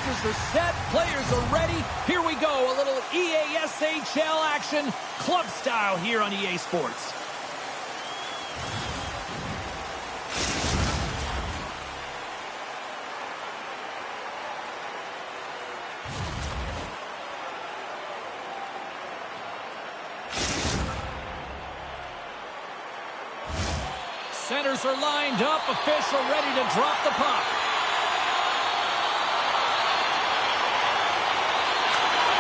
Boosters are set. Players are ready. Here we go. A little EASHL action, club style here on EA Sports. Centers are lined up. Official ready to drop the puck.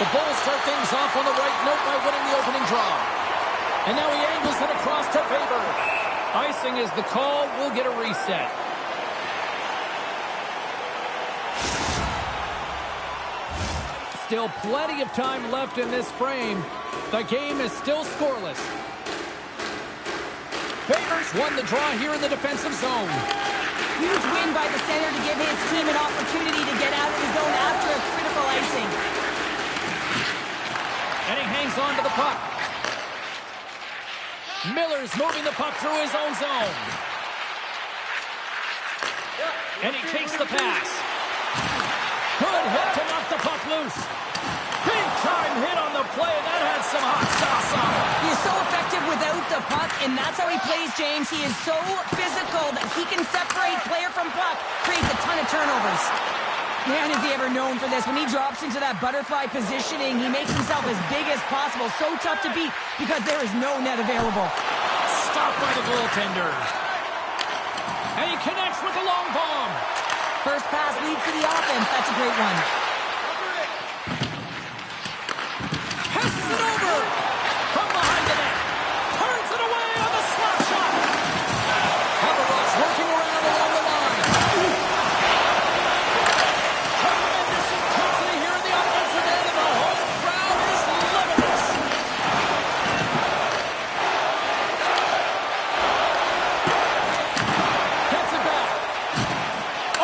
The Bulls start things off on the right note by winning the opening draw. And now he angles it across to Faber. Icing is the call. We'll get a reset. Still plenty of time left in this frame. The game is still scoreless. Faber's won the draw here in the defensive zone. Huge win by the center to give his team an opportunity to get out of the zone after a critical icing. And he hangs on to the puck. Miller's moving the puck through his own zone. And he takes the pass. Good hit to knock the puck loose. Big time hit on the play, and that had some hot sauce on it. He's so effective without the puck, and that's how he plays, James. He is so physical that he can separate player from puck, creates a ton of turnovers. Man, is he ever known for this. When he drops into that butterfly positioning, he makes himself as big as possible. So tough to beat because there is no net available. Stopped by the goaltender. And he connects with the long bomb. First pass leads to the offense. That's a great one. Passes it over. From behind the net. Turns it away on the slap shot. Haberov's working around along the line. Tremendous intensity here in the offensive end, and the home crowd is loving this. Gets it back.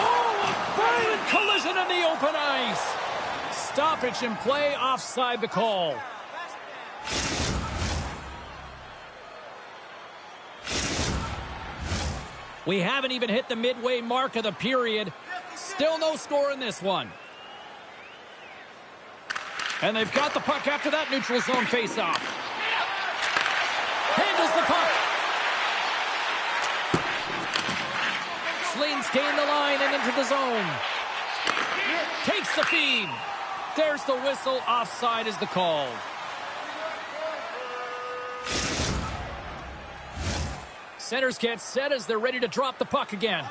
Oh, a violent collision in the open ice. Stoppage in play, offside the call. We haven't even hit the midway mark of the period. Still no score in this one. And they've got the puck after that neutral zone faceoff. Handles the puck. Slings gain the line and into the zone. Takes the feed. There's the whistle. Offside is the call. Centers get set as they're ready to drop the puck again.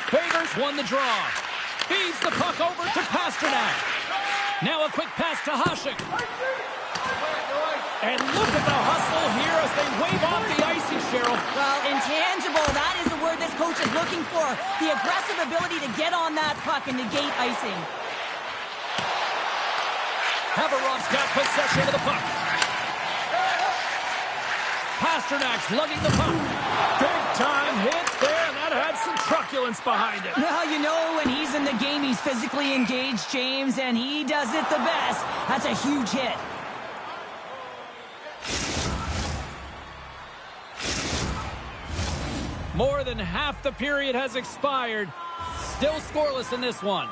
Faber's won the draw. Feeds the puck over to Pasternak. Now a quick pass to Hasek. And look at the hustle here as they wave off the icing, Cheryl. Well, intangible, that is the word this coach is looking for. The aggressive ability to get on that puck and negate icing. Haberov's got possession of the puck. Pasternak's lugging the puck. Big time hit there, and that had some truculence behind it. Well, you know, when he's in the game, he's physically engaged, James, and he does it the best. That's a huge hit. More than half the period has expired. Still scoreless in this one.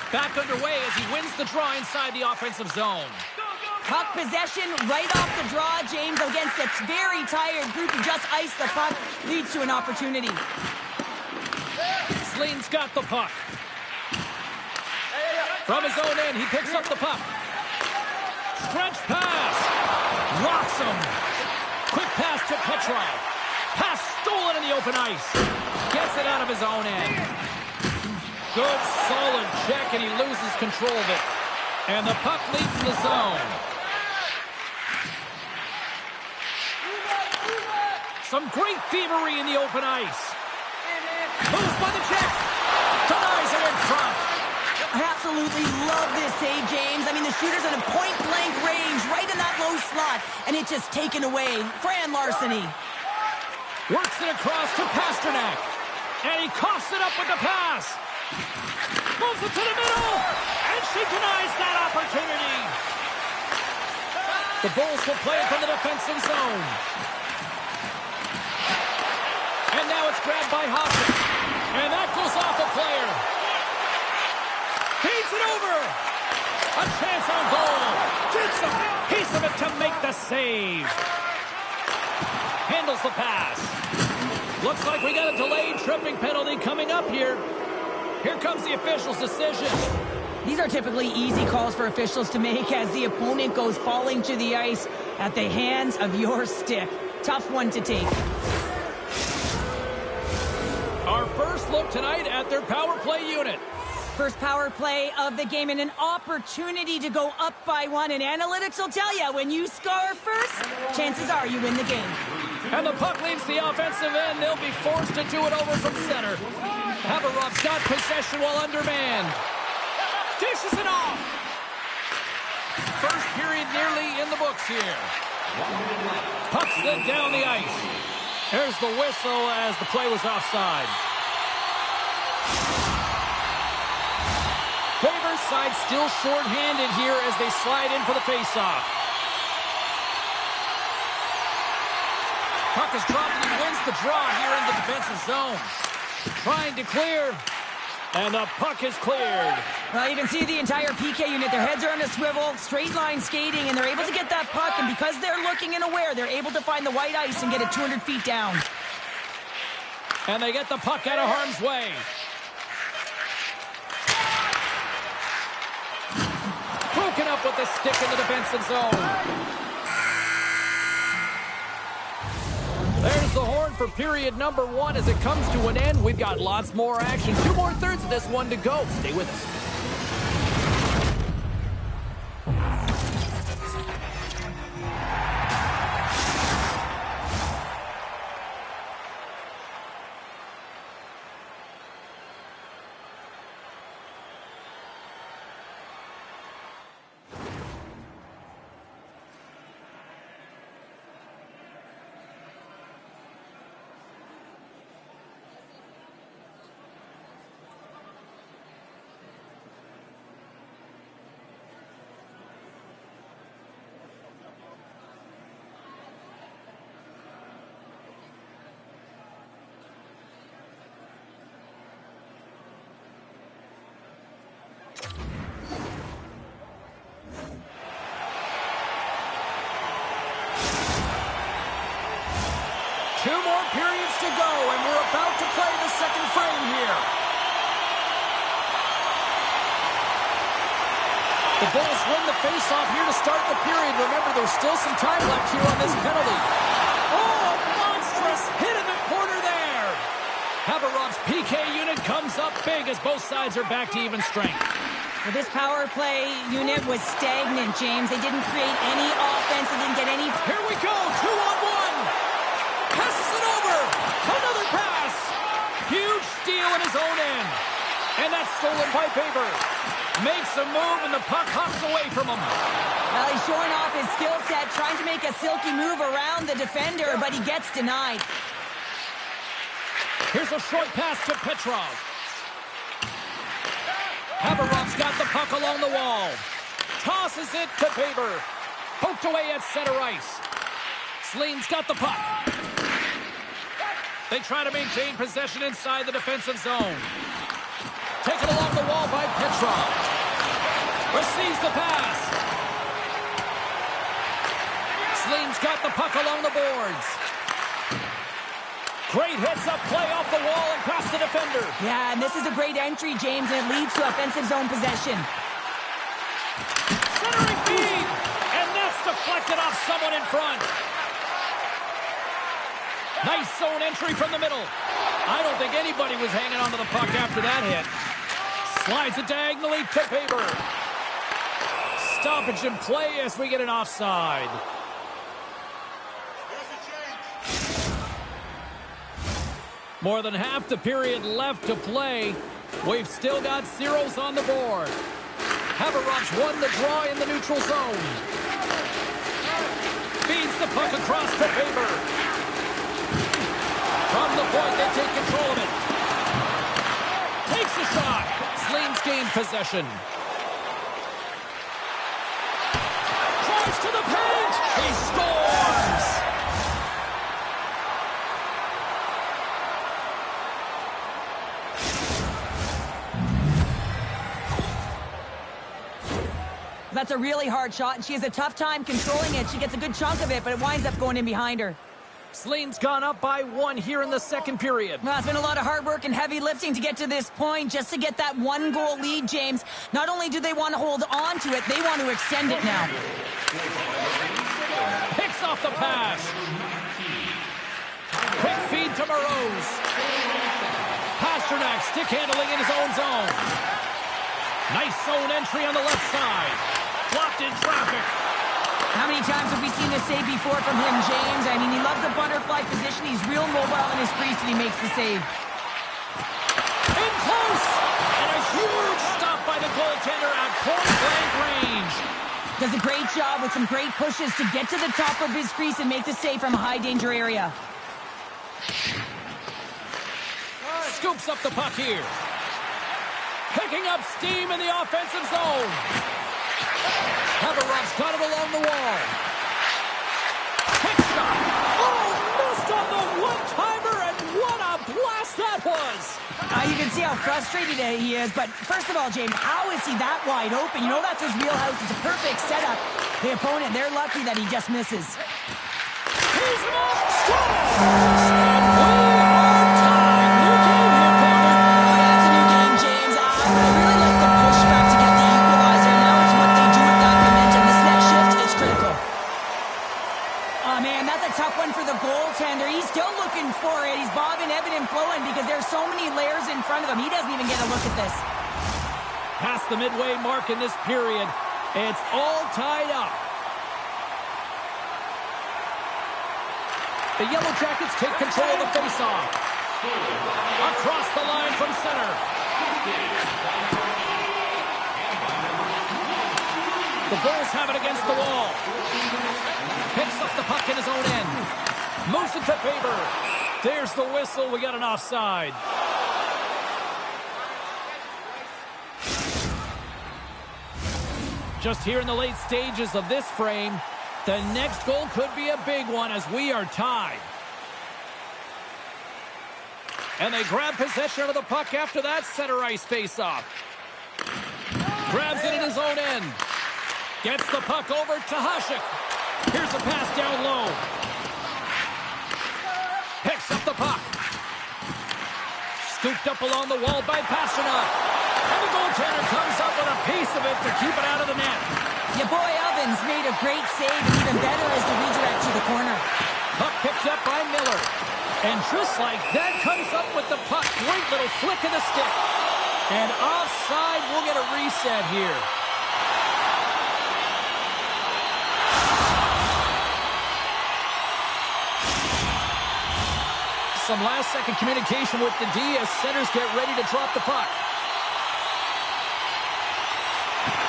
Back underway as he wins the draw inside the offensive zone. Puck possession right off the draw, James, against a very tired group who just iced the puck, leads to an opportunity. Sleen's got the puck. From his own end, he picks up the puck. Stretch pass. Rocks him. Quick pass to Petrov. Pass stolen in the open ice. Gets it out of his own end. Good, solid check, and he loses control of it. And the puck leaves the zone. Some great thievery in the open ice. Moves by the check. Denies it in front. I absolutely love this save, James. I mean, the shooter's in a point-blank range right in that low slot, and it's just taken away. Grand larceny. Works it across to Pasternak. And he coughs it up with the pass. Moves it to the middle. And she denies that opportunity. The Bulls will play it from the defensive zone. And now it's grabbed by Hobson. And that goes off a player. Feeds it over. A chance on goal. Gets a piece of it to make the save. Handles the pass. Looks like we got a delayed tripping penalty coming up here. Here comes the official's decision. These are typically easy calls for officials to make as the opponent goes falling to the ice at the hands of your stick. Tough one to take. Our first look tonight at their power play unit. First power play of the game and an opportunity to go up by one. And analytics will tell you, when you score first, chances are you win the game. And the puck leaves the offensive end. They'll be forced to do it over from center. Haverov's got possession while undermanned. Dishes it off. First period nearly in the books here. Puck slid down the ice. There's the whistle as the play was offside. Favor's side still short-handed here as they slide in for the face-off. Puck is dropped and he wins the draw here in the defensive zone. Trying to clear. And the puck is cleared. Well, you can see the entire PK unit. Their heads are on a swivel, straight line skating, and they're able to get that puck. And because they're looking and aware, they're able to find the white ice and get it 200 feet down. And they get the puck out of harm's way. Broken up with the stick in the defensive zone. There's the horn for period number 1 as it comes to an end. We've got lots more action. 2 more thirds of this one to go. Stay with us. Two more periods to go, and we're about to play the second frame here. The Bulls win the faceoff here to start the period. Remember, there's still some time left here on this penalty. Oh, monstrous hit in the corner there. Haverov's PK unit comes up big as both sides are back to even strength. Well, this power play unit was stagnant, James. They didn't create any offense. They didn't get any... Here we go, 2-on-1. Passes it over. Another pass. Huge steal in his own end. And that's stolen by Faber. Makes a move, and the puck hops away from him. Well, he's showing off his skill set, trying to make a silky move around the defender, but he gets denied. Here's a short pass to Petrov. Haverov's got the puck along the wall. Tosses it to Faber. Poked away at center ice. Sleen's got the puck. They try to maintain possession inside the defensive zone. Taken along the wall by Petrov. Receives the pass. Sleen's got the puck along the boards. Great heads-up play off the wall and past the defender. Yeah, and this is a great entry, James, and it leads to offensive zone possession. Centering feed! And that's deflected off someone in front. Nice zone entry from the middle. I don't think anybody was hanging onto the puck after that hit. Slides it diagonally to Faber. Stoppage in play as we get an offside. More than half the period left to play. We've still got zeros on the board. Haverov's won the draw in the neutral zone. Feeds the puck across to Faber. From the point, they take control of it. Takes a shot. Sleen's gained possession. Tries to the paint. That's a really hard shot, and she has a tough time controlling it. She gets a good chunk of it, but it winds up going in behind her. Sleen's gone up by 1 here in the second period. Well, it's been a lot of hard work and heavy lifting to get to this point, just to get that 1-goal lead, James. Not only do they want to hold on to it, they want to extend it now. Picks off the pass. Quick feed to Morose. Pasternak stick handling in his own zone. Nice zone entry on the left side. Blocked in traffic. How many times have we seen this save before from him, James? I mean, he loves the butterfly position. He's real mobile in his crease, and he makes the save. In close! And a huge stop by the goaltender at point-blank range. Does a great job with some great pushes to get to the top of his crease and make the save from a high-danger area. Scoops up the puck here. Picking up steam in the offensive zone. Haverov's got it along the wall. Quick shot. Oh, missed on the one-timer, and what a blast that was. You can see how frustrated he is, but first of all, James, how is he that wide open? You know that's his wheelhouse. It's a perfect setup. The opponent, they're lucky that he just misses. He's up, scores! And we are tied. New game here, partner. Oh, yeah, it's a new game, James. I really like the pushback to get the equalizer. Now it's what they do with that momentum. This next shift is critical. Oh, man, that's a tough one for the goaltender. He's still looking for it. He's bobbing, ebbing, and flowing because there's so many layers in front of him. He doesn't even get a look at this. Past the midway mark in this period. It's all tied up. The Yellow Jackets take control of the faceoff. Across the line from center. The Bulls have it against the wall. Picks up the puck in his own end. Moves it to Faber. There's the whistle. We got an offside. Just here in the late stages of this frame, the next goal could be a big one as we are tied. And they grab possession of the puck after that center ice faceoff. Grabs it in his own end. Gets the puck over to Hasek. Here's a pass down low. Picks up the puck. Scooped up along the wall by Pasternak. And the goaltender comes up with a piece of it to keep it out of the net. Your boy Evans made a great save, and even better as the redirect to the corner. Puck picked up by Miller. And just like that, comes up with the puck. Great little flick of the stick. And offside, we'll get a reset here. Some last-second communication with the D as centers get ready to drop the puck.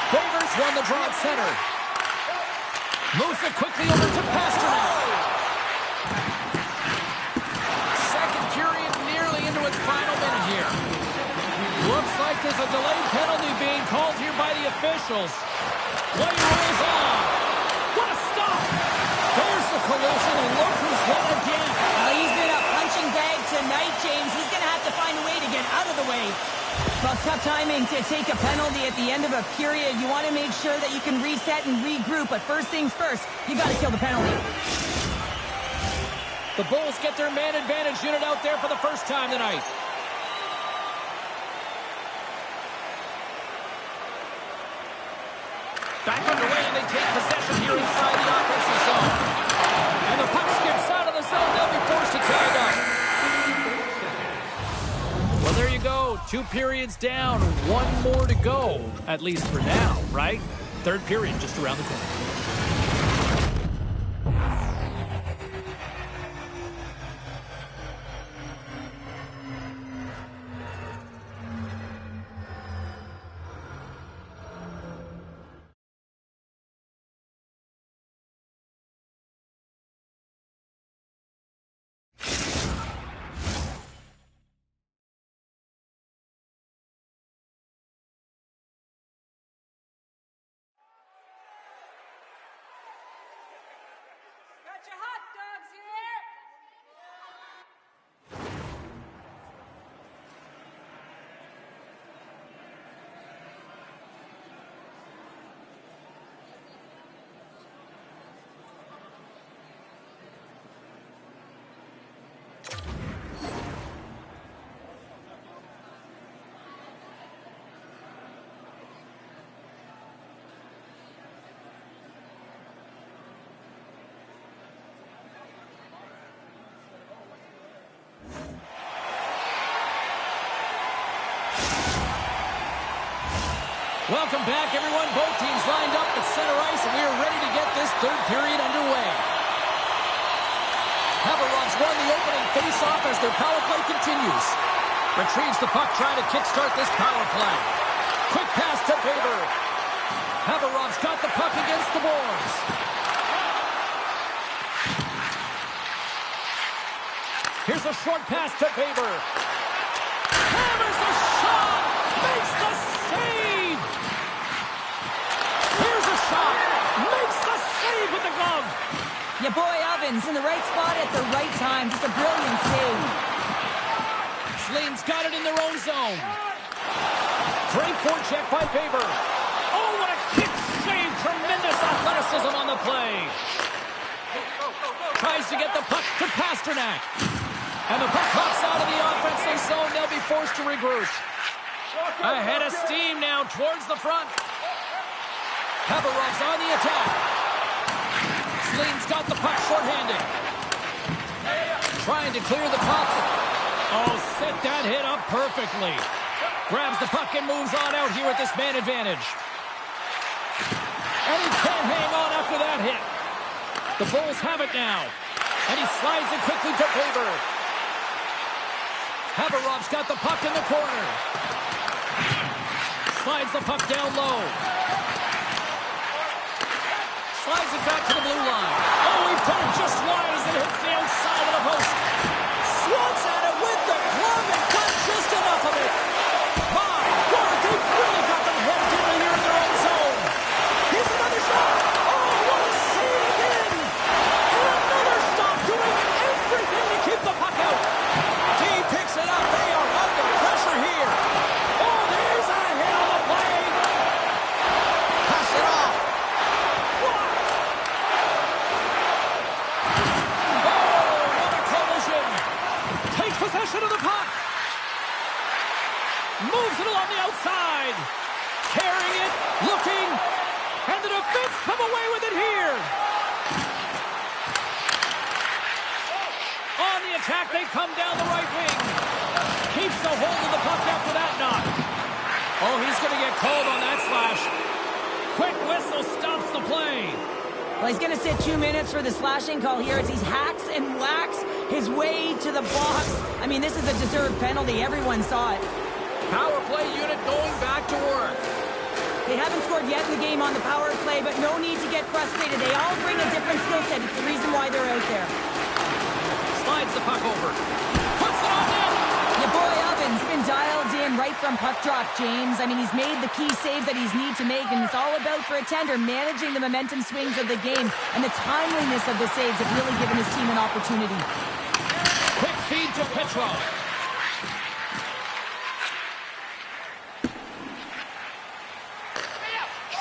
Favors won the draw at center. Moves it quickly over to Pasternak. Second period nearly into its final minute here. Looks like there's a delayed penalty being called here by the officials. Play rolls on. What a stop! There's the collision, and look who's hit again. He's been a punching bag tonight, James. He's going to have to find a way to get out of the way. Well, tough timing to take a penalty at the end of a period. You want to make sure that you can reset and regroup, but first things first, you got to kill the penalty. The Bulls get their man advantage unit out there for the first time tonight. Back underway, and they take possession here inside the offensive zone. And the puck skips out of the zone. They'll be forced to tag up. Well, there you go. 2 periods down, 1 more to go, at least for now, right? Third period just around the corner. Got your hot dogs here. Welcome back, everyone. Both teams lined up at center ice, and we are ready to get this third period underway. Haverov's won the opening face-off as their power play continues. Retrieves the puck, trying to kickstart this power play. Quick pass to Faber. Haverov's got the puck against the boards. Here's a short pass to Faber. Hammers a shot! Makes the save! Here's a shot! Makes the save with the glove! Your boy Evans in the right spot at the right time. Just a brilliant save. Slane's got it in their own zone. Great forecheck by Faber. Oh, what a kick save! Tremendous athleticism on the play. Tries to get the puck to Pasternak. And the puck pops out of the offensive zone. They'll be forced to regroup. Ahead of steam now towards the front. Haverov's on the attack. Slane's got the puck shorthanded. Trying to clear the puck. Oh, set that hit up perfectly. Grabs the puck and moves on out here with this man advantage. And he can't hang on after that hit. The Bulls have it now. And he slides it quickly to Faber. Haverov's got the puck in the corner. Slides the puck down low. Slides it back to the blue line. Oh, he put it just wide as it hits the outside of the post. Swats at it with the glove and got just enough of it. My word, they've really got them hemmed in here in their own zone. Here's another shot. Oh, what a save again. And another stop doing everything to keep the puck out. D picks it up. They are under pressure here. Oh, there's a hit on the play. Pass it off. Possession of the puck. Moves it along the outside. Carrying it, looking, and the defense come away with it here. On the attack, they come down the right wing. Keeps the hold of the puck after that knock. Oh, he's going to get called on that slash. Quick whistle stops the play. Well, he's going to sit 2 minutes for the slashing call here as he hacks and whacks his way to the box. I mean, this is a deserved penalty. Everyone saw it. Power play unit going back to work. They haven't scored yet in the game on the power play, but no need to get frustrated. They all bring a different skill set. It's the reason why they're out there. Slides the puck over. Puts it on in. Your boy Evans been dialed in right from puck drop, James. I mean, he's made the key saves that he's need to make, and it's all about, for a tender, managing the momentum swings of the game, and the timeliness of the saves have really given his team an opportunity. Quick feed to Petrov.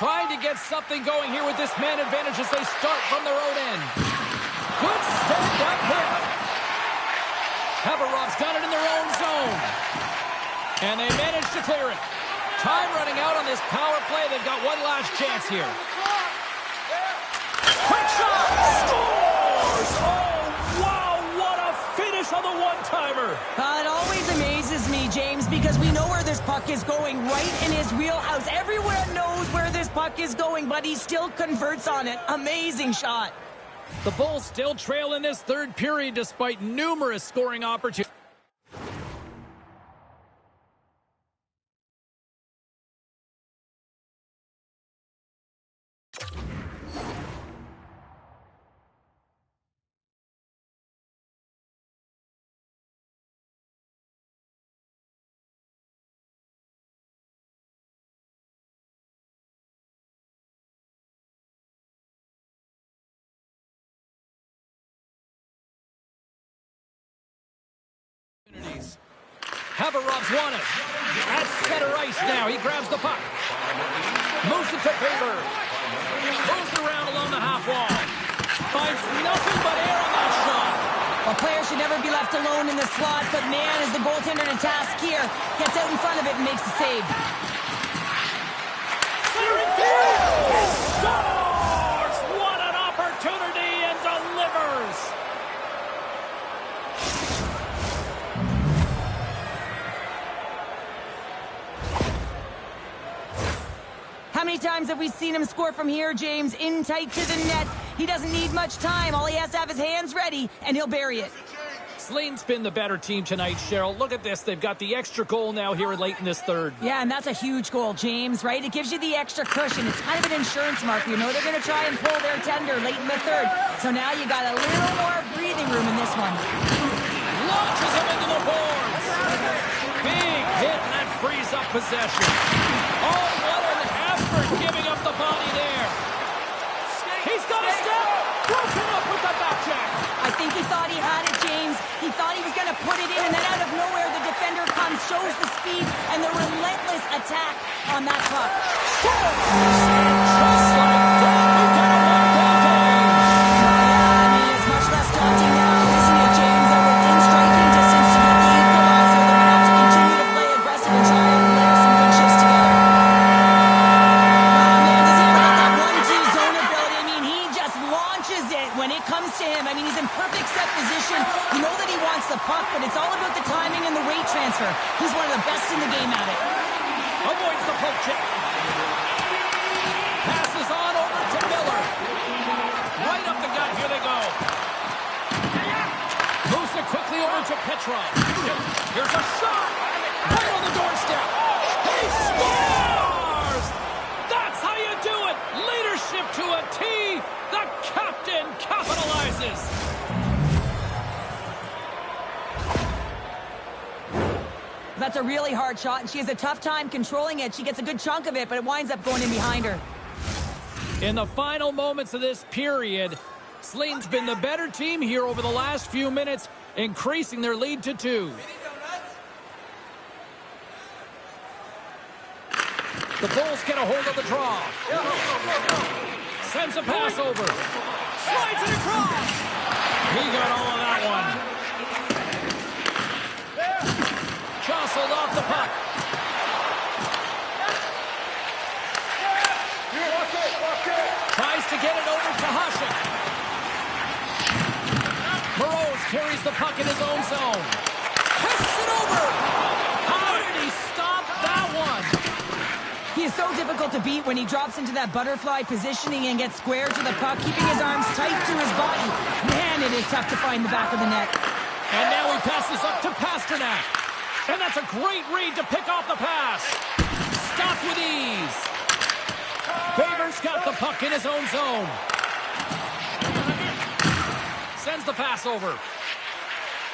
Trying to get something going here with this man advantage as they start from their own end. Good stand-up hit. Haverov's got it in their own zone. And they managed to clear it. Time running out on this power play. They've got one last chance here. Quick shot! Scores! Oh, wow, what a finish on the one-timer. It always amazes me, James, because we know where this puck is going, right in his wheelhouse. Everyone knows where this puck is going, but he still converts on it. Amazing shot. The Bulls still trail in this third period despite numerous scoring opportunities. Haverov's won it. At center ice now. He grabs the puck. Moves it to Faber. Moves around along the half wall. Finds nothing but air on that shot. A player should never be left alone in the slot, but man, is the goaltender to task here. Gets out in front of it and makes the save. Centering field. He scores! What an opportunity, and delivers. many times have we seen him score from here, James? In tight to the net. He doesn't need much time. All he has to have his hands ready, and he'll bury it. Slean's been the better team tonight, Cheryl. Look at this. They've got the extra goal now here late in this third. Yeah, and that's a huge goal, James, right? It gives you the extra cushion. It's kind of an insurance marker. You know they're going to try and pull their tender late in the third. So now you got a little more breathing room in this one. Launches him into the boards. Big hit, and that frees up possession. Oh, what an effort giving up the body there. He's got a step. Broken up with the back check. I think he thought he had it, James. He thought he was going to put it in, and then out of nowhere, the defender comes, shows the speed, and the relentless attack on that puck. Just like that, we've got a one-goal game. I mean, it's much less daunting now, isn't it, James? That within striking distance to get the equalizer, they're going to have to continue to play aggressive and try and layer some good shifts together. Oh, man, does he ever get that 1-2 zone ability? I mean, he just launches it when it comes to him. I mean, he's in perfect set position. You know that he wants the puck, but it's all about the timing and the weight transfer. He's one of the best in the game at it. Avoids the poke check. Passes on over to Miller. Right up the gut. Here they go. Moves it quickly over to Petrov. Here's a shot. Right on the doorstep. He scores! That's how you do it. Leadership to a T. The captain capitalizes. That's a really hard shot, and she has a tough time controlling it. She gets a good chunk of it, but it winds up going in behind her. In the final moments of this period, Slean's been the better team here over the last few minutes, increasing their lead to 2. The Bulls get a hold of the draw. Sends a pass over. Slides it across. He got all of that one. Jostled off the puck. Tries to get it over to Hasek. Moroz carries the puck in his own zone. Tests it over. How did he stop that one? He is so difficult to beat when he drops into that butterfly positioning and gets square to the puck, keeping his arms tight to his body. Man, it is tough to find the back of the net. And now he passes up to Pasternak. And that's a great read to pick off the pass. Stopped with ease. Faber's got the puck in his own zone. Sends the pass over.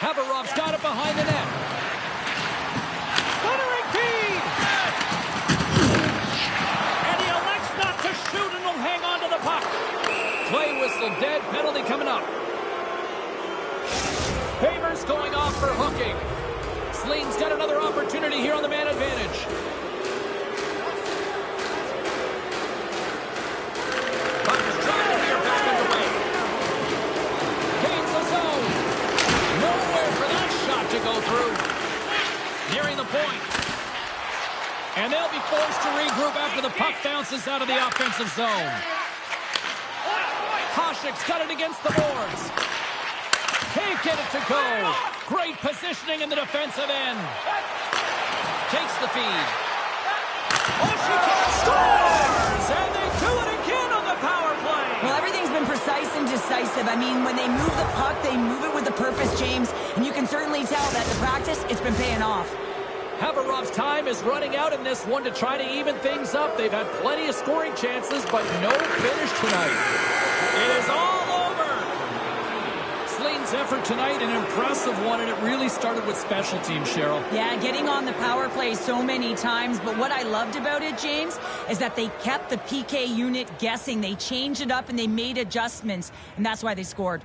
Haverov's got it behind the net. Centering feed! And he elects not to shoot and will hang on to the puck. Play whistle dead, penalty coming up. Faber's going off for hooking. Slean's got another opportunity here on the man advantage. Puck is driving here, back underway. Gains the zone. Nowhere for that shot to go through. Nearing the point. And they'll be forced to regroup after the puck bounces out of the offensive zone. Hasek's got it against the boards. Can't get it to go. Great positioning in the defensive end. Takes the feed. Oh, she scores! And they do it again on the power play. Well, everything's been precise and decisive. I mean, when they move the puck, they move it with a purpose, James. And you can certainly tell that the practice, it's been paying off. Haverov's time is running out in this one to try to even things up. They've had plenty of scoring chances, but no finish tonight. It is all over. Slean's effort tonight, an impressive one, and it really started with special teams, Cheryl. Yeah, getting on the power play so many times, but what I loved about it, James, is that they kept the PK unit guessing. They changed it up and they made adjustments, and that's why they scored.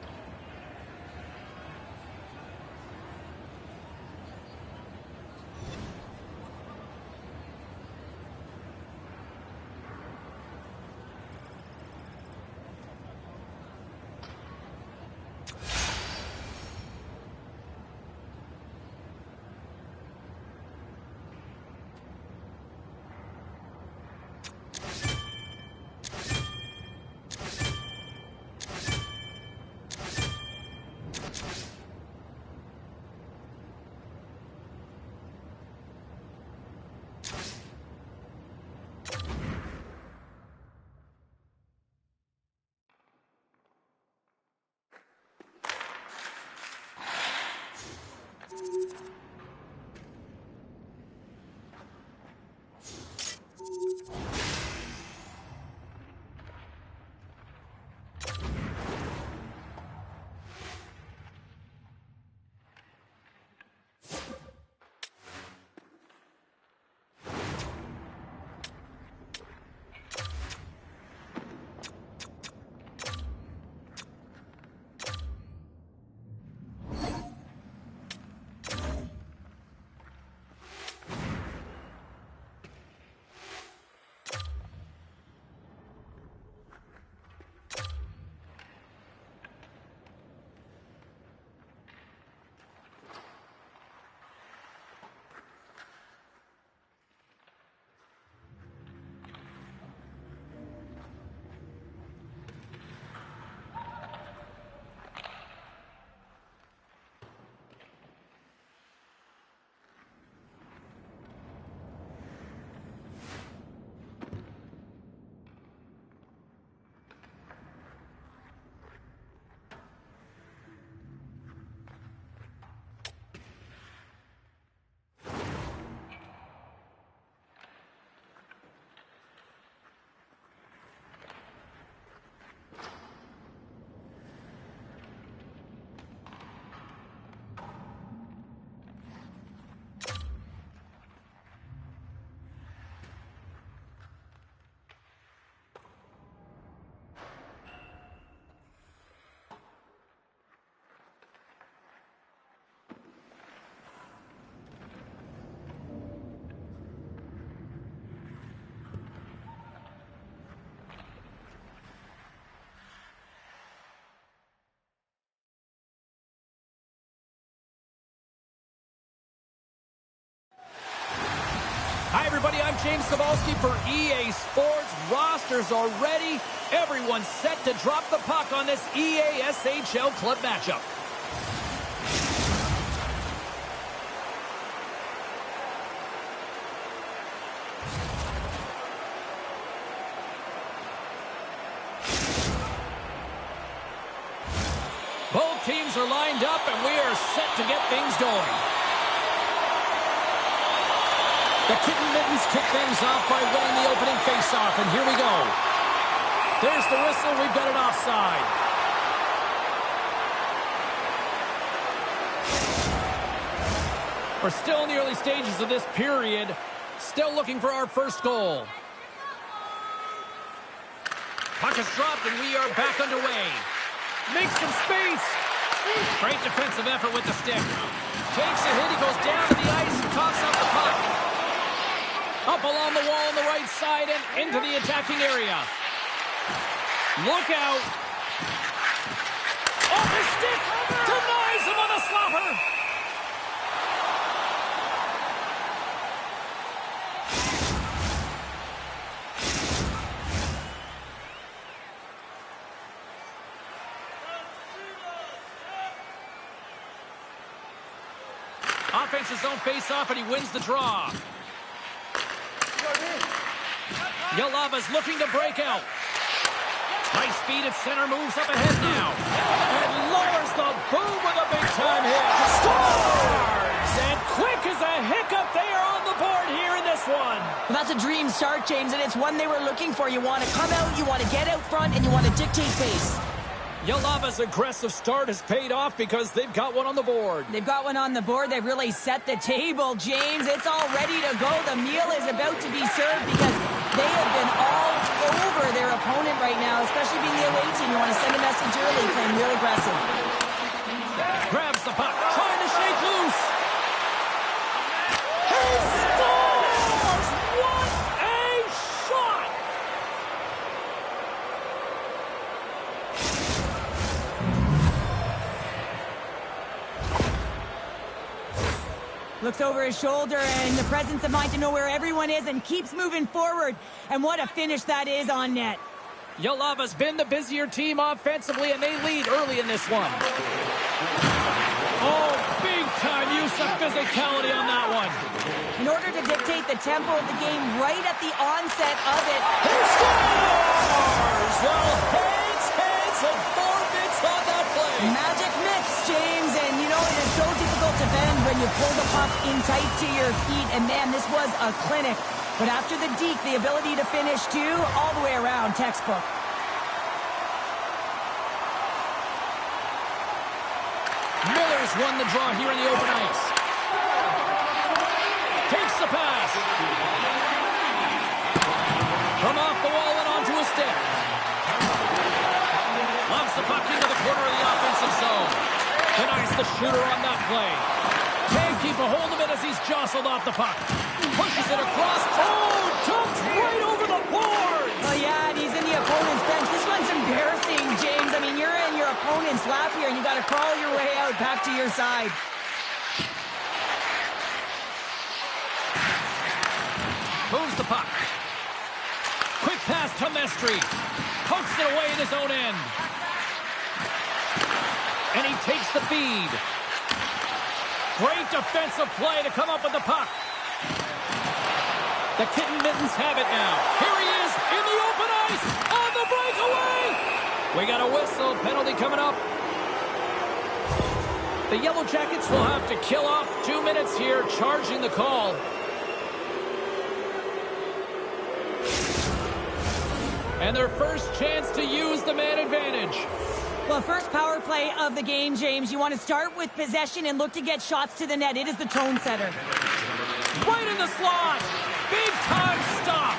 James Cebulski for EA Sports. Rosters are ready. Everyone's set to drop the puck on this EA SHL club matchup. Both teams are lined up, and we are set to get things going. The Kitten Mittens kick things off by winning the opening faceoff, and here we go. There's the whistle. We've got an offside. We're still in the early stages of this period. Still looking for our first goal. Puck is dropped, and we are back underway. Makes some space. Great defensive effort with the stick. Takes a hit. He goes down to the ice and coughs up the puck. Up along the wall on the right side and into the attacking area. Look out. Off his stick. Denies him on a slapper. Offense's zone face-off, and he wins the draw. Yalava's looking to break out. Nice speed at center, moves up ahead now. And lowers the boom with a big-time hit. Scores! And quick as a hiccup, they are on the board here in this one. Well, that's a dream start, James, and it's one they were looking for. You want to come out, you want to get out front, and you want to dictate pace. Yalava's aggressive start has paid off because they've got one on the board. They've got one on the board. They've really set the table, James. It's all ready to go. The meal is about to be served because they have been all over their opponent right now, especially being the away team. You want to send a message early, playing real aggressive. Grabs the puck, trying to shake loose. He scores! What a shot! Looks over his shoulder and the presence of mind to know where everyone is and keeps moving forward. And what a finish that is on net. Yalava's been the busier team offensively, and they lead early in this one. Oh, big-time use of physicality on that one. In order to dictate the tempo of the game right at the onset of it. He scores! Well, heads, and forfeits on that play. Magic mitts, James, and you know, it is so difficult to bend when you pull the puck in tight to your feet, and man, this was a clinic. But after the deke, the ability to finish too, all the way around, textbook. Miller's won the draw here in the open ice. Takes the pass. From off the wall and onto a stick. Lobs the puck into the corner of the offensive zone. Denies the shooter on that play. Can't keep a hold of it as he's jostled off the puck. Pushes it across. Oh, dumped right over the board. Oh, yeah, and he's in the opponent's bench. This one's embarrassing, James. I mean, you're in your opponent's lap here, and you got to crawl your way out back to your side. Moves the puck. Quick pass to Mestry. Pokes it away in his own end. And he takes the feed. Great defensive play to come up with the puck. The Kitten Mittens have it now. Here he is in the open ice on the breakaway. We got a whistle. Penalty coming up. The Yellow Jackets will have to kill off 2 minutes here, charging the call. And their first chance to use the man advantage. Well, first power play of the game, James. You want to start with possession and look to get shots to the net. It is the tone setter. Right in the slot. Big time stop.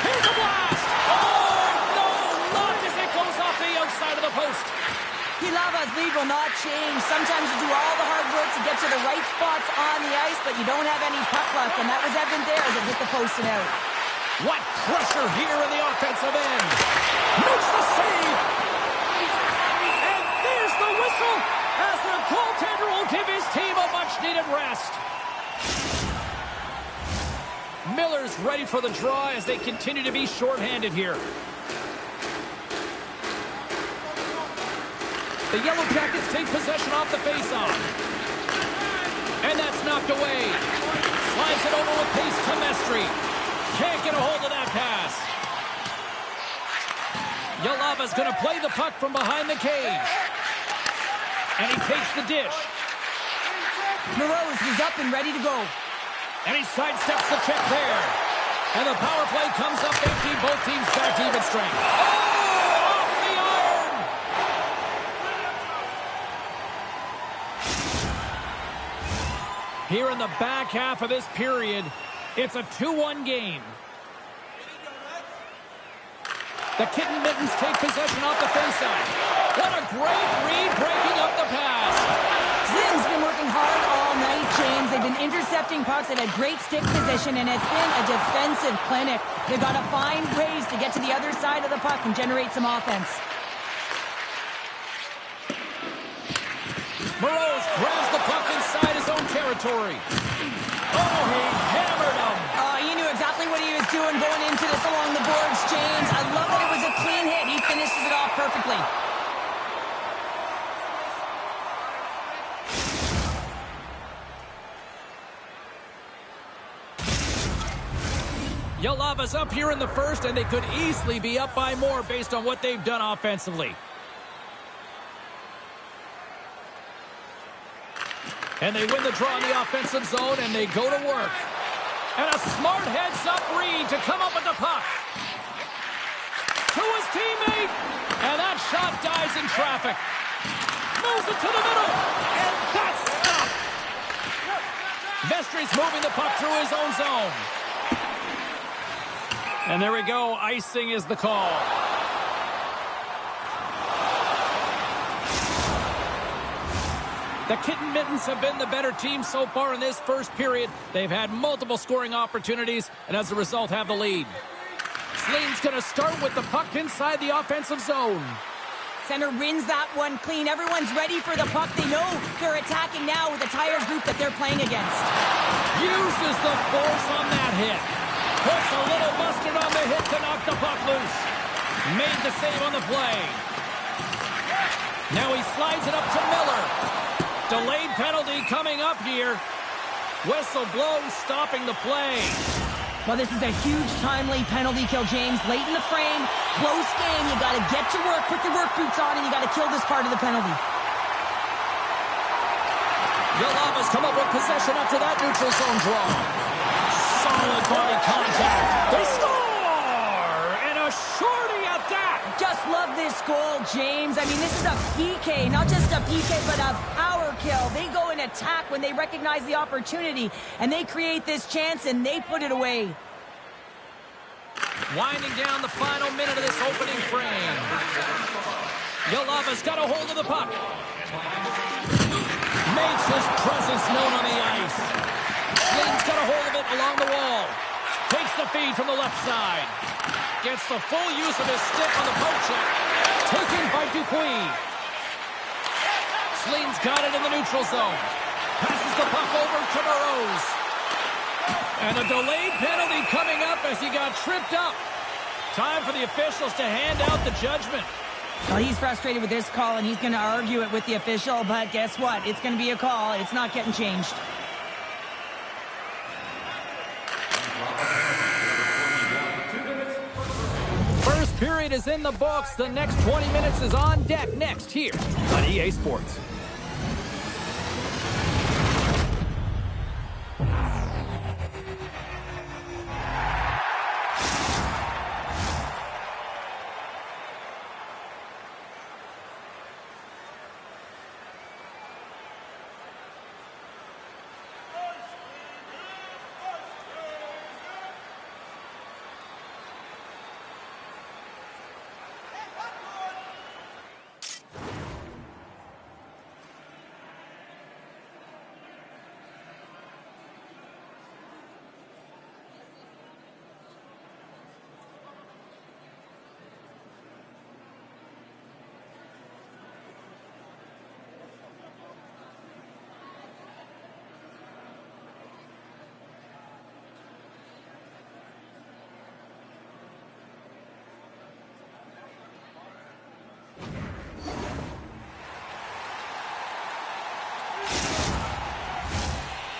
Here's a blast. Oh, no. Not as it goes off the outside of the post. Yalava's lead will not change. Sometimes you do all the hard work to get to the right spots on the ice, but you don't have any puck luck, and that was evident there as it hit the post and out. What pressure here in the offensive end. Makes the save. And there's the whistle as the goaltender will give his team a much-needed rest. Miller's ready for the draw as they continue to be shorthanded here. The Yellow Jackets take possession off the faceoff. And that's knocked away. Slides it over with pace to Mestry. Can't get a hold of that pass. Yalava's going to play the puck from behind the cage. And he takes the dish. Moreau is up and ready to go. And he sidesteps the check there. And the power play comes up empty. Both teams back to even strength. Oh! Off the iron! Here in the back half of this period, it's a 2-1 game. The Kitten Mittens take possession off the faceoff. What a great read breaking up the pass. Zim's been working hard all night, James. They've been intercepting pucks at a great stick position, and it's been a defensive clinic. They've got to find ways to get to the other side of the puck and generate some offense. Moreau grabs the puck inside his own territory. Oh, he hammered him. He knew exactly what he was doing going into this along the boards, James. I love that it was a clean hit. He finishes it off perfectly. Yalava's up here in the first, and they could easily be up by more based on what they've done offensively. And they win the draw in the offensive zone, and they go to work. And a smart heads-up read to come up with the puck. To his teammate. And that shot dies in traffic. Moves it to the middle. And that's stopped. Mestry's moving the puck through his own zone. And there we go. Icing is the call. The Kitten Mittens have been the better team so far in this first period. They've had multiple scoring opportunities, and as a result have the lead. Sleen's going to start with the puck inside the offensive zone. Center wins that one clean. Everyone's ready for the puck. They know they're attacking now with the Tiger group that they're playing against. Uses the force on that hit. Puts a little mustard on the hit to knock the puck loose. Made the save on the play. Now he slides it up to Miller. Delayed penalty coming up here. Whistle blows, stopping the play. Well, this is a huge timely penalty kill, James. Late in the frame, close game. You got to get to work, put your work boots on, and you got to kill this part of the penalty. Yalava's come up with possession after that neutral zone draw. Solid body contact. They score! And a shorty at that! Just love this goal, James. I mean, this is a PK, not just a PK, but a power kill. They go and attack when they recognize the opportunity, and they create this chance, and they put it away. Winding down the final minute of this opening frame. Yalava's got a hold of the puck. Makes his presence known on the ice. Sleen's got a hold of it along the wall. Takes the feed from the left side. Gets the full use of his stick on the poke check. Taken by Dupuis. Sleen's got it in the neutral zone. Passes the puck over to Burroughs. And a delayed penalty coming up as he got tripped up. Time for the officials to hand out the judgment. Well, he's frustrated with this call, and he's going to argue it with the official, but guess what? It's going to be a call. It's not getting changed. First period is in the books. The next 20 minutes is on deck next here on EA Sports.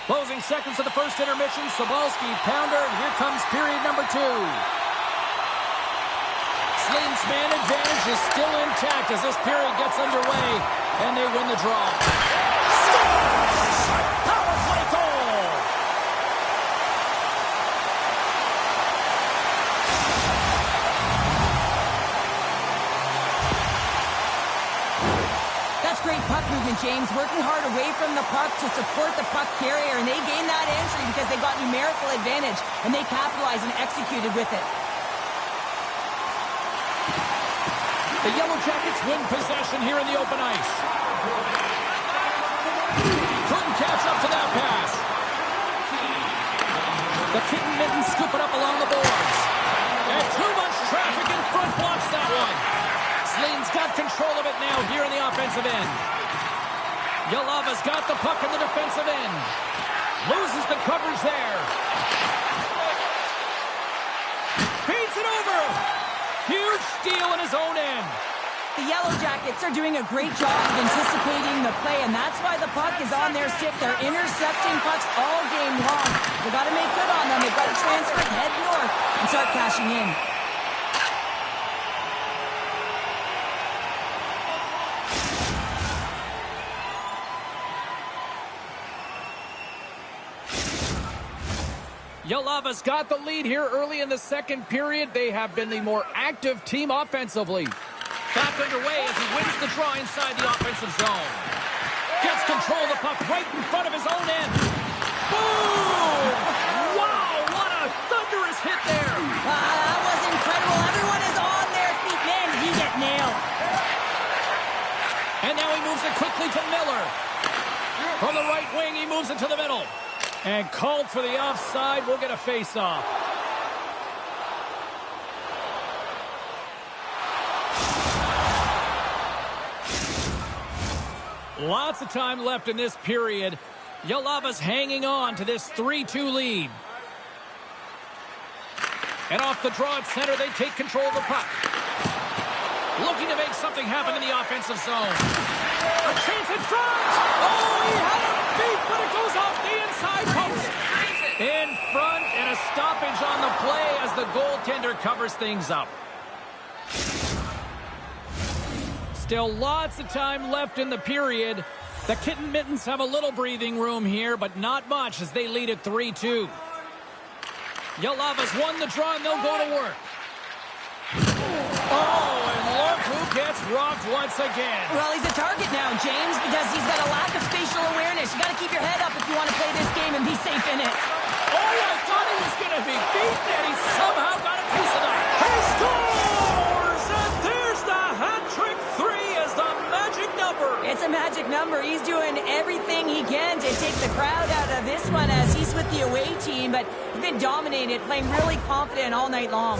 Closing seconds of the first intermission. Sobalski, pounder, and here comes period number 2. Slim's man advantage is still intact as this period gets underway, and they win the draw. Scores! Power play goal! That's great puck movement, James. Working hard away from the puck to support the puck carrier, and they gained that entry because they got numerical advantage, and they capitalized and executed with it. The Yellow Jackets win possession here in the open ice. Couldn't catch up to that pass. The Kitten Mittens scoop it up along the boards. And too much traffic in front blocks that one. Sleen's got control of it now here in the offensive end. Yalava's got the puck in the defensive end. Loses the coverage there. Feeds it over. Huge steal in his own end. The Yellow Jackets are doing a great job of anticipating the play, and that's why the puck is on their stick. They're intercepting pucks all game long. They've got to make good on them. They've got to transfer it, head north, and start cashing in. Yalava's got the lead here early in the second period. They have been the more active team offensively. Back underway as he wins the draw inside the offensive zone. Gets control of the puck right in front of his own end. Boom! Wow, what a thunderous hit there. That was incredible. Everyone is on their feet. Man, did he get nailed. And now he moves it quickly to Miller. From the right wing, he moves it to the middle. And called for the offside. We'll get a face-off. Lots of time left in this period. Yalava's hanging on to this 3-2 lead. And off the draw at center, they take control of the puck. Looking to make something happen in the offensive zone. A chance in front! Oh, he had it beat, but it goes off the inside post. In front, and a stoppage on the play as the goaltender covers things up. Still lots of time left in the period. The Kitten Mittens have a little breathing room here, but not much as they lead at 3-2. Yalava's won the draw, and they'll go to work. Oh, and look who gets rocked once again. Well, he's a target now, James, because he's got a lack of spatial awareness. You got to keep your head up if you want to play this game and be safe in it. Oh, I thought he was going to be beaten, and he somehow got a piece of that. He scores! And there's the hat-trick 3 as the magic number. It's a magic number. He's doing everything he can to take the crowd out of this one as he's with the away team, but he's been dominated, playing really confident all night long.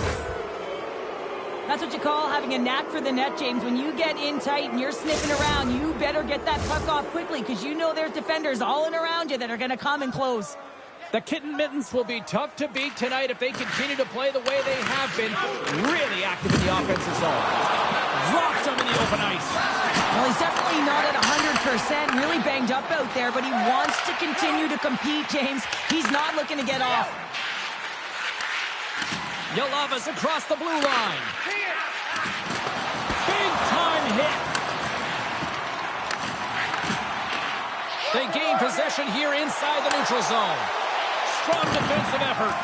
That's what you call having a knack for the net, James. When you get in tight and you're sniffing around, you better get that puck off quickly because you know there's defenders all in around you that are going to come and close. The Kitten Mittens will be tough to beat tonight if they continue to play the way they have been. Really active in the offensive zone. Rocked them in the open ice. Well, he's definitely not at 100%, really banged up out there, but he wants to continue to compete, James. He's not looking to get off. Yalava's across the blue line. Big time hit. They gain possession here inside the neutral zone. Strong defensive effort.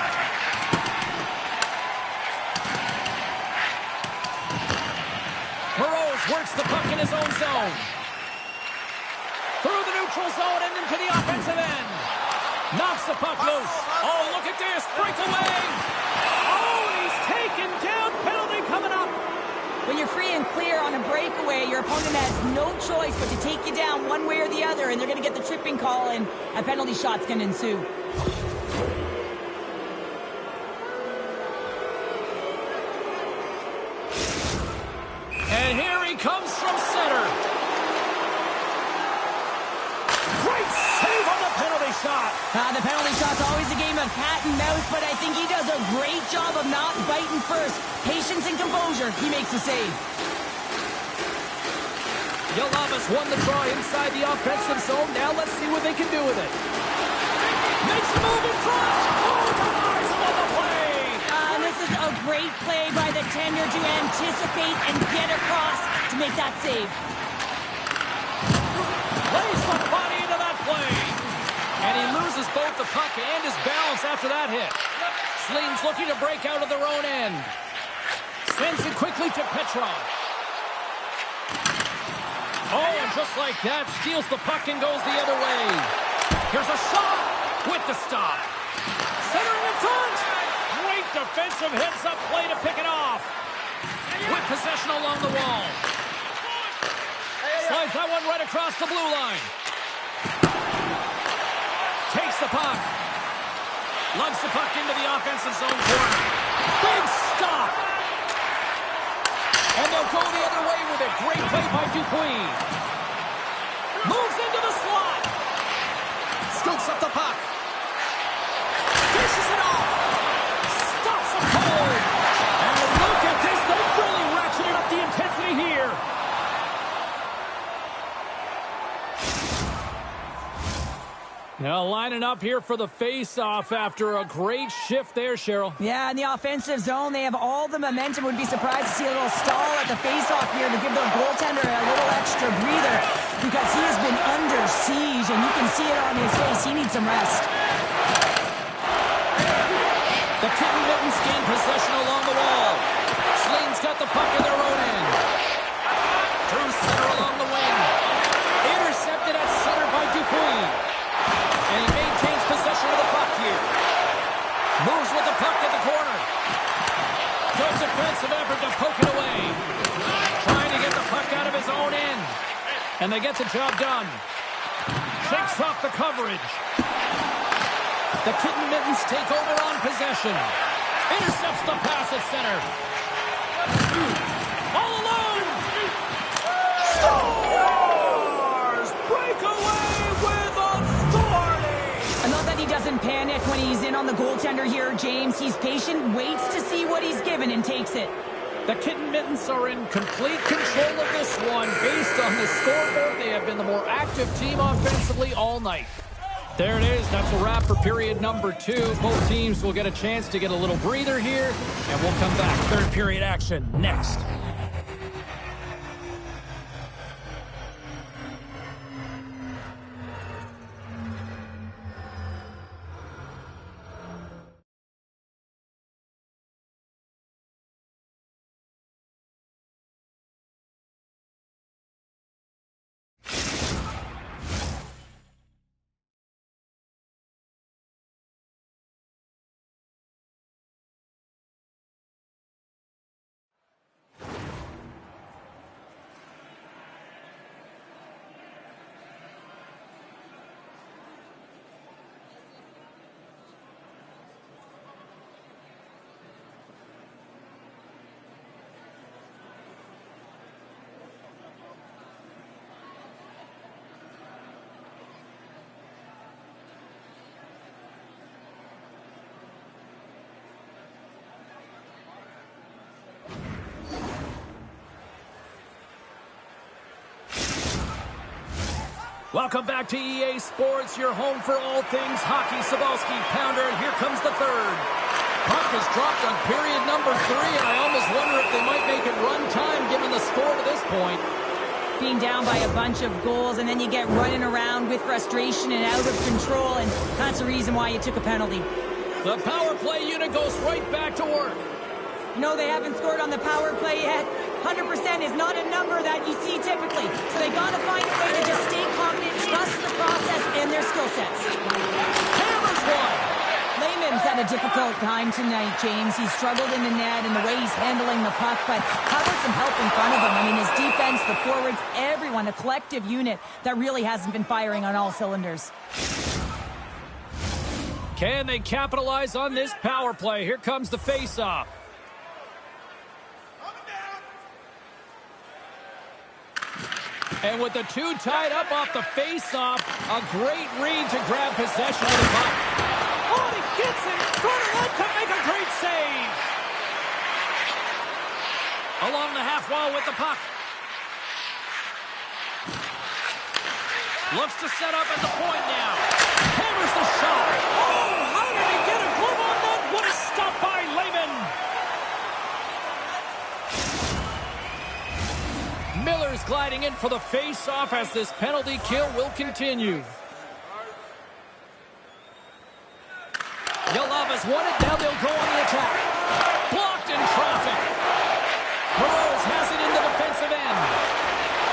Burrows works the puck in his own zone. Through the neutral zone and into the offensive end. Knocks the puck loose. Oh, look at this. Breakaway. Oh, and he's taken down. Penalty coming up. When you're free and clear on a breakaway, your opponent has no choice but to take you down one way or the other, and they're going to get the tripping call, and a penalty shot's going to ensue. And here he comes from center. Great save on the penalty shot. The penalty shot's always a game of cat and mouse, but I think he does a great job of not biting first. Patience and composure, he makes the save. Yalava's won the draw inside the offensive zone. Now let's see what they can do with it. Makes a move in front. Oh, denies him on the play. This is a great play by the tender to anticipate and get across to make that save. Lays the body into that play. And he loses both the puck and his balance after that hit. Flames looking to break out of their own end. Sends it quickly to Petrov. Oh, and just like that, steals the puck and goes the other way. Here's a shot with the stop. Centering in front. Great defensive heads-up play to pick it off. With possession along the wall. Slides that one right across the blue line. Takes the puck. Lugs the puck into the offensive zone corner. Big stop. And they'll go the other way with it. Great play by Dupuis. Moves into the slot. Scoops up the puck. Dishes it off. Stops him cold. And look at this. They've really ratcheted up the intensity here. Now lining up here for the face-off after a great shift there, Cheryl. Yeah, in the offensive zone, they have all the momentum. Would be surprised to see a little stall at the face-off here to give their goaltender a little extra breather because he has been under siege, and you can see it on his face. He needs some rest. The Kitten Mittens gain possession along the wall. Flames got the puck in their own end. Through center along the wing. Intercepted at center by Dupuis. And he maintains possession of the puck here. Moves with the puck in the corner. Good defensive effort to poke it away. Trying to get the puck out of his own end. And they get the job done. Shakes off the coverage. The Kitten Mittens take over on possession. Intercepts the pass at center. All alone. Scores! Breakaway with authority! I love that he doesn't panic when he's in on the goaltender here, James. He's patient, waits to see what he's given, and takes it. The Kitten Mittens are in complete control of this one. Based on the scoreboard, they have been the more active team offensively all night. There it is. That's a wrap for period number 2. Both teams will get a chance to get a little breather here, and we'll come back. Third period action next. Welcome back to EA Sports, your home for all things hockey. Cybulski, Pounder, and here comes the third. Puck is dropped on period number 3, and I almost wonder if they might make it run time given the score to this point. Being down by a bunch of goals, and then you get running around with frustration and out of control, and that's the reason why you took a penalty. The power play unit goes right back to work. No, they haven't scored on the power play yet. 100% is not a number that you see typically. So they got to find a way to just stay confident, trust the process and their skill sets. Hammers one. Lehman's had a difficult time tonight, James. He's struggled in the net and the way he's handling the puck, but how about some help in front of him? I mean, his defense, the forwards, everyone, a collective unit that really hasn't been firing on all cylinders. Can they capitalize on this power play? Here comes the face-off. And with the two tied up off the face-off, a great read to grab possession of the puck. Oh, and he gets it in front of that to make a great save. Along the half wall with the puck. Looks to set up at the point now. Hammers the shot. going in for the face-off as this penalty kill will continue. Yalaba's won it. Now they'll go on the attack. Blocked in traffic. Burrows has it in the defensive end.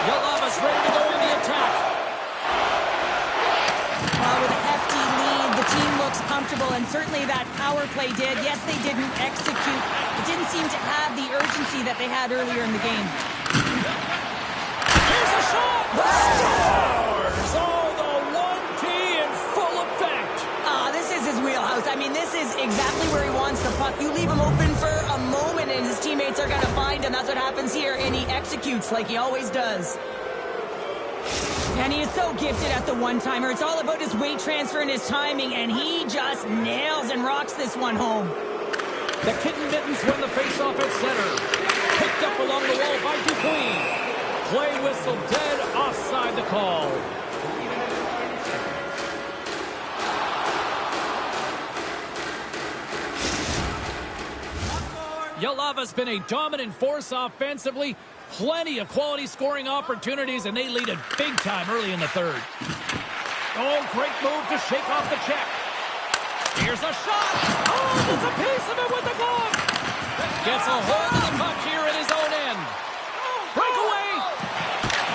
Yalaba's ready to go on the attack. With a hefty lead, the team looks comfortable, and certainly that power play did. Yes, they didn't execute. It didn't seem to have the urgency that they had earlier in the game. Here's a shot! Scores! Oh, the 1T in full effect. This is his wheelhouse. I mean, this is exactly where he wants the puck. You leave him open for a moment, and his teammates are going to find him. That's what happens here, and he executes like he always does. And he is so gifted at the one-timer. It's all about his weight transfer and his timing, and he just nails and rocks this one home. The Kitten Mittens win the face-off at center. Picked up along the wall by Dupuis. Play whistle dead, offside the call. Yalava's been a dominant force offensively. Plenty of quality scoring opportunities, and they lead it big time early in the third. Oh, great move to shake off the check. Here's a shot. Oh, gets a piece of it with the glove. Gets a hold of the puck here at his own end. Breakaway.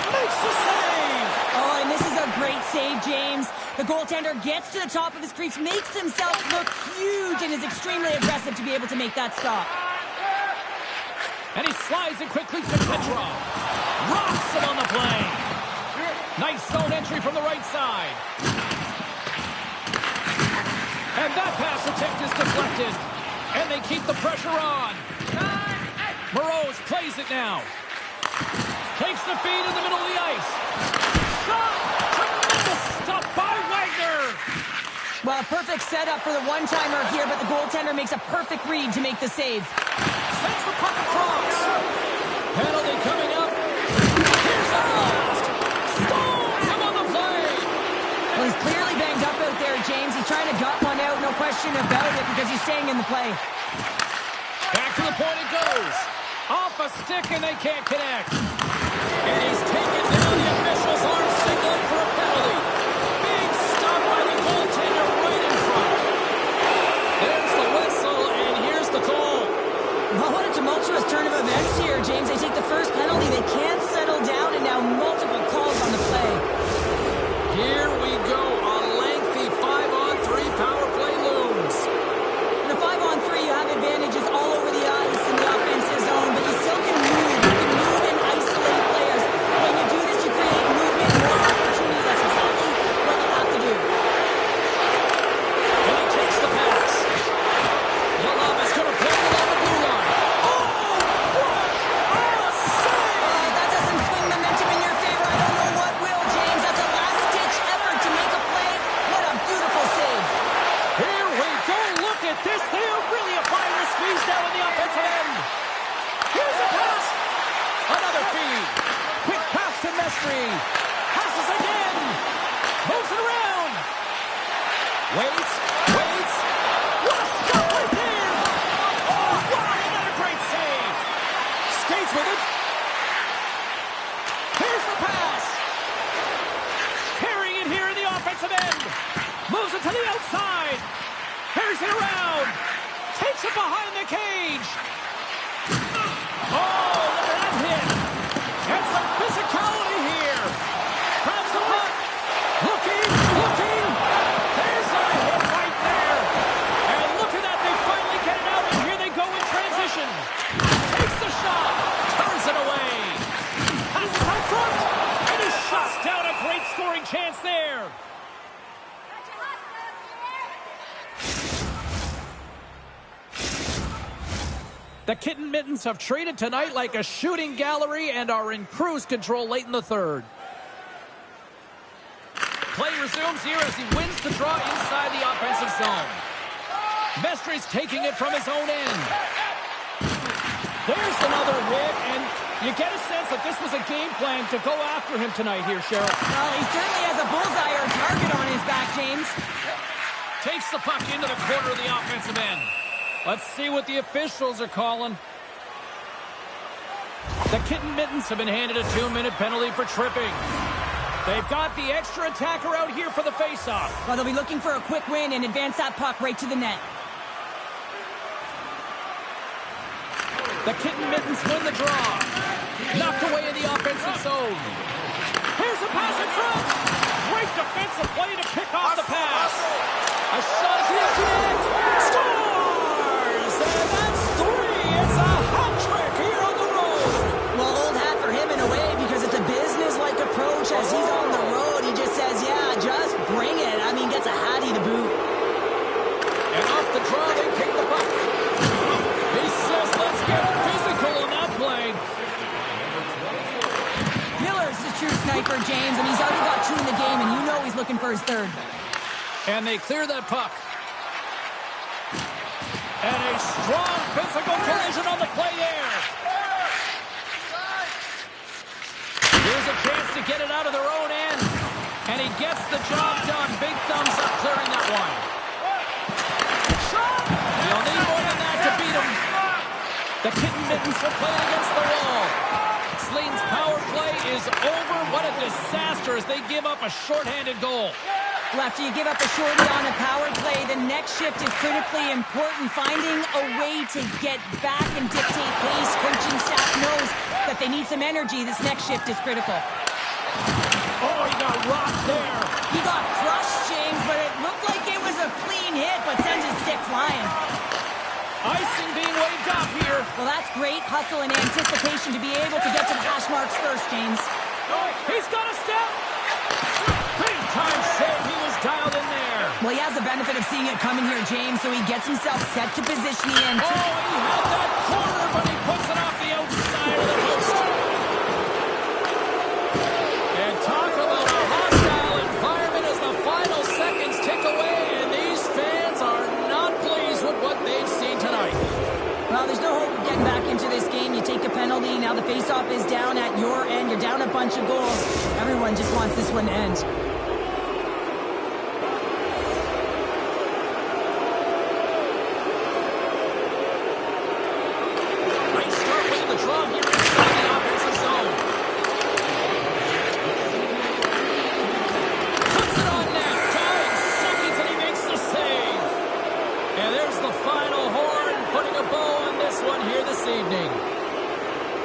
Makes the save. Oh, and this is a great save, James. The goaltender gets to the top of his crease, makes himself look huge, and is extremely aggressive to be able to make that stop. And he slides it quickly to Petrov. Rocks him on the play. Nice zone entry from the right side. And that pass attempt is deflected. And they keep the pressure on. Burrows plays it now. Takes the feed in the middle of the ice. Shot! Tremendous stop by Wagner. Well, a perfect setup for the one-timer here, but the goaltender makes a perfect read to make the save. Sends the puck across. Penalty coming up. Here's the blast. Stones him on the play. Well, he's clearly banged up out there, James. He's trying to gut one out, no question about it, because he's staying in the play. Back to the point it goes. Off a stick, and they can't connect. And he's taken down. The officials aren't signaling for a penalty. Big stop by the goaltender right in front. There's the whistle, and here's the call. Well, what a tumultuous turn of events here, James. They take the first penalty. They can't settle down, and now multiple calls on the play. Here we go. A lengthy 5-on-3 power play looms. In a 5-on-3, you have advantages all over the ice in the offensive zone, but you still can move. You can move and isolate players. When you do this, you create movement, more opportunity. That's exactly what you have to do. And he takes the pass. Yalava's going to play it along the blue line. Oh, what a save! That doesn't swing momentum in your favor. I don't know what will, James. That's a last-ditch effort to make a play. What a beautiful save. Here we go. Look at this. They are really applying the squeeze down in the offensive end. Here's a pass. Another feed. Quick pass to Mestry. Passes again. Moves it around. Waits. What a stop right there. Oh, wow. Another great save. Skates with it. Here's the pass. Carrying it here in the offensive end. Moves it to the outside. Carries it around. Takes it behind the cage. Oh, look at that hit. And some physicality here. Grabs the puck. Looking. There's a hit right there. And look at that. They finally get it out, and here they go in transition. Takes the shot. Turns it away. Passes out front. And he shuts down a great scoring chance there. Got your hot dogs here. The Kitten Mittens have traded tonight like a shooting gallery and are in cruise control late in the third. Play resumes here as he wins the draw inside the offensive zone. Mestry's taking it from his own end. There's another hit, and you get a sense that this was a game plan to go after him tonight here, Cheryl. Well, he certainly has a bullseye or a target on his back, James. Takes the puck into the corner of the offensive end. Let's see what the officials are calling. The Kitten Mittens have been handed a 2-minute penalty for tripping. They've got the extra attacker out here for the faceoff. Well, they'll be looking for a quick win and advance that puck right to the net. The Kitten Mittens win the draw. Knocked away in the offensive zone. Here's a pass in front. Great defensive play to pick off the pass. A shot to the empty net. Scores! And that's 3. It's a hat trick here on the road. Well, old hat for him in a way because it's a business-like approach as he's on the road. He just says, yeah, just bring it. I mean, gets a hattie to boot. And off the draw, they pick the puck. He says, let's get physical on that play. Miller's the true sniper, James, and he's already got 2 in the game, and you know he's looking for his 3rd. And they clear that puck. And a strong physical collision on the play there. Here's a chance to get it out of their own end. And he gets the job done. Big thumbs up clearing that one. You'll need more than that to beat him. The Kitten Mittens are playing against the wall. Sleen's power play is over. What a disaster as they give up a shorthanded goal. Well, after you give up a shorty on a power play, the next shift is critically important. Finding a way to get back and dictate pace. Coaching staff knows that they need some energy. This next shift is critical. Oh, he got rocked there. He got crushed, James, but it looked like it was a clean hit, but sends his stick flying. Icing being waved off here. Well, that's great hustle and anticipation to be able to get to the hash marks first, James. He's got a step. Big time save. He was dialed in there. Well, he has the benefit of seeing it coming here, James, so he gets himself set to position the end. Oh, he had that corner, but he puts it off the outside of the post. And talk about a hostile environment as the final seconds tick away, and these fans are not pleased with what they've seen tonight. Well, there's no hope of getting back into this game. You take a penalty. Now the faceoff is down at your end. You're down a bunch of goals. Everyone just wants this one to end. Nice start with the draw here inside the offensive zone. Puts it on net. 9 seconds and he makes the save. And there's the final horn, putting a bow on this one here this evening.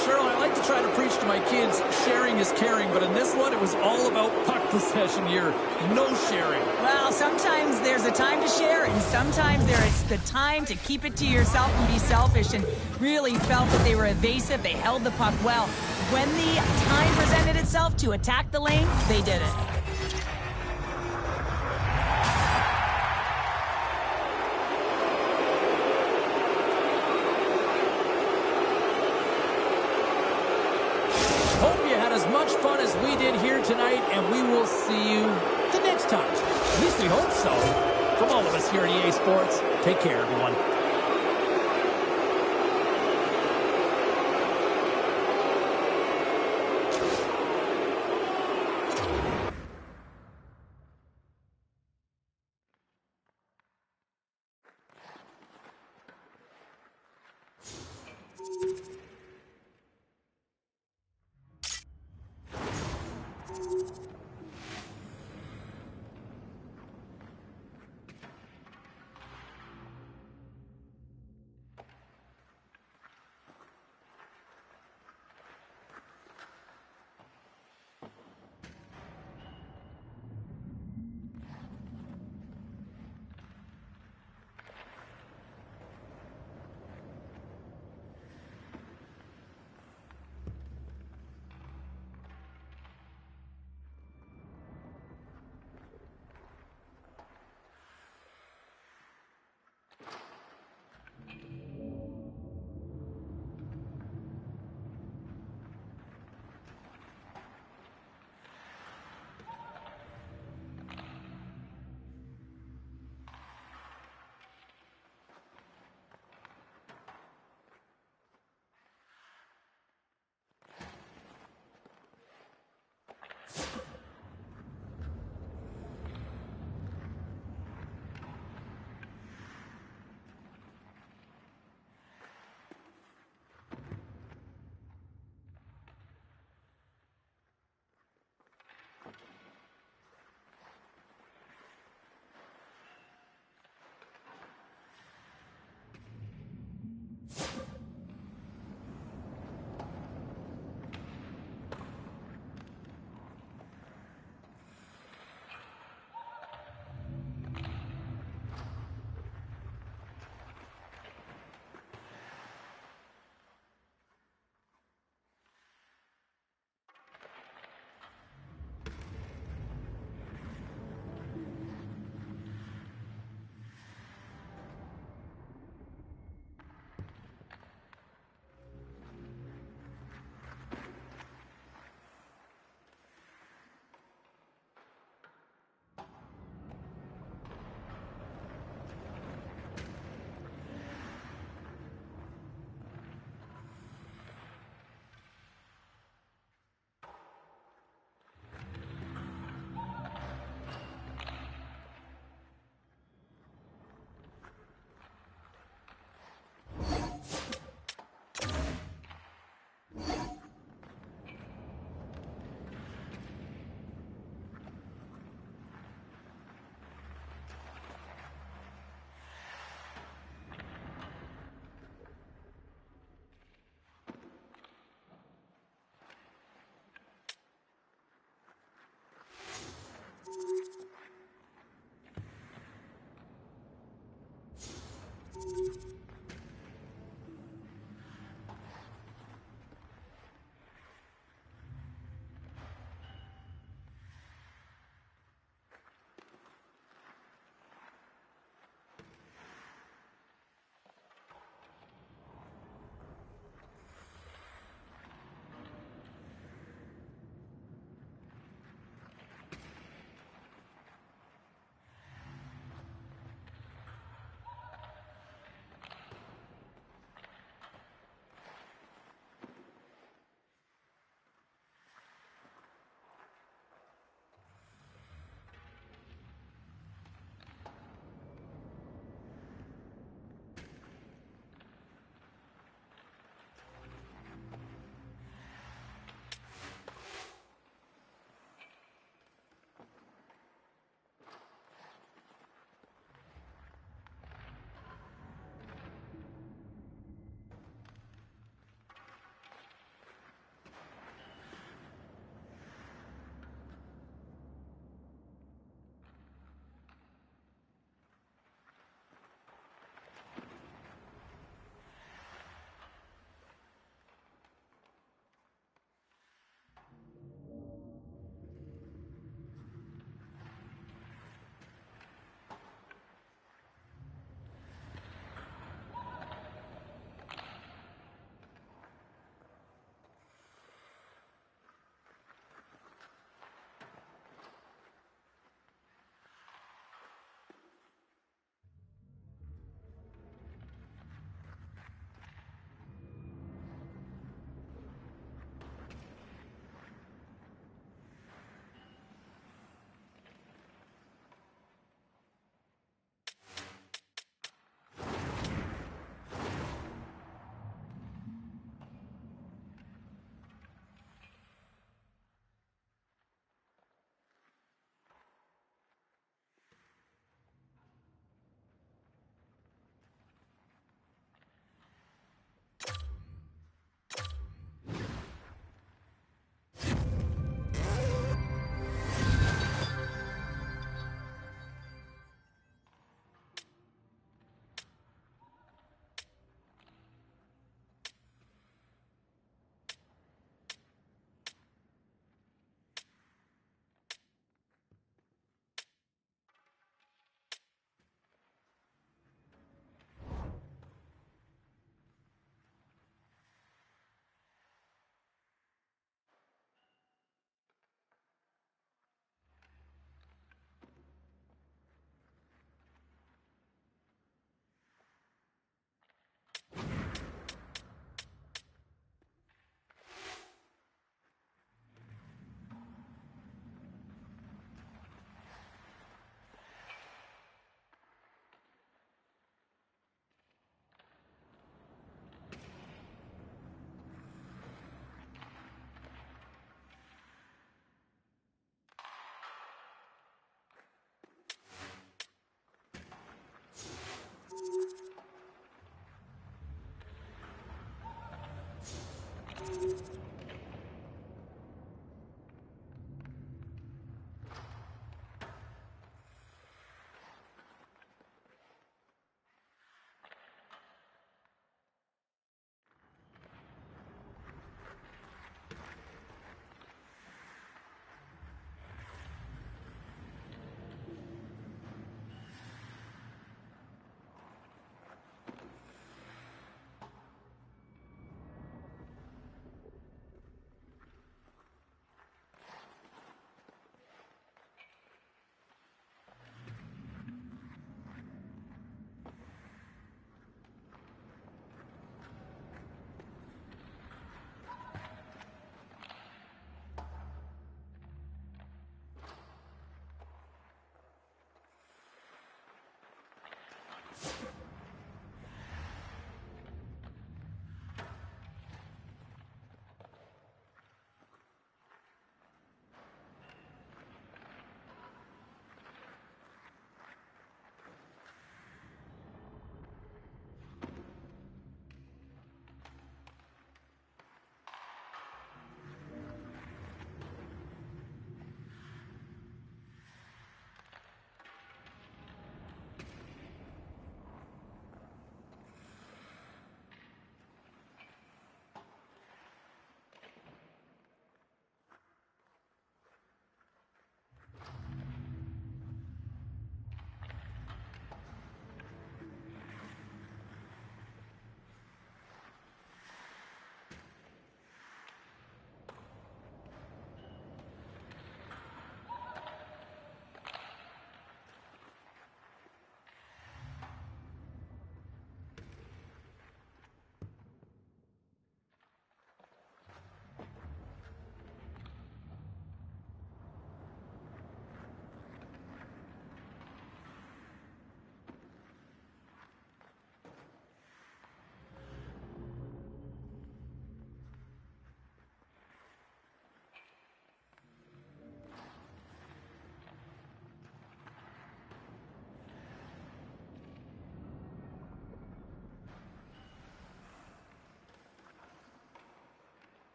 Cheryl, I like to try to preach to my kids, sharing is caring, but in this one, it was all about puck possession here. No sharing. Well, sometimes there's a time to share, and sometimes there's the time to keep it to yourself and be selfish, and really felt that they were evasive. They held the puck well. When the time presented itself to attack the lane, they did it. Hope you had as much fun as we did here tonight, and we will see you the next time. At least we hope so. From all of us here at EA Sports, take care, everyone.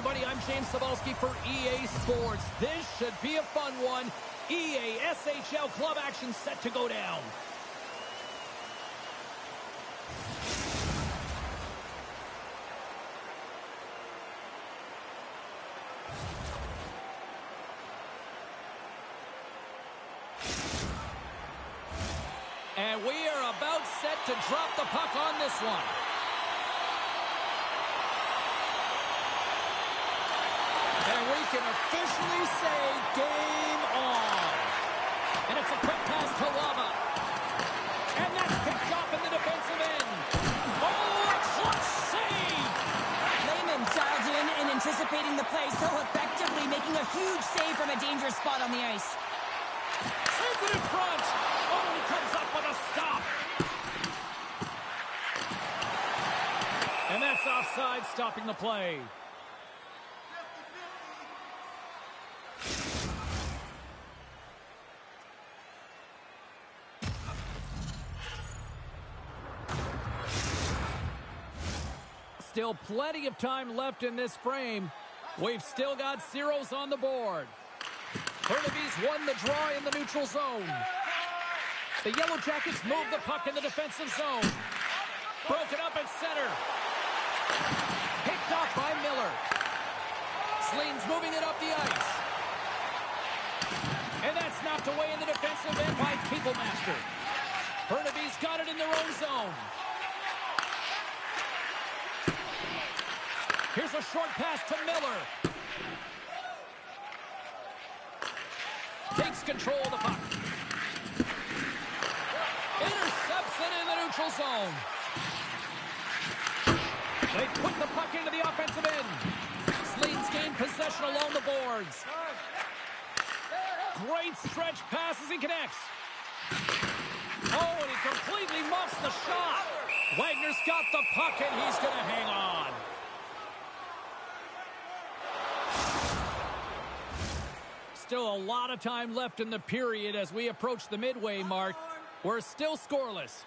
everybody. I'm James Cebulski for EA Sports. This should be a fun one. EA SHL club action set to go down. And we are about set to drop the puck on this one. And we can officially say game on. And it's a quick pass to Lava. And that's picked up in the defensive end. Oh, a clutch save! Lehman dialed in and anticipating the play so effectively, making a huge save from a dangerous spot on the ice. Sends it in front. Oh, he comes up with a stop. And that's offside, stopping the play. Still plenty of time left in this frame. We've still got zeros on the board. Burnaby's won the draw in the neutral zone. The Yellow Jackets move the puck in the defensive zone. Broken up at center. Picked off by Miller. Sleen's moving it up the ice. And that's knocked away in the defensive end by Keeblemaster. Burnaby's got it in their own zone. Here's a short pass to Miller. Takes control of the puck. Intercepts it in the neutral zone. They put the puck into the offensive end. Sleen's gained possession along the boards. Great stretch pass as he connects. Oh, and he completely muffs the shot. Wagner's got the puck, and he's going to hang on. Still a lot of time left in the period as we approach the midway mark. We're still scoreless.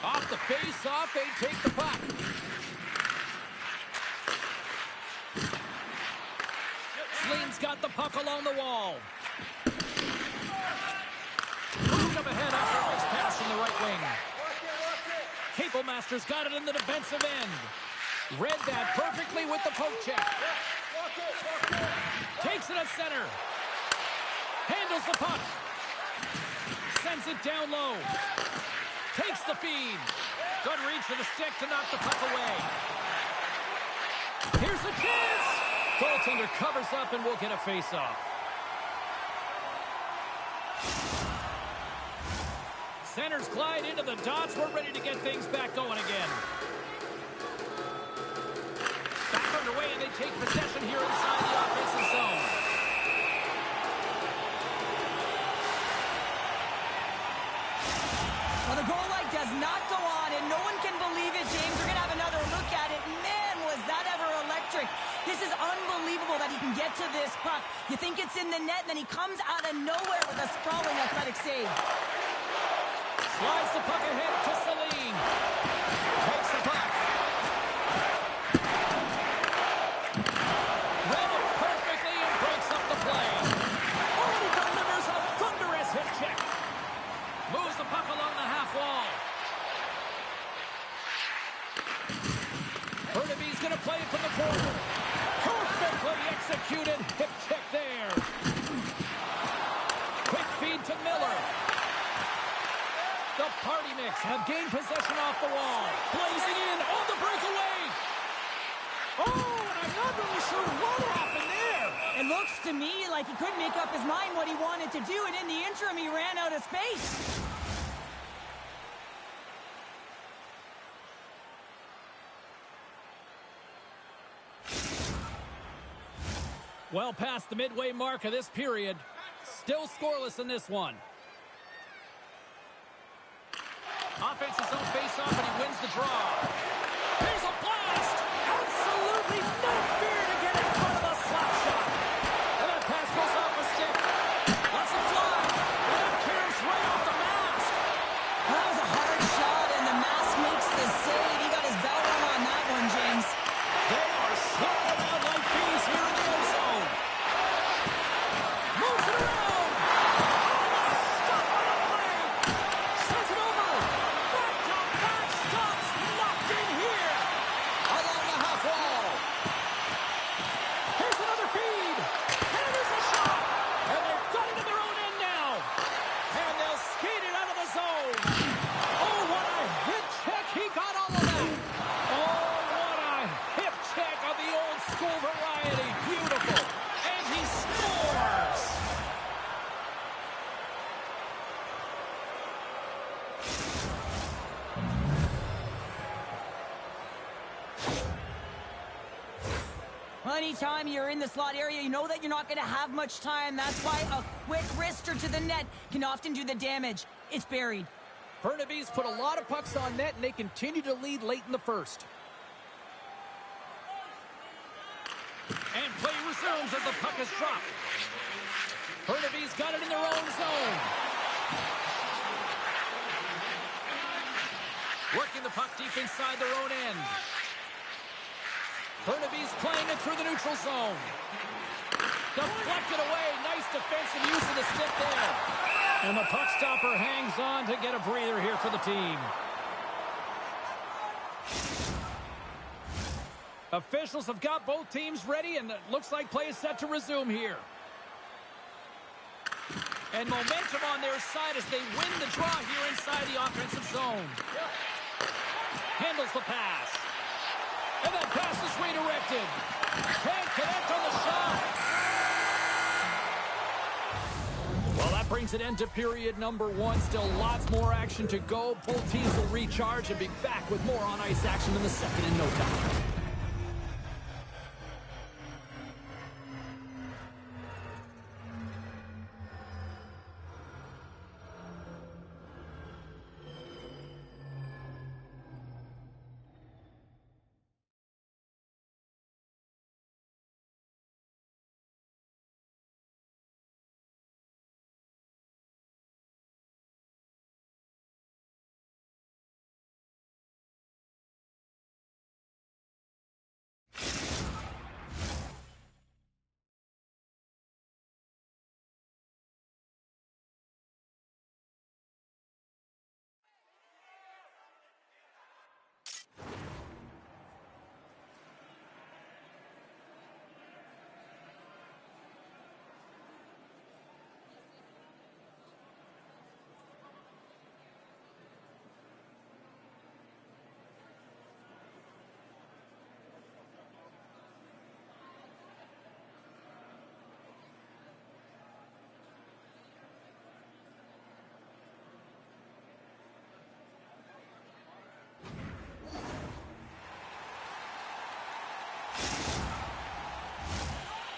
Off the face-off, they take the puck. Sleen's got the puck along the wall. Moved up ahead after a nice pass from the right wing. Keeblemaster's got it in the defensive end. Read that perfectly with the poke check. Takes it at center. Handles the puck. Sends it down low. Takes the feed. Good reach for the stick to knock the puck away. Here's a chance. Goaltender covers up and we'll get a face-off. Centers glide into the dots. We're ready to get things back going again. Back underway, and they take possession here inside the offensive zone. Well, the goal light does not go on, and no one can believe it, James. We're going to have another look at it. Man, was that ever electric. This is unbelievable that he can get to this puck. You think it's in the net, and then he comes out of nowhere with a sprawling athletic save. Slides the puck ahead to Celine. Takes the puck. Read it perfectly and breaks up the play. Oh, he delivers a thunderous hip check. Moves the puck along the half wall. Burnaby's going to play it from the corner. Perfectly executed hip check there. Quick feed to Miller. The Party Mix have gained possession off the wall. Blazing in on the breakaway. Oh, and I'm not really sure what happened there. It looks to me like he couldn't make up his mind what he wanted to do, and in the interim, he ran out of space. Well past the midway mark of this period. Still scoreless in this one. Offense's own face-off, and he wins the draw. Here's a blast! Absolutely no fear to get in front of a slap shot. And that pass goes off the stick. Lets it fly. And it carries right off the mask. That was a hard shot, and the mask makes the save. He got his bell rung on that one, James. Well, anytime you're in the slot area, you know that you're not going to have much time. That's why a quick wrister to the net can often do the damage. It's buried. Burnaby's put a lot of pucks on net, and they continue to lead late in the first. And play resumes as the puck is dropped. Burnaby's got it in their own zone. Working the puck deep inside their own end. Burnaby's playing it through the neutral zone. Deflected away. Nice defensive use of the stick there. And the puck stopper hangs on to get a breather here for the team. Officials have got both teams ready, and it looks like play is set to resume here. And momentum on their side as they win the draw here inside the offensive zone. Handles the pass. And that pass is redirected. Can't connect on the shot. Well, that brings an end to period number one. Still lots more action to go. Both teams will recharge and be back with more on-ice action in the second in no time.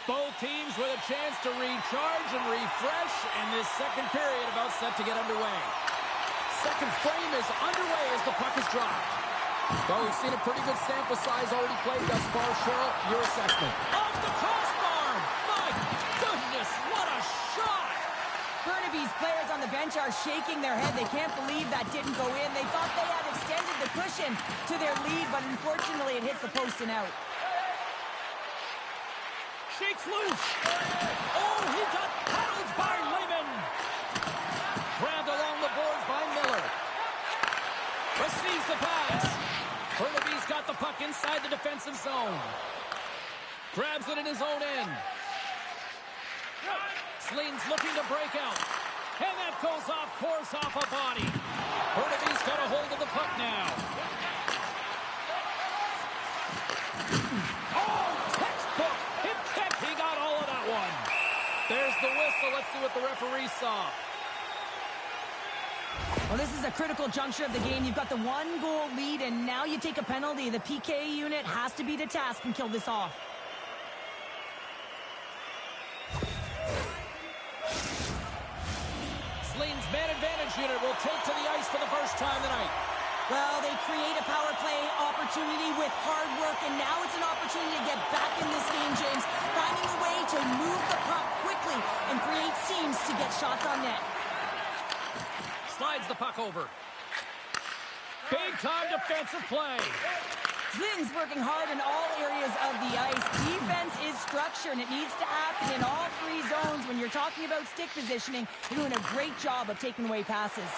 Both teams with a chance to recharge and refresh, and this second period about set to get underway. Second frame is underway as the puck is dropped. Well, we've seen a pretty good sample size already played thus far. Cheryl, your assessment. Off the crossbar! My goodness, what a shot! Burnaby's players on the bench are shaking their head. They can't believe that didn't go in. They thought they had extended the cushion to their lead, but unfortunately it hits the post and out. Shakes loose. Oh, he got paddled by Lehman. Grabbed along the boards by Miller. Receives the pass. Burnaby's got the puck inside the defensive zone. Grabs it in his own end. Sleen's looking to break out. And that goes off course off a body. Burnaby's got a hold of the puck now. There's the whistle. Let's see what the referee saw. Well, this is a critical juncture of the game. You've got the one-goal lead, and now you take a penalty. The PK unit has to be to task and kill this off. Sleen's man advantage unit will take to the ice for the first time tonight. Well, they create a power play opportunity with hard work, and now it's an opportunity to get back in this game, James. Finding a way to move the puck quickly and create seams to get shots on net. Slides the puck over. Big-time defensive play. Sleen's working hard in all areas of the ice. Defense is structure, and it needs to happen in all three zones. When you're talking about stick positioning, you're doing a great job of taking away passes.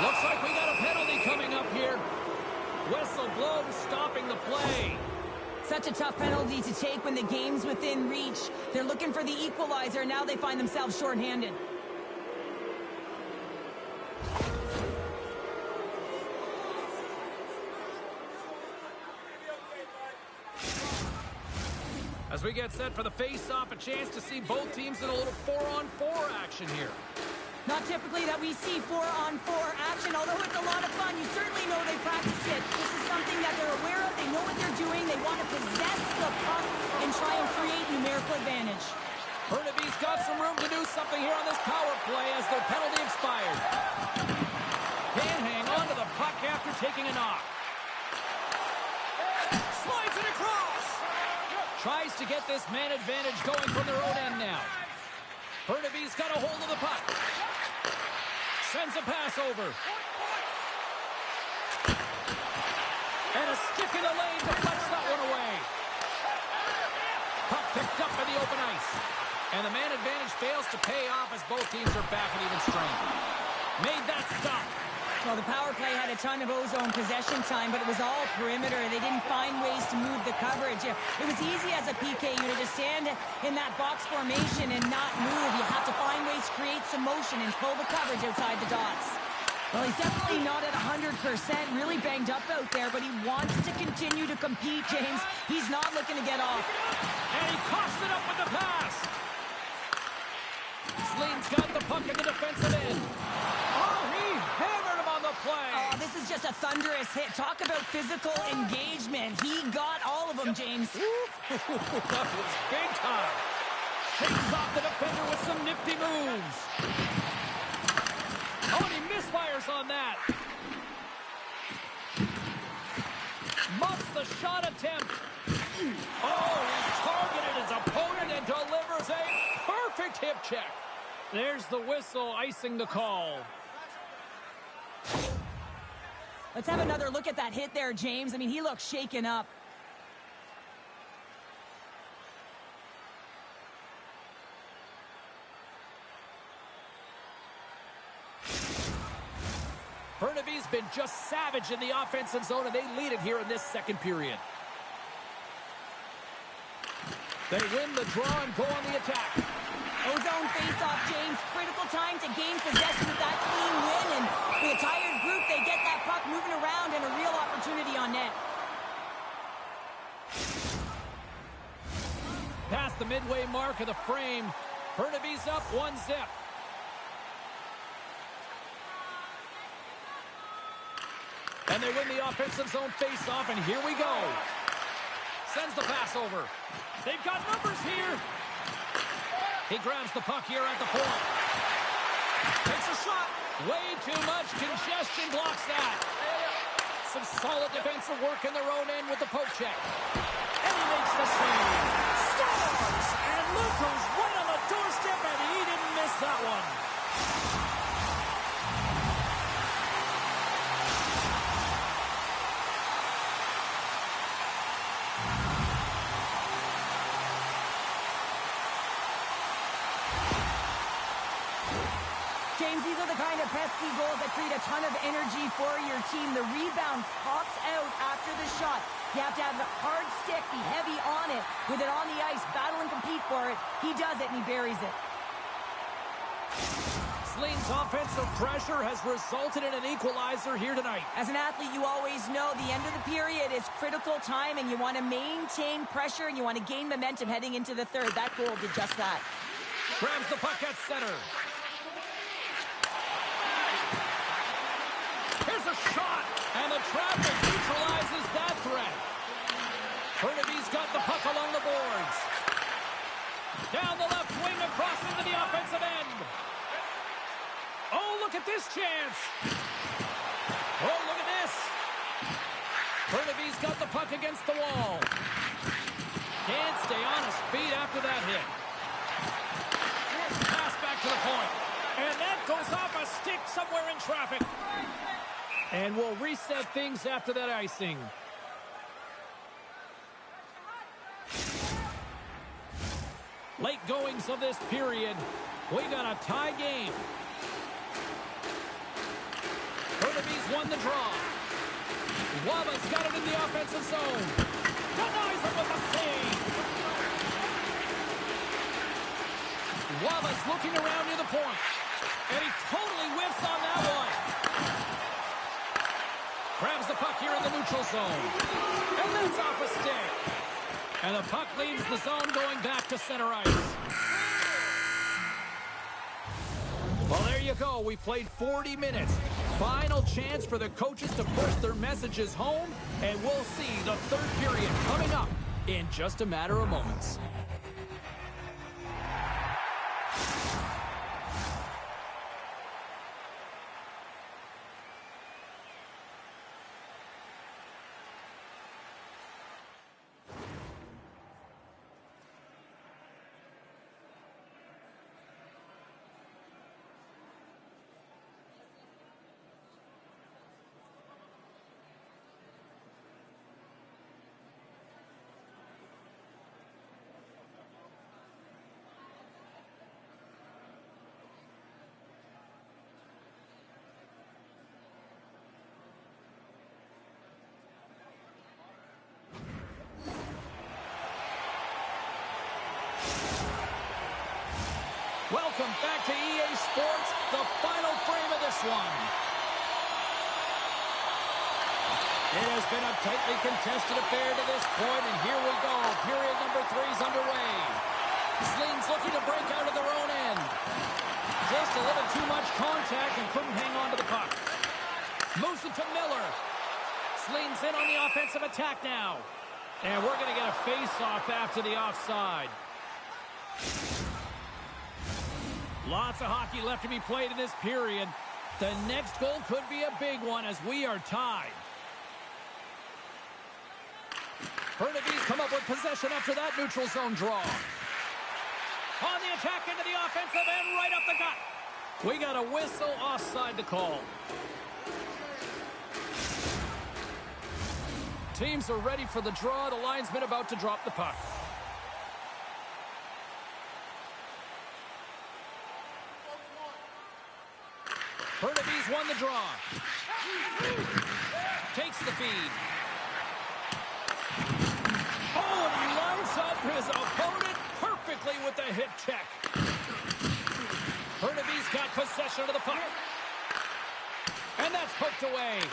Looks like we got a penalty coming up here. Whistle blows, stopping the play. Such a tough penalty to take when the game's within reach. They're looking for the equalizer, and now they find themselves shorthanded. As we get set for the face-off, a chance to see both teams in a little 4-on-4 action here. Not typically that we see 4-on-4 action, although it's a lot of fun. You certainly know they practice it. This is something that they're aware of. They know what they're doing. They want to possess the puck and try and create numerical advantage. Burnaby's got some room to do something here on this power play as their penalty expired. Can't hang on to the puck after taking a knock. Slides it across. Tries to get this man advantage going from their own end now. Burnaby's got a hold of the puck. Sends a pass over. And a stick in the lane deflects that one away. Puck picked up in the open ice. And the man advantage fails to pay off as both teams are back at even strength. Made that stop. Well, the power play had a ton of ozone possession time, but it was all perimeter. They didn't find ways to move the coverage. It was easy as a PK unit to stand in that box formation and not move. You have to find ways to create some motion and pull the coverage outside the dots. Well, he's definitely not at 100%, really banged up out there, but he wants to continue to compete, James. He's not looking to get off. And he coughs it up with the pass. Sleen's got the puck in the defensive end. Oh, he hammered him on the play. Oh, this is just a thunderous hit. Talk about physical engagement. He got all of them, James. That was big time. Shakes off the defender with some nifty moves. Oh, and he misfires on that. Muffs the shot attempt. Oh, he targeted his opponent and delivers a perfect hip check. There's the whistle, icing the call. Let's have another look at that hit there, James. I mean, he looks shaken up. Burnaby's been just savage in the offensive zone, and they lead it here in this second period. They win the draw and go on the attack. Ozone face-off, James. Critical time to gain possession of that clean win, and with a tired group, they get that puck moving around and a real opportunity on net. Past the midway mark of the frame, Burnaby's up 1-0. And they win the offensive zone face-off, and here we go. Sends the pass over. They've got numbers here. He grabs the puck here at the point. Takes a shot. Way too much congestion blocks that. Some solid defensive work in their own end with the poke check. And he makes the save. Scores! And Luke goes right on the doorstep, and he didn't miss that one. James, these are the kind of pesky goals that create a ton of energy for your team. The rebound pops out after the shot. You have to have the hard stick, be heavy on it, with it on the ice, battle and compete for it. He does it, and he buries it. Sleen's offensive pressure has resulted in an equalizer here tonight. As an athlete, you always know the end of the period is critical time, and you want to maintain pressure, and you want to gain momentum heading into the third. That goal did just that. Grabs the puck at center. Here's a shot, and the traffic neutralizes that threat. Burnaby's got the puck along the boards. Down the left wing, across into the offensive end. Oh, look at this chance. Oh, look at this. Burnaby's got the puck against the wall. Can't stay on his feet after that hit. Pass back to the point. And that goes off a stick somewhere in traffic. And we'll reset things after that icing. Late goings of this period. We got a tie game. Burnaby's won the draw. Waba's got it in the offensive zone. Denies him with a save. Waba's looking around near the point. And he totally whiffs on that one. Grabs the puck here in the neutral zone. And that's off a stick. And the puck leaves the zone going back to center ice. Well, there you go. We played 40 minutes. Final chance for the coaches to push their messages home, and we'll see the third period coming up in just a matter of moments. Welcome back to EA Sports, the final frame of this one. It has been a tightly contested affair to this point, and here we go. Period number 3 is underway. Slings looking to break out of their own end. Just a little too much contact and couldn't hang on to the puck. Moves it to Miller. Slings in on the offensive attack now. And we're going to get a face-off after the offside. Lots of hockey left to be played in this period. The next goal could be a big one as we are tied. Burnaby's come up with possession after that neutral zone draw. On the attack into the offensive end, right up the gut. We got a whistle offside to call. Teams are ready for the draw. The linesman about to drop the puck. Burnaby's won the draw. Takes the feed. Oh, and he lines up his opponent perfectly with the hip check. Burnaby's got possession of the puck. And that's poked away.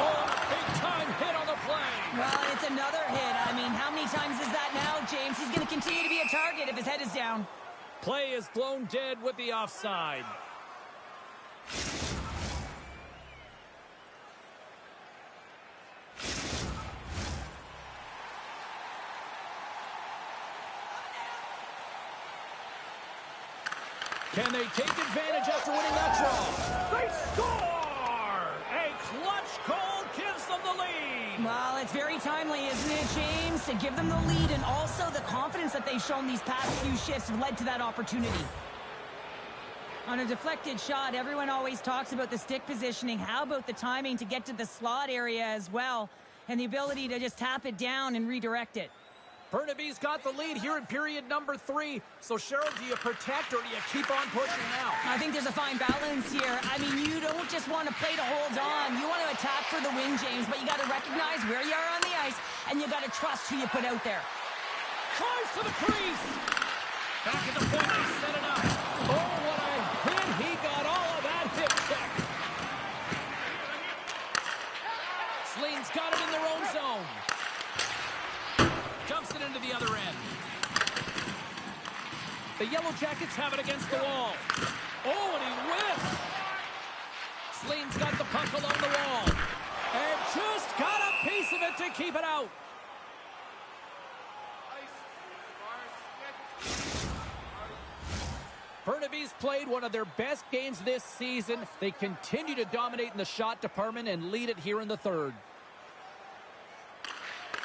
Oh, a big-time hit on the play. Well, it's another hit. I mean, how many times is that now, James? He's going to continue to be a target if his head is down. Play is blown dead with the offside. Can they take advantage after winning that draw? They score! A clutch goal gives them the lead. Well, it's very timely, isn't it, James? To give them the lead, and also the confidence that they've shown these past few shifts have led to that opportunity. On a deflected shot, everyone always talks about the stick positioning. How about the timing to get to the slot area as well, and the ability to just tap it down and redirect it? Burnaby's got the lead here in period number 3. So, Cheryl, do you protect or do you keep on pushing now? I think there's a fine balance here. I mean, you don't just want to play to hold on. You want to attack for the win, James, but you got to recognize where you are on the ice, and you got to trust who you put out there. Tries to the crease. Back at the point, they set it up. Oh, what a hit. He got all of that hip check. Sling's got it in their own zone. Jumps it into the other end. The Yellow Jackets have it against the wall. Oh, and he whiffs. Sling's got the puck along the wall. And just got a piece of it to keep it out. Burnaby's played one of their best games this season. They continue to dominate in the shot department and lead it here in the third.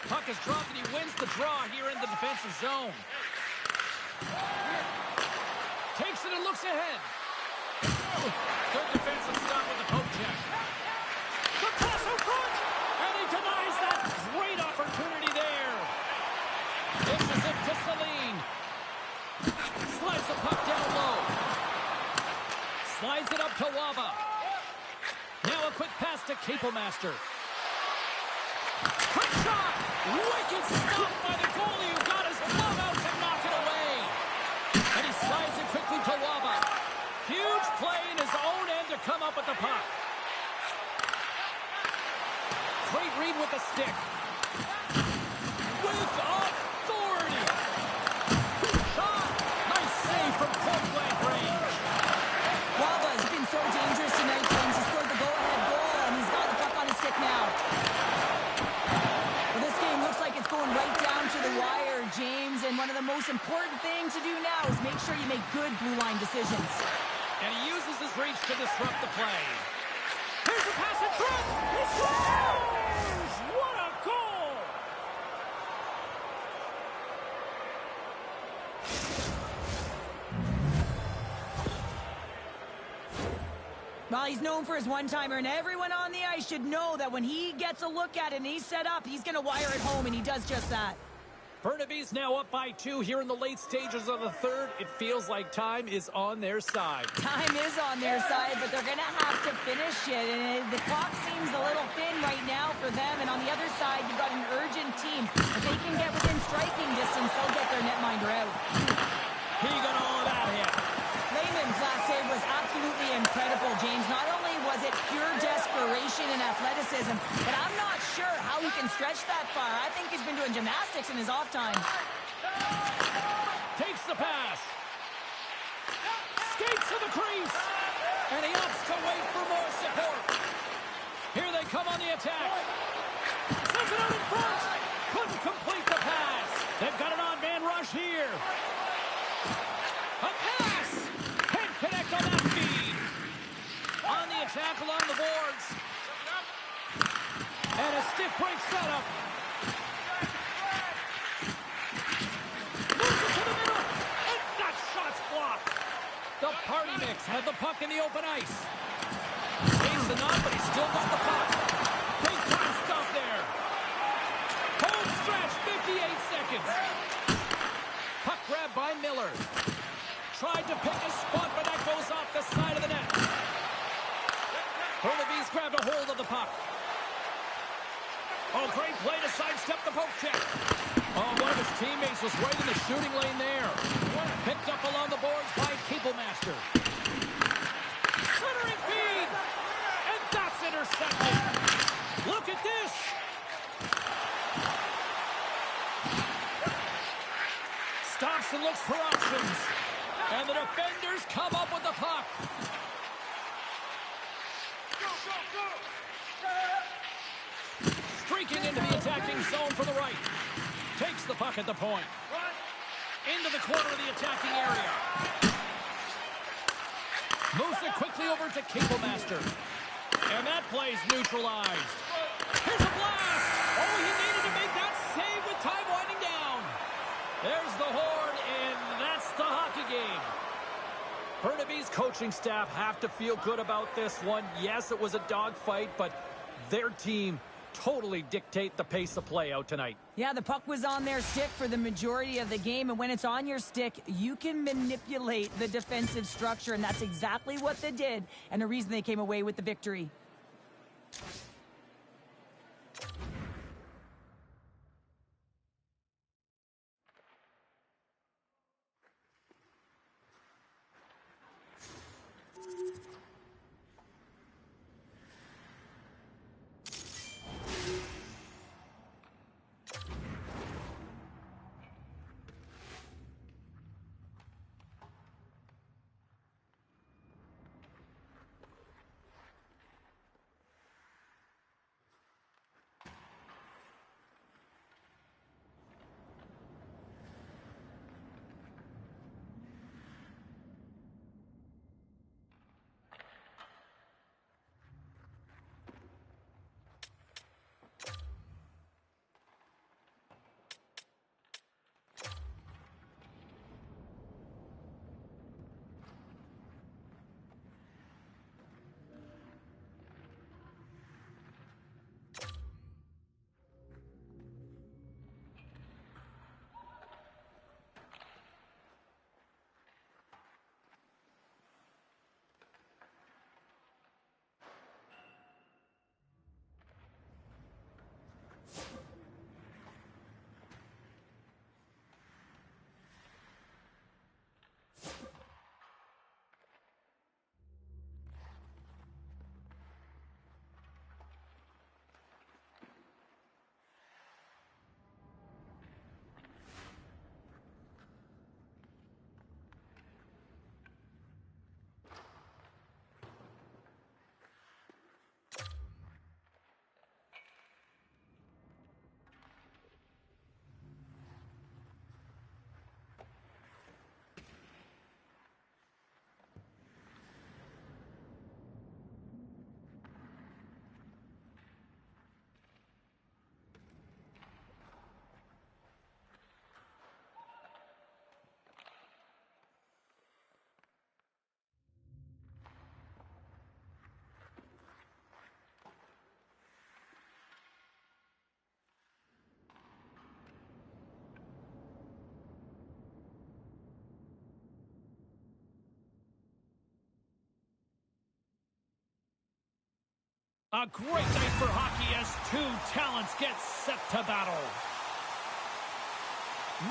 Puck is dropped and he wins the draw here in the defensive zone. Takes it and looks ahead. Good defensive stop with the poke check. The pass out front! And he denies that great opportunity there. Dishes it to Celine. Slides the puck down low. Slides it up to Waba. Now a quick pass to Capelmaster. Quick shot! Wicked stop by the goalie who got his glove out to knock it away. And he slides it quickly to Waba. Huge play in his own end to come up with the puck. Great read with the stick. With authority. Shot! Nice save from point-blank range. make ssure you make good blue line decisions. And he uses his reach to disrupt the play. Here's a pass in front. He scores! What a goal! Well, he's known for his one-timer, and everyone on the ice should know that when he gets a look at it and he's set up, he's going to wire it home, and he does just that. Burnaby's now up by 2 here in the late stages of the third. It feels like time is on their side. Time is on their side, but they're going to have to finish it. And the clock seems a little thin right now for them. And on the other side, you've got an urgent team. If they can get within striking distance, they'll get their netminder out. He got all of that hit. Lehman's last save was absolutely incredible, James. Not only was it pure desperation and athleticism, but I'm not sure how he can stretch that far. I think he's been doing gymnastics in his off time. Takes the pass. Skates to the crease. And he opts to wait for more support. Here they come on the attack. Sends it out in front. Couldn't complete the pass. They've got an on-man rush here. A pass. Can't connect on that feed. On the attack along the boards. And a stiff break setup. Moves it to the middle. And that shot's blocked. The party mix had the puck in the open ice. Chasing the knot, but he's still got the puck. Big time stop there. Home stretch, 58 seconds. Puck grab by Miller. Tried to pick a spot, but that goes off the side of the net. Burnaby's grabbed a hold of the puck. Oh, great play to sidestep the poke check. Oh, one of his teammates was right in the shooting lane there. Picked up along the boards by Master. Centering feed! And that's intercepted. Look at this! Stops and looks for options. And the defenders come up with the puck. Streaking into the attacking zone for the right. Takes the puck at the point. Into the corner of the attacking area. Moves it quickly over to Master. And that play's neutralized. Here's a blast! Oh, he needed to make that save with time winding down. There's the horn, and that's the hockey game. Burnaby's coaching staff have to feel good about this one. Yes, it was a dogfight, but their team totally dictate the pace of play out tonight. Yeah, the puck was on their stick for the majority of the game, and when it's on your stick, you can manipulate the defensive structure, and that's exactly what they did, and the reason they came away with the victory. A great night for hockey as two talents get set to battle.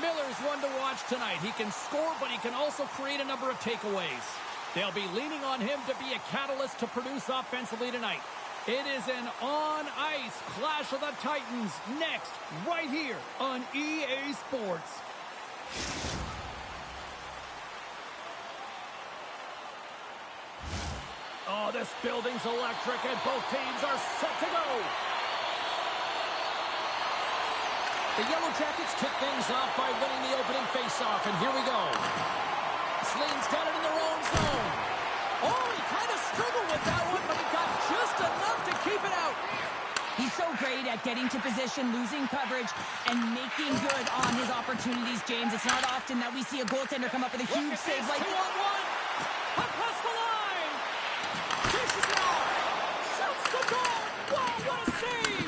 Miller's one to watch tonight. He can score, but he can also create a number of takeaways. They'll be leaning on him to be a catalyst to produce offensively tonight. It is an on-ice clash of the Titans next, right here on EA Sports. Oh, this building's electric, and both teams are set to go. The Yellow Jackets kick things off by winning the opening faceoff, and here we go. Sleen's got it in their own zone. Oh, he kind of struggled with that one, but he got just enough to keep it out. He's so great at getting to position, losing coverage, and making good on his opportunities, James. It's not often that we see a goaltender come up with a huge save like that. 2-on-1. Across the line. Dishes it off. Shoots the goal. Wow, what a save.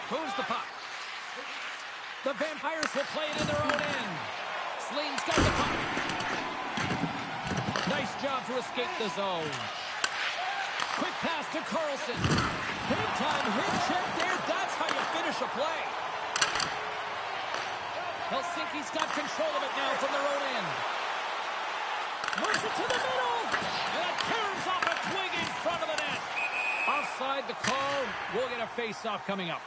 Moves the puck. The Vampires will play it in their own end. Sleen's got the puck. Nice job to escape the zone. Quick pass to Carlson. Big time hit check there. That's how you finish a play. Helsinki's got control of it now from their own end. Moves it to the middle. And it tears off a twig in front of the net. Offside the call. We'll get a face-off coming up.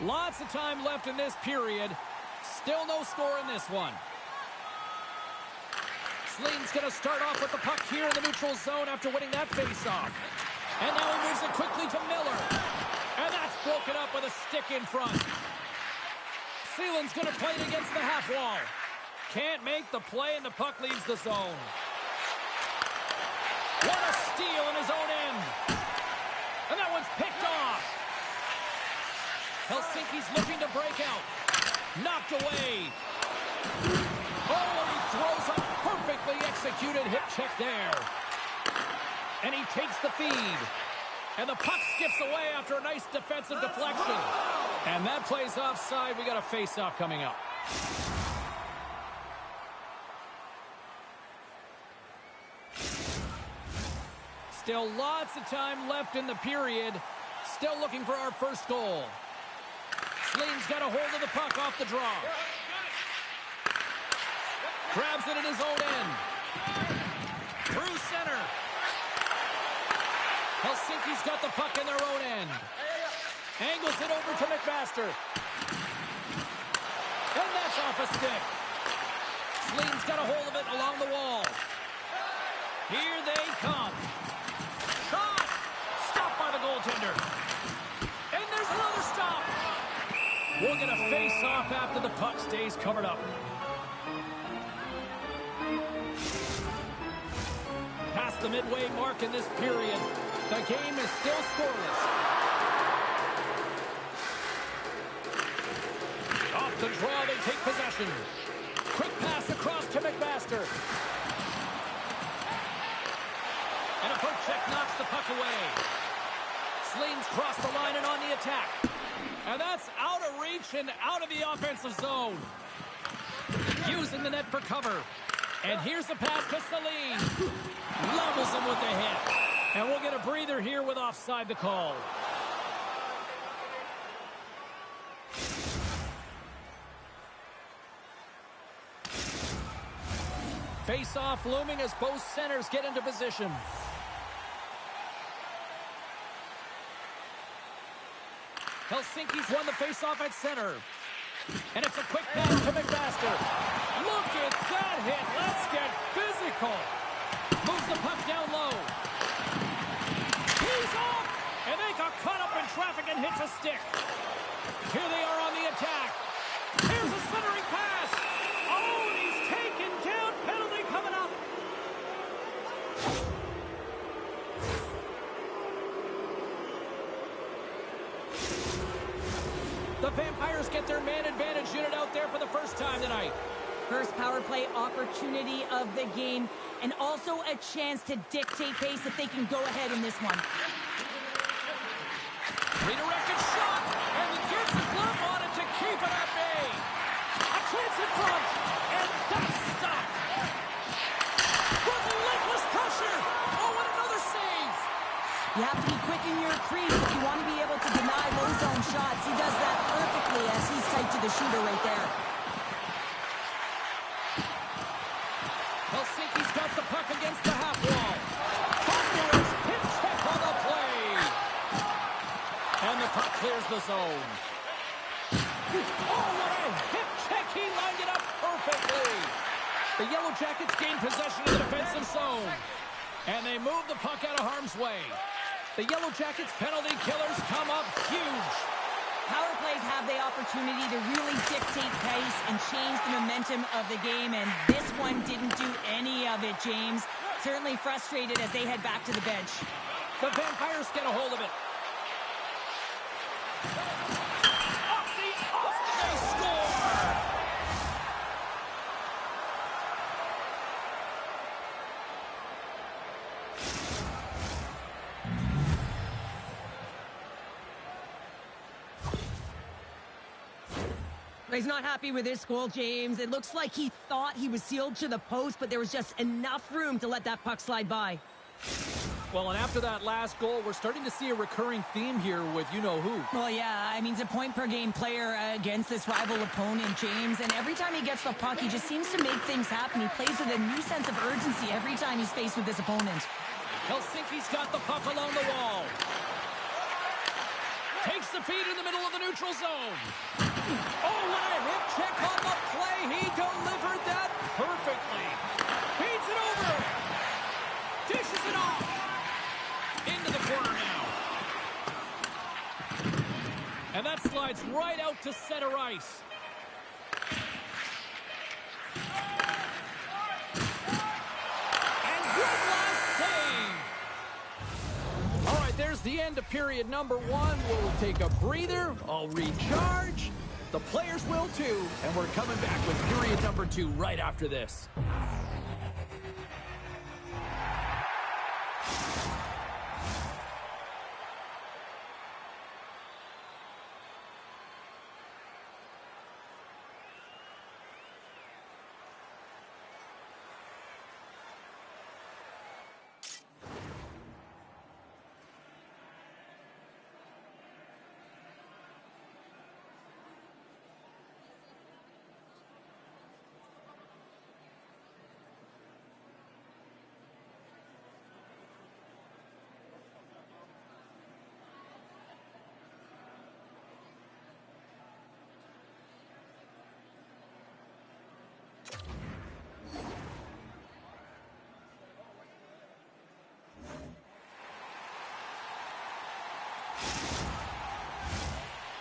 Lots of time left in this period. Still no score in this one. Sleen's going to start off with the puck here in the neutral zone after winning that faceoff. And now he moves it quickly to Miller. And that's broken up with a stick in front. Seeland's going to play it against the half wall. Can't make the play, and the puck leaves the zone. What a steal in his own end. And that one's picked off. Helsinki's looking to break out. Knocked away. Oh, and he throws a perfectly executed hip check there. And he takes the feed. And the puck skips away after a nice defensive deflection. And that plays offside. We got a face-off coming up. Still lots of time left in the period. Still looking for our first goal. Sleen's got a hold of the puck off the draw. Grabs it in his own end. Through center. Helsinki's got the puck in their own end. Angles it over to McMaster. And that's off a stick. Sleen's got a hold of it along the wall. Here they come. Shot! Stopped by the goaltender. And there's another stop. We'll get a face-off after the puck stays covered up. Past the midway mark in this period, the game is still scoreless. Off the draw, they take possession. Quick pass across to McMaster. And a poke check knocks the puck away. Sleen's crossed the line and on the attack. And that's out of reach and out of the offensive zone. Using the net for cover. And here's the pass to Saline. Levels him with the hit. And we'll get a breather here with offside the call. Face-off looming as both centers get into position. Helsinki's won the face-off at center. And it's a quick pass to McMaster. Look at that hit. Let's get physical. Moves the puck down low. He's off. And they got caught up in traffic and hits a stick. Here they are on the attack. Here's a centering pass. Oh, and he's taken down. Penalty coming up. The Vampires get their man advantage unit out there for the first time tonight. First power play opportunity of the game, and also a chance to dictate pace if they can go ahead in this one. Redirected shot, and he gets the glove on it to Slits in front. And that's stopped. Relentless pressure. Oh, and another save. You have to be quick in your crease if you want to be able to deny low zone shots. He does that perfectly as he's tight to the shooter right there. Helsinki's got the puck against the half wall. Thunderous hip check on the play. And the puck clears the zone. Oh, what a hip check. He lined it up perfectly. The Yellow Jackets gain possession of the defensive zone. And they move the puck out of harm's way. The Yellow Jackets penalty killers come up huge. Power plays have the opportunity to really dictate pace and change the momentum of the game, and this one didn't do any of it, James. Certainly frustrated as they head back to the bench. The Vampires get a hold of it. Off they score! He's not happy with this goal, James. It looks like he thought he was sealed to the post, but there was just enough room to let that puck slide by. Well, and after that last goal, we're starting to see a recurring theme here with you-know-who. Well, yeah, I mean, he's a point-per-game player against this rival opponent, James, and every time he gets the puck, he just seems to make things happen. He plays with a new sense of urgency every time he's faced with this opponent. Helsinki's got the puck along the wall. Takes the feed in the middle of the neutral zone. Oh, what a hip check on the play. He delivered that perfectly. Feeds it over. Dishes it off. Into the corner now. And that slides right out to center ice. And good last save. All right, there's the end of period number one. We'll take a breather. I'll recharge. The players will too. And we're coming back with period number two right after this.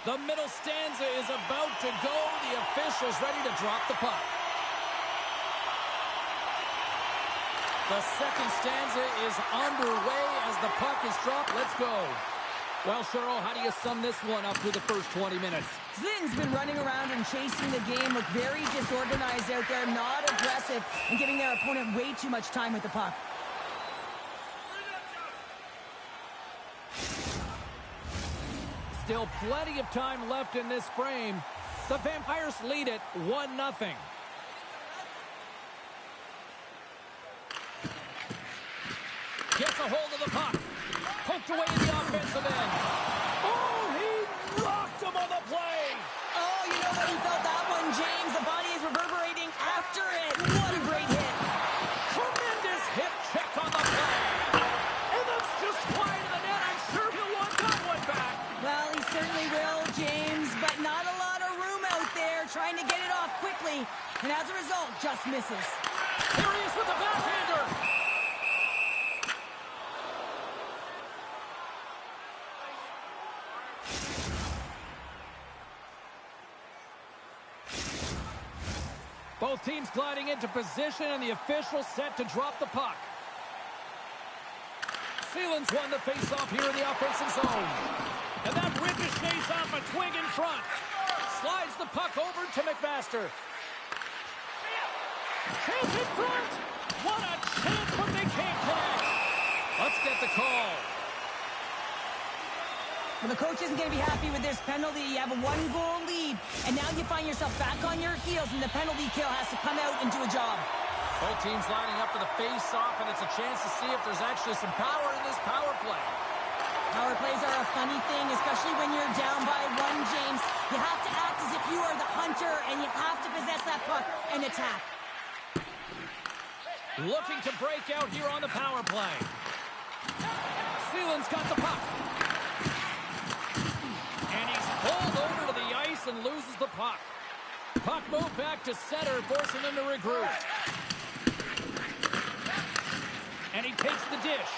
The middle stanza is about to go. The official's ready to drop the puck. The second stanza is underway as the puck is dropped. Let's go. Well, Cheryl, how do you sum this one up through the first 20 minutes? Zlin's been running around and chasing the game, look very disorganized out there, not aggressive, and giving their opponent way too much time with the puck. Still plenty of time left in this frame. The Vampires lead it 1-0. Gets a hold of the puck. Poked away in the offensive end. Oh, he rocked him on the play. Oh, you know what? He felt that one, James. The body is reverberating after it. What a great hit. Tremendous hip check on the play. And that's just wide of the net. I'm sure he'll want that one back. Well, he certainly will, James, but not a lot of room out there trying to get it off quickly. And as a result, just misses. Here he is with the backhander. Both teams gliding into position, and the official set to drop the puck. Sealand's won the face-off here in the offensive zone. And that ricochets off a twig in front. Slides the puck over to McMaster. Chance in front. What a chance, but they can't connect. Let's get the call. Well, the coach isn't going to be happy with this penalty. You have a one-goal lead, and now you find yourself back on your heels, and the penalty kill has to come out and do a job. Both teams lining up for the face-off, and it's a chance to see if there's actually some power in this power play. Power plays are a funny thing, especially when you're down by one, James. You have to act as if you are the hunter, and you have to possess that puck and attack. Looking to break out here on the power play. Seeland's got the puck. And he's pulled over to the ice and loses the puck. Puck moved back to center, forcing him to regroup. And he takes the dish.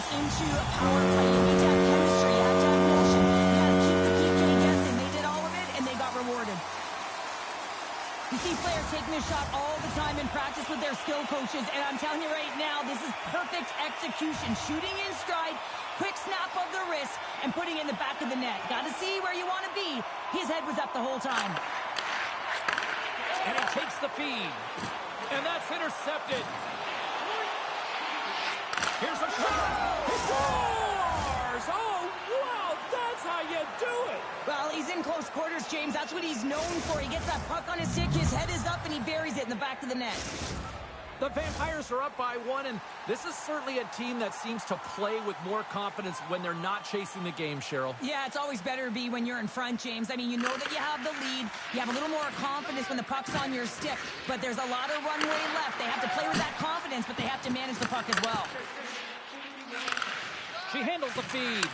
Into a power play. You need to have chemistry. You have to have motion. You got to keep the PK guessing. They did all of it, and they got rewarded. You see players taking this shot all the time in practice with their skill coaches, and I'm telling you right now, this is perfect execution. Shooting in stride, quick snap of the wrist, and putting it in the back of the net. Got to see where you want to be. His head was up the whole time. And he takes the feed. And that's intercepted. Here's a shot. He scores! Oh, wow, that's how you do it. Well, he's in close quarters, James. That's what he's known for. He gets that puck on his stick, his head is up, and he buries it in the back of the net. The Vampires are up by one, and this is certainly a team that seems to play with more confidence when they're not chasing the game, Cheryl. Yeah, it's always better to be when you're in front, James. I mean, you know that you have the lead. You have a little more confidence when the puck's on your stick, but there's a lot of runway left. They have to play with that confidence, but they have to manage the puck as well. She handles the feed,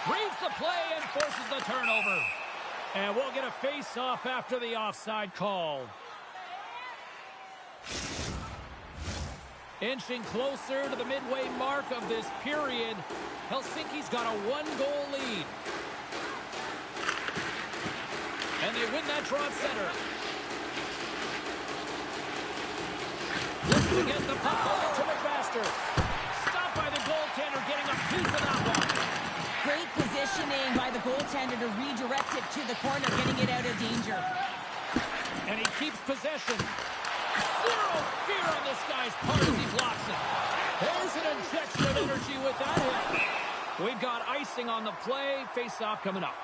reads the play, and forces the turnover. And we'll get a face-off after the offside call. Inching closer to the midway mark of this period, Helsinki's got a one-goal lead. And they win that draw at center. Looks to get the puck over to McMaster. Stopped by the goaltender, getting a piece of that one. Great positioning by the goaltender to redirect it to the corner, getting it out of danger. And he keeps possession. Zero fear on this guy's part as he blocks it. There's an injection of energy with that hit. We've got icing on the play. Face-off coming up.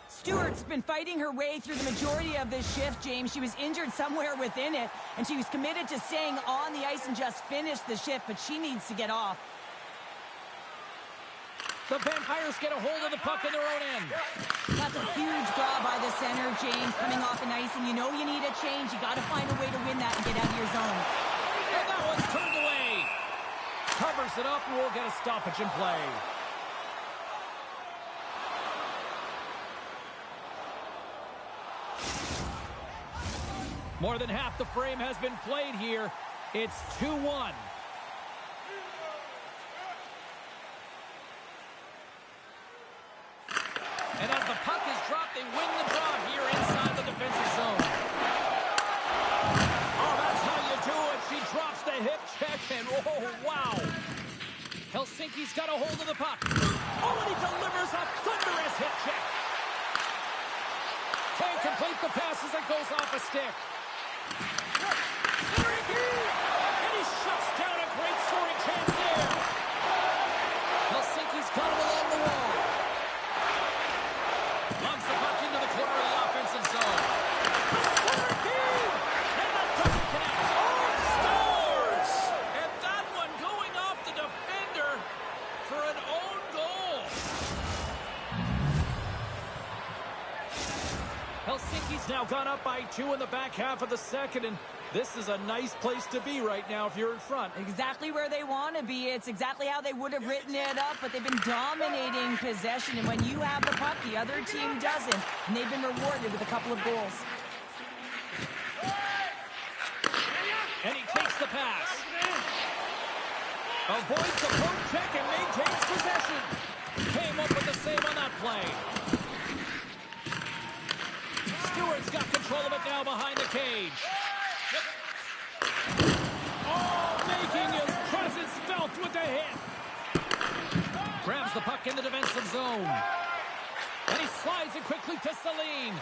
Stewart's been fighting her way through the majority of this shift, James. She was injured somewhere within it, and she was committed to staying on the ice and just finish the shift, but she needs to get off. The Vampires get a hold of the puck in their own end. That's a huge draw by the center, James, coming off an ice, and you know you need a change. You got to find a way to win that and get out of your zone. And that one's turned away. Covers it up, and we'll get a stoppage in play. More than half the frame has been played here. It's 2-1. And as the puck is dropped, they win the draw here inside the defensive zone. Oh, that's how you do it. She drops the hip check, and oh, wow. Helsinki's got a hold of the puck. Oh, and he delivers a thunderous hip check. Can't complete the pass as it goes off a stick. And he shuts down a great scoring chance there. Helsinki's got him along the wall. Lungs the puck into the corner of the offensive zone. And that doesn't connect. Oh, scores! And that one going off the defender for an own goal. Helsinki's now gone up by 2 in the back half of the second, and this is a nice place to be right now if you're in front. Exactly where they want to be. It's exactly how they would have written it up, but they've been dominating possession, and when you have the puck, the other team doesn't, and they've been rewarded with a couple of goals. And he takes the pass. Avoids the poke check and maintains possession. Came up with the save on that play. Stewart's got control of it now behind the cage. Oh, making his presence felt with the hit. Grabs the puck in the defensive zone. And he it quickly to Celine.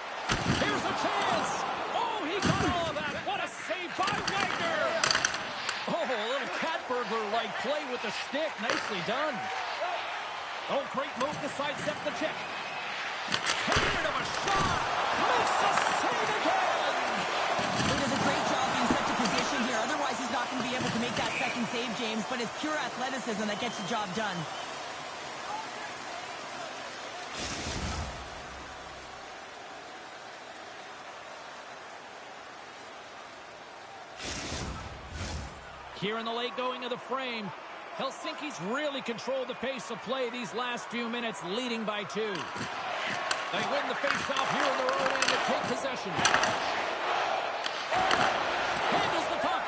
Here's a chance. Oh, he got all of that. What a save by Wagner. Oh, a little cat burglar-like play with the stick. Nicely done. Oh, great move to sidestep the check. Tired of a shot. Makes a save again. He does a great job being such a position here. Otherwise, he's not going to be able to make that second save, James. But it's pure athleticism that gets the job done. Here in the late going of the frame, Helsinki's really controlled the pace of play these last few minutes, leading by 2. They win the face-off here in their own end to take possession. Handles the puck.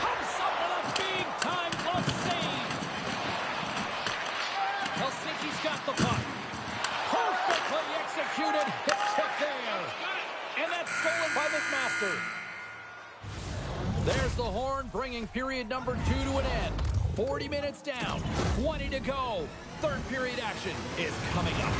Comes up with a big-time glove save. Helsinki's got the puck. Perfectly executed hit check there. And that's stolen by McMaster. There's the horn, bringing period number 2 to an end. 40 minutes down, 20 to go. Third period action is coming up.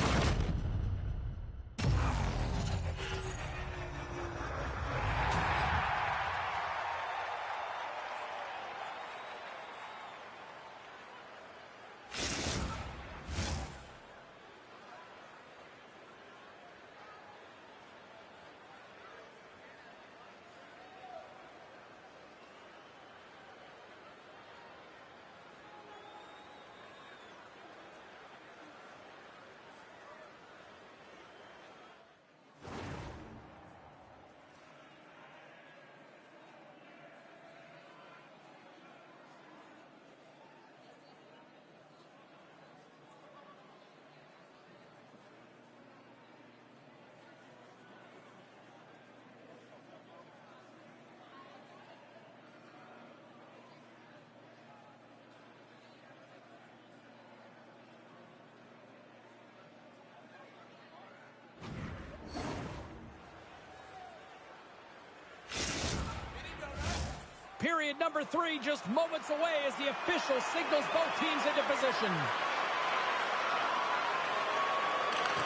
Period number 3 just moments away as the official signals both teams into position.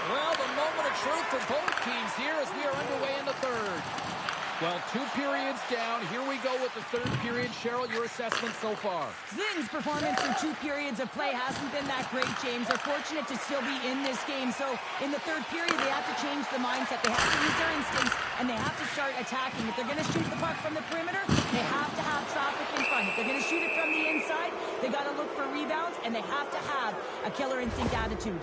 Well, the moment of truth for both teams here as we are underway in the third. Well, 2 periods down. Here we go with the third period. Cheryl, your assessment so far? Zling's performance in 2 periods of play hasn't been that great, James. They're fortunate to still be in this game. So in the third period, they have to change the mindset. They have to use their instincts, and they have to start attacking. If they're going to shoot the puck from the perimeter, they have to have traffic in front. If they're going to shoot it from the inside, they got to look for rebounds, and they have to have a killer instinct attitude.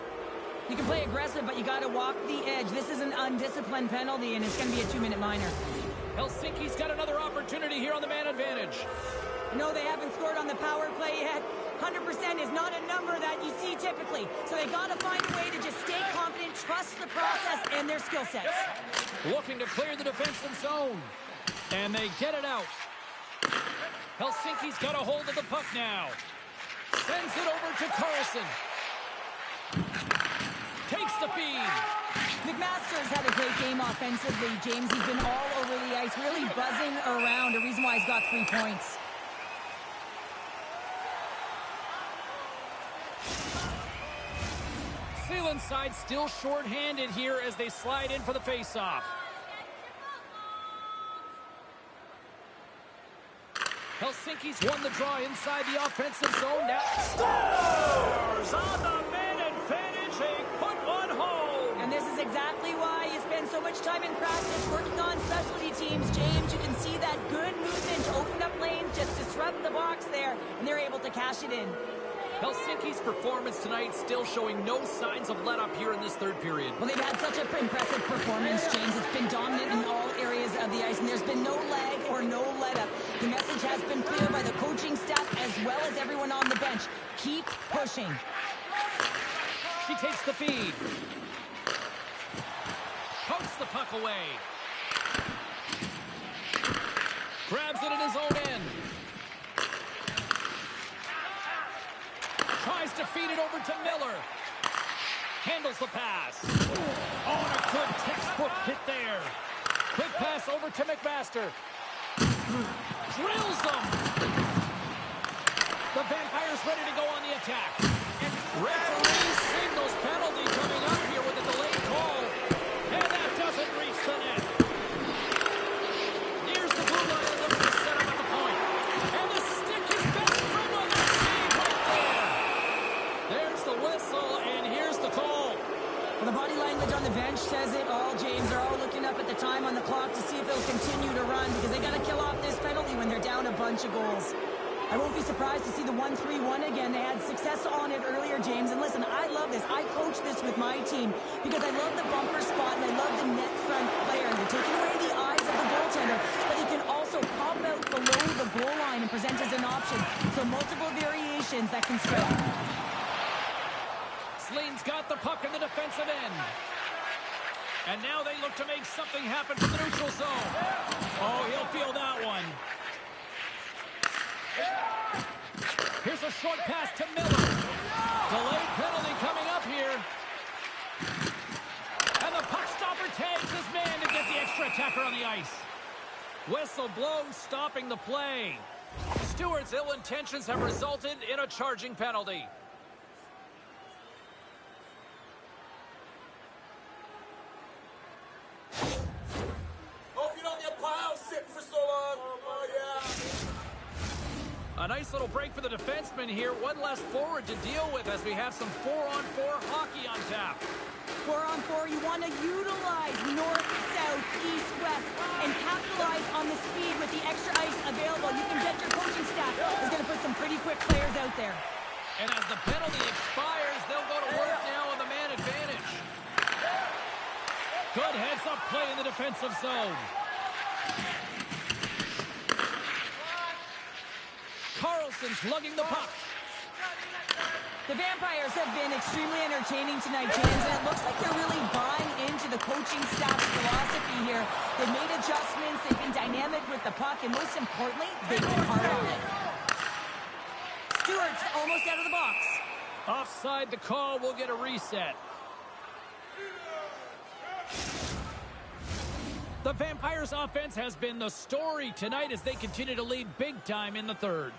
You can play aggressive, but you got to walk the edge. This is an undisciplined penalty, and it's going to be a 2-minute minor. Helsinki's got another opportunity here on the man advantage. No, they haven't scored on the power play yet. 100% is not a number that you see typically. So they got to find a way to just stay confident, trust the process and their skill sets. Looking to clear the defensive zone. And they get it out. Helsinki's got a hold of the puck now. Sends it over to Carlson. Takes the feed. McMaster's had a great game offensively, James. He's been all over the ice, really buzzing around. A reason why he's got 3 points. Sealand's side still short-handed here as they slide in for the face-off. Helsinki's won the draw inside the offensive zone. Now scores on the man advantage. They put one home. And this is exactly why you spend so much time in practice working on specialty teams, James. You can see that good movement, open up lanes, just disrupt the box there, and they're able to cash it in. Helsinki's performance tonight still showing no signs of let-up here in this third period. Well, they've had such an impressive performance, James. It's been dominant in all areas of the ice, and there's been no lag or no let-up. The message has been clear by the coaching staff as well as everyone on the bench. Keep pushing. She takes the feed. Pokes the puck away. Grabs it in his own end. Tries to feed it over to Miller. Handles the pass. Oh, and a good textbook hit there. Quick pass over to McMaster. Drills them. The Vampires ready to go on the attack. Referee signals penalty coming up here with a delayed call. bench says it all, James. They're all looking up at the time on the clock to see if they'll continue to run because they got to kill off this penalty when they're down a bunch of goals. I won't be surprised to see the 1-3-1 again. They had success on it earlier, James. And listen, I love this. I coach this with my team because I love the bumper spot and I love the net front player. They're taking away the eyes of the goaltender, but he can also pop out below the goal line and present as an option. So multiple variations that can strike. Sleen's got the puck in the defensive end. And now they look to make something happen from the neutral zone. Oh, he'll feel that one. Here's a short pass to Miller. Delayed penalty coming up here. And the puck stopper tags his man to get the extra attacker on the ice. Whistle blows, stopping the play. Stewart's ill intentions have resulted in a charging penalty. A nice little break for the defenseman here. One less forward to deal with as we have some 4-on-4 hockey on tap. 4-on-4, you want to utilize north, south, east, west, and capitalize on the speed with the extra ice available. You can get your coaching staff is going to put some pretty quick players out there. And as the penalty expires, they'll go to work now on the man advantage. Good heads-up play in the defensive zone. Carlson's lugging the puck. The Vampires have been extremely entertaining tonight, James, and it looks like they're really buying into the coaching staff's philosophy here. They've made adjustments, they've been dynamic with the puck, and most importantly, they've been hard on it. Stewart's almost out of the box. Offside the call, will get a reset. The Vampires' offense has been the story tonight as they continue to lead big time in the third.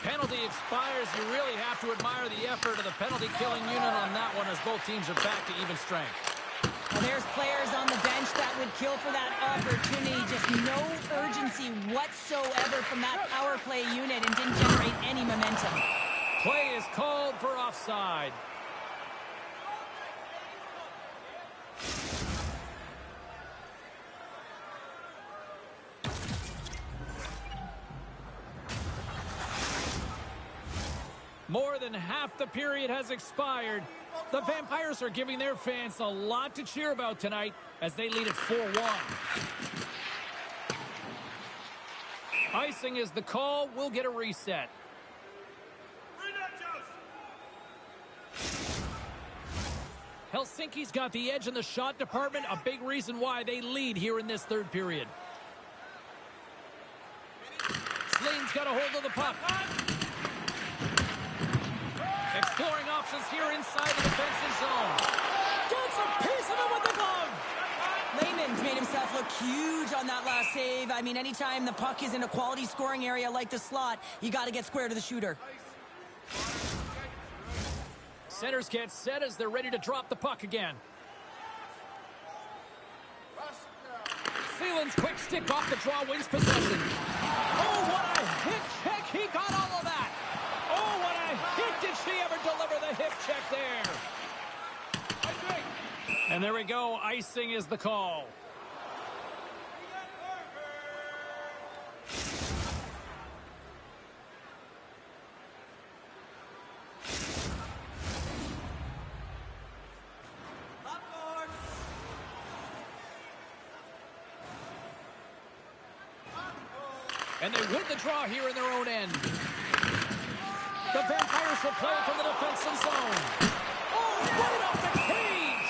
Penalty expires. You really have to admire the effort of the penalty-killing unit on that one as both teams are back to even strength. Well, there's players on the bench that would kill for that opportunity. Just no urgency whatsoever from that power play unit and didn't generate any momentum. Play is called for offside. More than half the period has expired. The Vampires are giving their fans a lot to cheer about tonight as they lead at 4-1. Icing is the call. We'll get a reset. Helsinki's got the edge in the shot department, a big reason why they lead here in this third period. Sleen's got a hold of the puck. Exploring options here inside the defensive zone. Gets a piece of it with the glove. Lehman's made himself look huge on that last save. I mean, anytime the puck is in a quality scoring area like the slot, you got to get square to the shooter. Centers get set as they're ready to drop the puck again. Thielens' quick stick off the draw wins possession. Oh, what a hit check. He got all of that. Oh, what a hit. Did she ever deliver the hip check there? And there we go. Icing is the call. And they win the draw here in their own end. The Vampires will play from the defensive zone. Oh, right off the cage!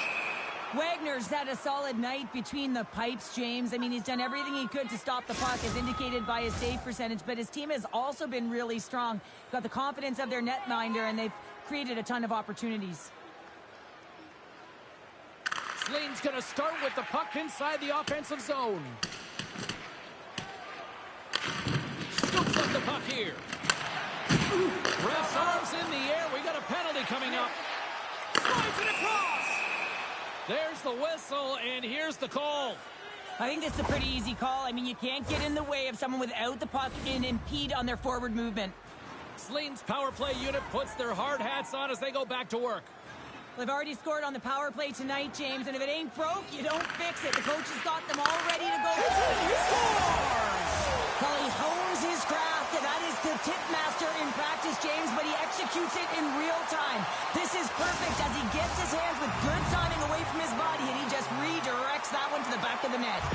Wagner's had a solid night between the pipes, James. I mean, he's done everything he could to stop the puck, as indicated by his save percentage, but his team has also been really strong. Got the confidence of their netminder, and they've created a ton of opportunities. Sleen's going to start with the puck inside the offensive zone. Scoops up the puck here. Ref's arms in the air. We got a penalty coming up. Slides it across. There's the whistle, and here's the call. I think this is a pretty easy call. I mean, you can't get in the way of someone without the puck and impede on their forward movement. Sleen's power play unit puts their hard hats on as they go back to work. They've already scored on the power play tonight, James, and if it ain't broke, you don't fix it. The coach has got them all ready to go. He scores! Well, he hones his craft, and that is the tip master in practice, James, but he executes it in real time. This is perfect as he gets his hands with good timing away from his body, and he just redirects that one to the back of the net.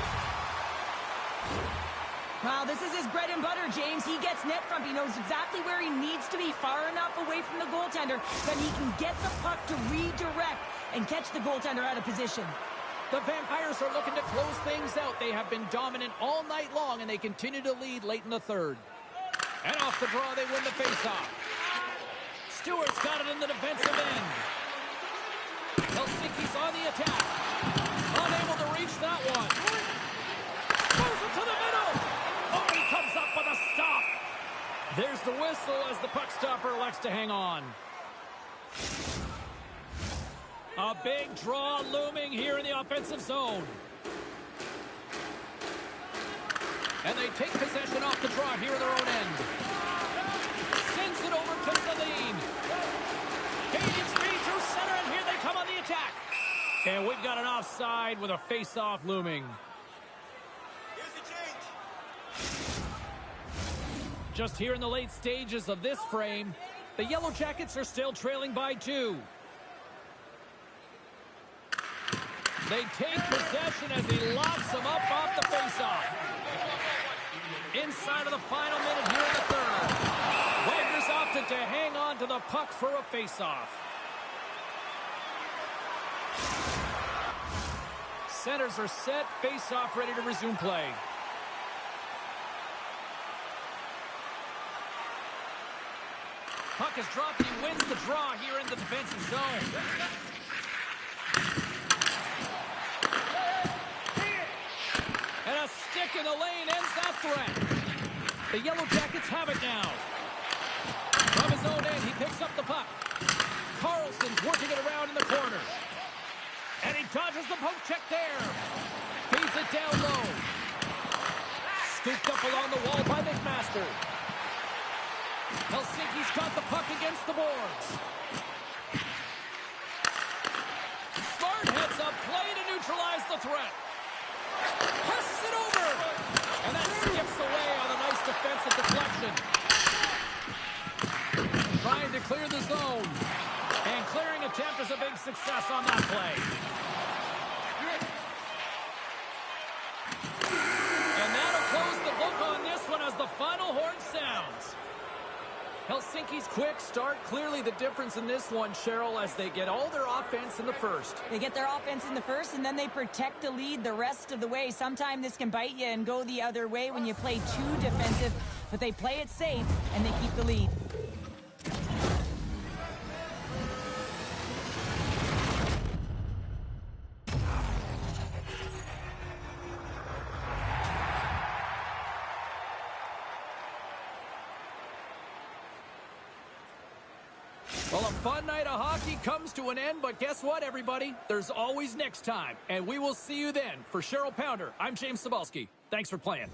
Wow, this is his bread and butter, James. He gets net front. He knows exactly where he needs to be, far enough away from the goaltender that he can get the puck to redirect and catch the goaltender out of position. The Vampires are looking to close things out. They have been dominant all night long, and they continue to lead late in the third. And off the draw, they win the faceoff. Stewart's got it in the defensive end. Helsinki's on the attack. Unable to reach that one. Goes it to the middle. Oh, he comes up with a stop. There's the whistle as the puck stopper elects to hang on. A big draw looming here in the offensive zone. And they take possession off the draw here in their own end. Sends it over to Celine. Gaining speed through center, and here they come on the attack. And we've got an offside with a face-off looming. Just here in the late stages of this frame, the Yellow Jackets are still trailing by 2. They take possession as he locks them up off the faceoff. Inside of the final minute here in the third. Wagner's opted to hang on to the puck for a faceoff. Centers are set, faceoff ready to resume play. Puck is dropped, and he wins the draw here in the defensive zone. And a stick in the lane ends that threat. The Yellow Jackets have it now. From his own end, he picks up the puck. Carlson's working it around in the corner. And he dodges the poke check there. Feeds it down low. Scooped up along the wall by McMaster. Helsinki's got the puck against the boards. Smart heads up play to neutralize the threat. Passes it over. And that skips away on a nice defensive deflection. Trying to clear the zone. And clearing attempt is a big success on that play. And that'll close the book on this one as the final horn sounds. Helsinki's quick start, clearly the difference in this one, Cheryl, as they get all their offense in the first. They get their offense in the first, and then they protect the lead the rest of the way. Sometimes this can bite you and go the other way when you play too defensive, but they play it safe, and they keep the lead. Well, a fun night of hockey comes to an end, but guess what, everybody? There's always next time, and we will see you then. For Cheryl Pounder, I'm James Cybulski. Thanks for playing.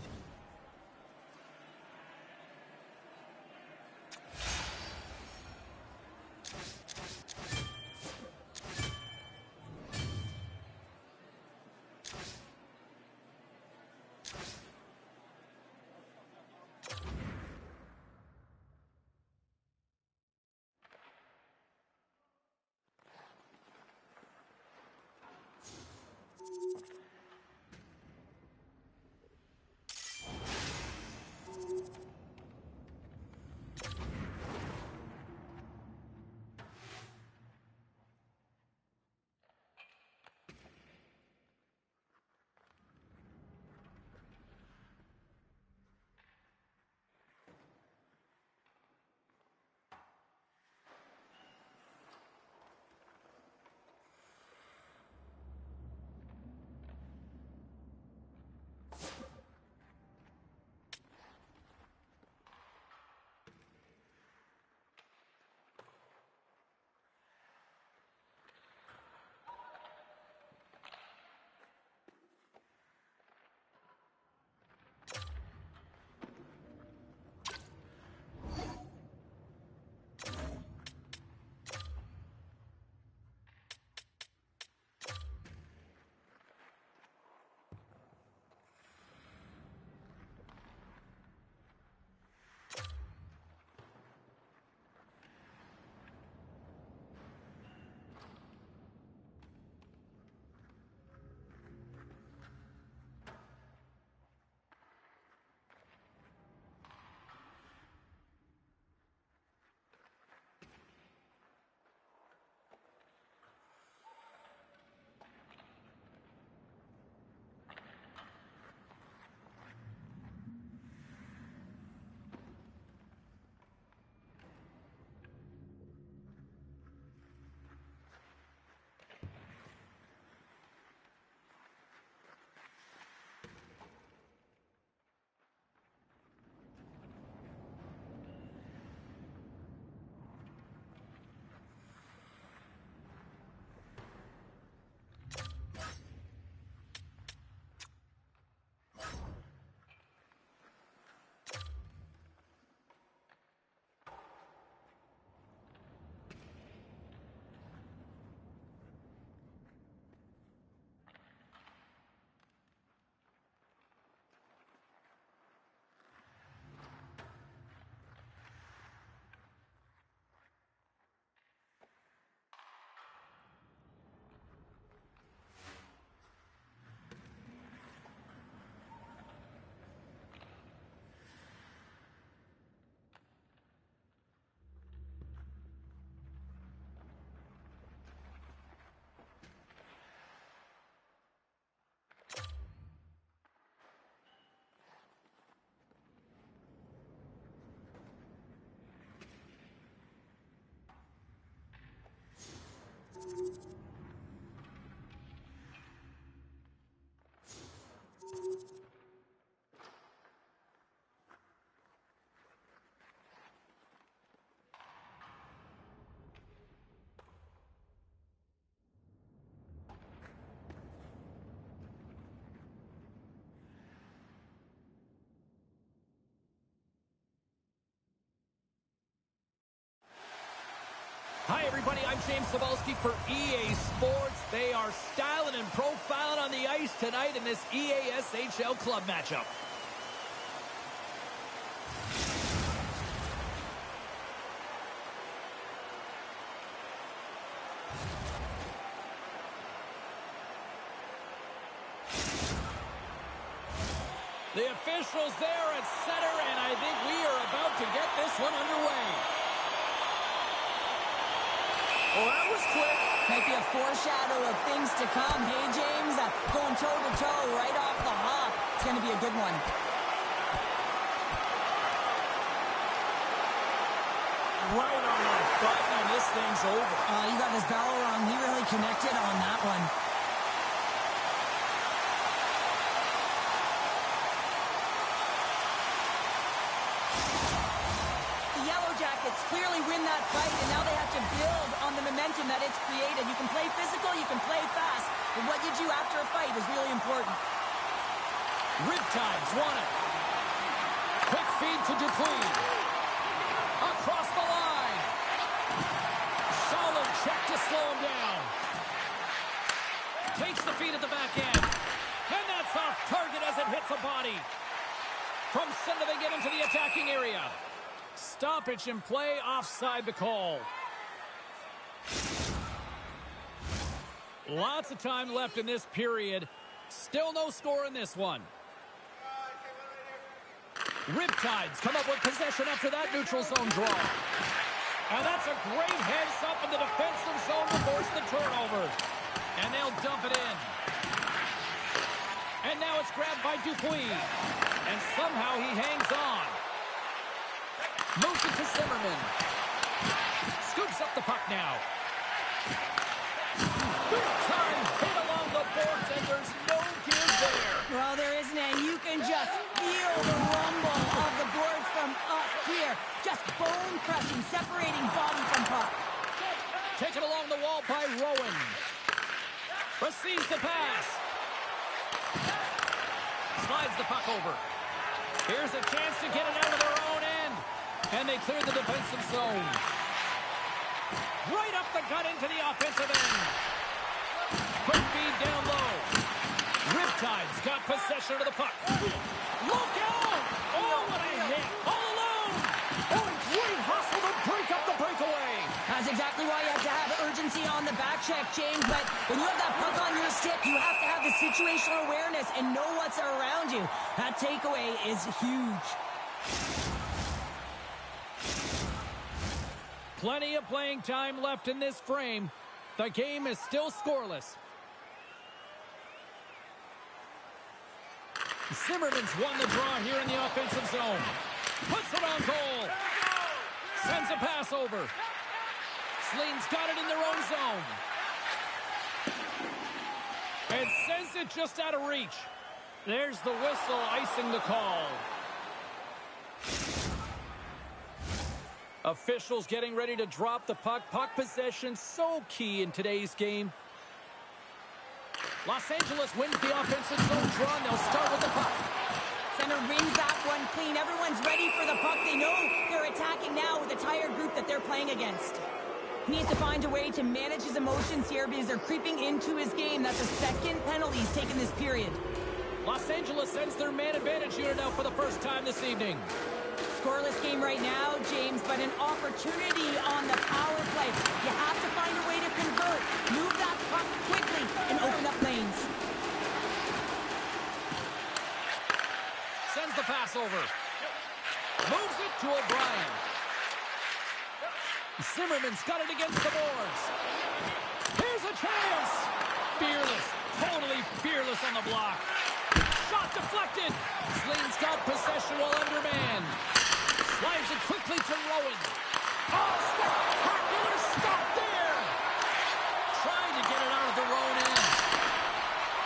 Hi, everybody. I'm James Cebulski for EA Sports. They are styling and profiling on the ice tonight in this EASHL club matchup. The officials there at center, and I think we are about to get this one underway. Well, that was quick. Might be a foreshadow of things to come. Hey, James, going toe-to-toe right off the hop. It's going to be a good one. Right on the button, and this thing's over. You got his bell wrong. He really connected on that one. Jackets clearly win that fight, and now they have to build on the momentum that it's created. You can play physical, you can play fast, but what you do after a fight is really important. Riptides won it. Quick feed to Dupuis. Across the line. Solid check to slow him down. Takes the feed at the back end. And that's off target as it hits a body. From center they get into the attacking area. Stoppage in play, offside the call. Lots of time left in this period. Still no score in this one. Riptides come up with possession after that neutral zone draw. And that's a great heads up in the defensive zone to force the turnover. And they'll dump it in. And now it's grabbed by Dupuis. And somehow he hangs on. Moves it to Zimmerman. Scoops up the puck now. Big time hit along the boards, and there's no give there. Well, there isn't, and you can just feel the rumble of the boards from up here. Just bone crushing, separating body from puck. Taken along the wall by Rowan. Receives the pass. Slides the puck over. Here's a chance to get it out of their own end. And they clear the defensive zone. Right up the gut into the offensive end. Quick feed down low. Riptides got possession of the puck. Look out! Oh, what a hit! All alone! Oh, great hustle to break up the breakaway. That's exactly why you have to have urgency on the back check, James. But when you have that puck on your stick, you have to have the situational awareness and know what's around you. That takeaway is huge. Plenty of playing time left in this frame. The game is still scoreless. Zimmerman's won the draw here in the offensive zone. Puts it on goal. Sends a pass over. Sleen's got it in their own zone. And sends it just out of reach. There's the whistle icing the call. Officials getting ready to drop the puck. Puck possession so key in today's game. Los Angeles wins the offensive zone draw, and they'll start with the puck. Center wins that one clean. Everyone's ready for the puck. They know they're attacking now with a tired group that they're playing against. He needs to find a way to manage his emotions here because they're creeping into his game. That's the second penalty he's taken this period. Los Angeles sends their man advantage unit out for the first time this evening. Scoreless game right now, James, but an opportunity on the power play. You have to find a way to convert. Move that puck quickly and open up lanes. Sends the pass over. Moves it to O'Brien. Zimmerman's got it against the boards. Here's a chance. Fearless, totally fearless on the block. Shot deflected. Sleen's got possession while undermanned. Slides it quickly to Rowan. Oh, spectacular stop there. get it out of their own end.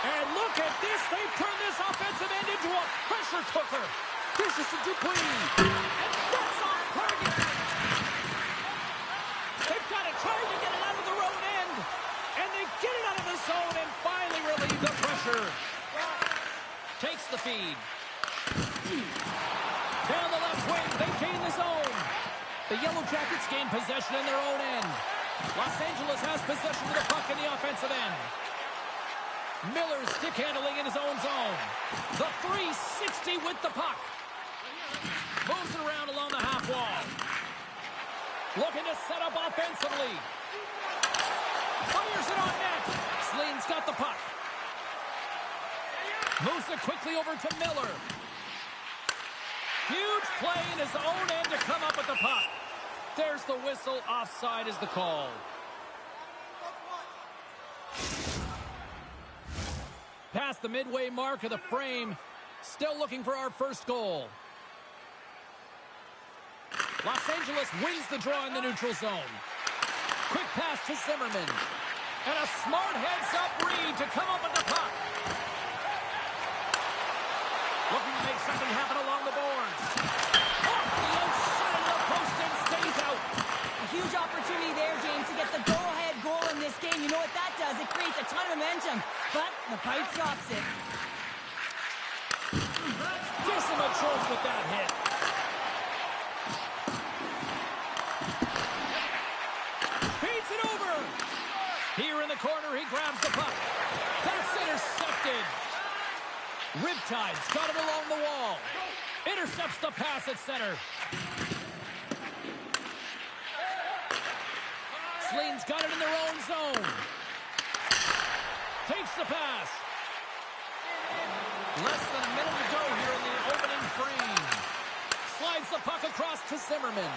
And look at this. They've turned this offensive end into a pressure cooker. Dishes to Dupuis. And that's off target. They've got it trying to get it out of their own end. And they get it out of the zone and finally relieve the pressure. Takes the feed. Down the left wing. They gain the zone. The Yellow Jackets gain possession in their own end. Los Angeles has possession of the puck in the offensive end. Miller stick handling in his own zone. The 360 with the puck. Moves it around along the half wall. Looking to set up offensively. Fires it on net. Sleen's got the puck. Moves it quickly over to Miller. Huge play in his own end to come up with the puck. There's the whistle. Offside is the call. Past the midway mark of the frame. Still looking for our first goal. Los Angeles wins the draw in the neutral zone. Quick pass to Zimmerman. And a smart heads-up read to come up with the puck. Looking to make something happen along the boards. Off the outside of the post and stays out. A huge opportunity there, James, to get the go-ahead goal in this game. You know what that does? It creates a ton of momentum. But the pipe stops it. Gives him a choice with that hit. Feeds it over. Here in the corner, he grabs the puck. That's intercepted. Riptide's got it along the wall. Intercepts the pass at center. Sleen's got it in their own zone. Takes the pass. Less than a minute to go here in the opening frame. Slides the puck across to Zimmerman.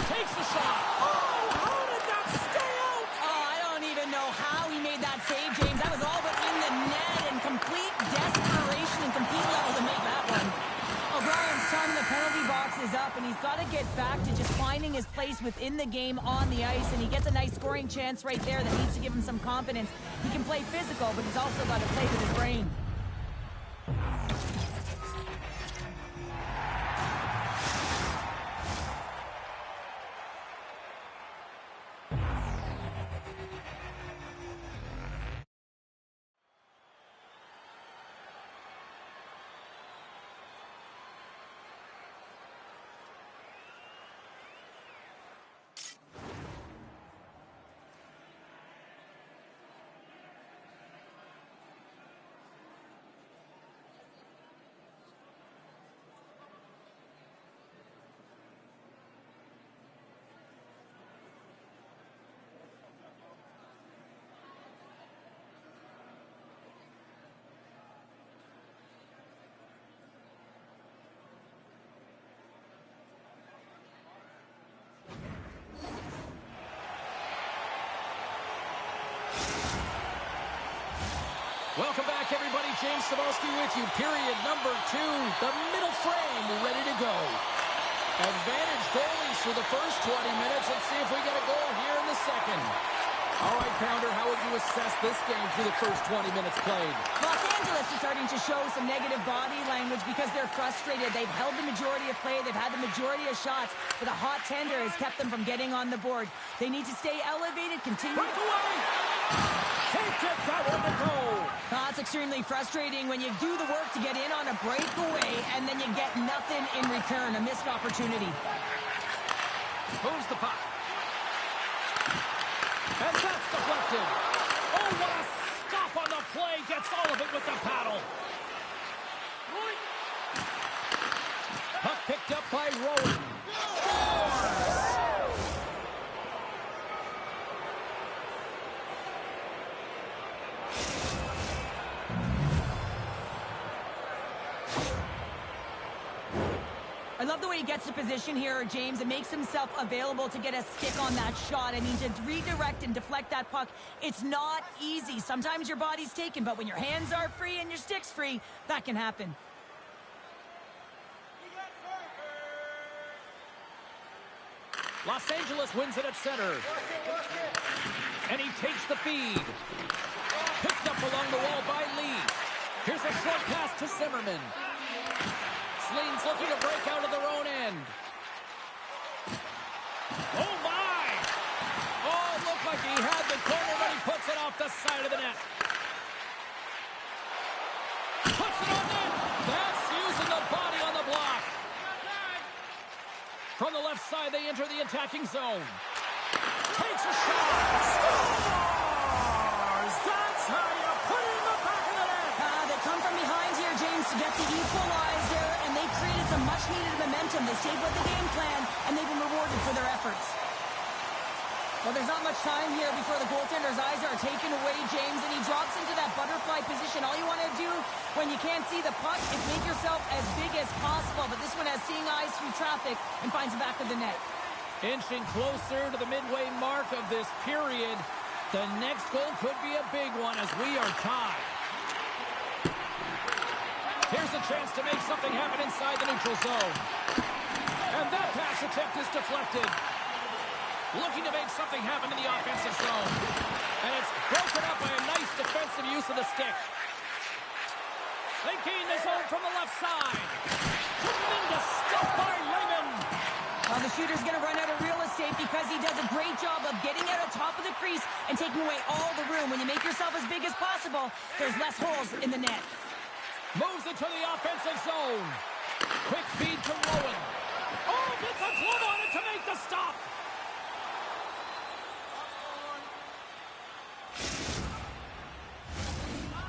Takes the shot. Oh, how did that stay out? Oh, I don't even know how he made that save, James. That was all but in the net and complete desperation and complete level to make that one. O'Brien's time in the penalty box is up, and he's got to get back to just finding his place within the game on the ice, and he gets a nice scoring chance right there that needs to give him some confidence. He can play physical, but he's also got to play with his brain. Welcome back, everybody. James Cybulski with you. Period number 2. The middle frame ready to go. Advantage goalies for the first 20 minutes. Let's see if we get a goal here in the second. All right, Pounder, how would you assess this game through the first 20 minutes played? Los Angeles is starting to show some negative body language because they're frustrated. They've held the majority of play. They've had the majority of shots, but a hot tender has kept them from getting on the board. They need to stay elevated, continue. Breakaway! Can't get that one to go. Oh, it's extremely frustrating when you do the work to get in on a breakaway and then you get nothing in return, a missed opportunity. Moves the puck. And that's deflected. Oh, what a stop on the play. Gets all of it with the paddle. Puck picked up by Rowan. Scores! I love the way he gets to position here, James, and makes himself available to get a stick on that shot. I mean, to redirect and deflect that puck, it's not easy. Sometimes your body's taken, but when your hands are free and your stick's free, that can happen. Los Angeles wins it at center. And he takes the feed. Picked up along the wall by Lee. Here's a short pass to Zimmerman. Sleeves looking to break out of their own end. Oh, my! Oh, it looked like he had the corner, but he puts it off the side of the net. Puts it on net. That's using the body on the block. From the left side, they enter the attacking zone. Takes a shot. Scores! That's how you put it in the back of the net. They come from behind here, James, to get the equalizer, and they created some much-needed momentum. They stayed with the game plan, and they've been rewarded for their efforts. Well, there's not much time here before the goaltender's eyes are taken away, James, and he drops into that butterfly position. All you want to do when you can't see the puck is make yourself as big as possible, but this one has seeing eyes through traffic and finds the back of the net. Inching closer to the midway mark of this period. The next goal could be a big one as we are tied. Here's a chance to make something happen inside the neutral zone. And that pass attempt is deflected. Looking to make something happen in the offensive zone. And it's broken up by a nice defensive use of the stick. They gain the zone from the left side. Tremendous stop by Raymond. Well, the shooter's going to run out of real estate because he does a great job of getting out on top of the crease and taking away all the room. When you make yourself as big as possible, there's less holes in the net. Moves into the offensive zone. Quick feed to Rowan. Oh, gets a glove on it to make the stop.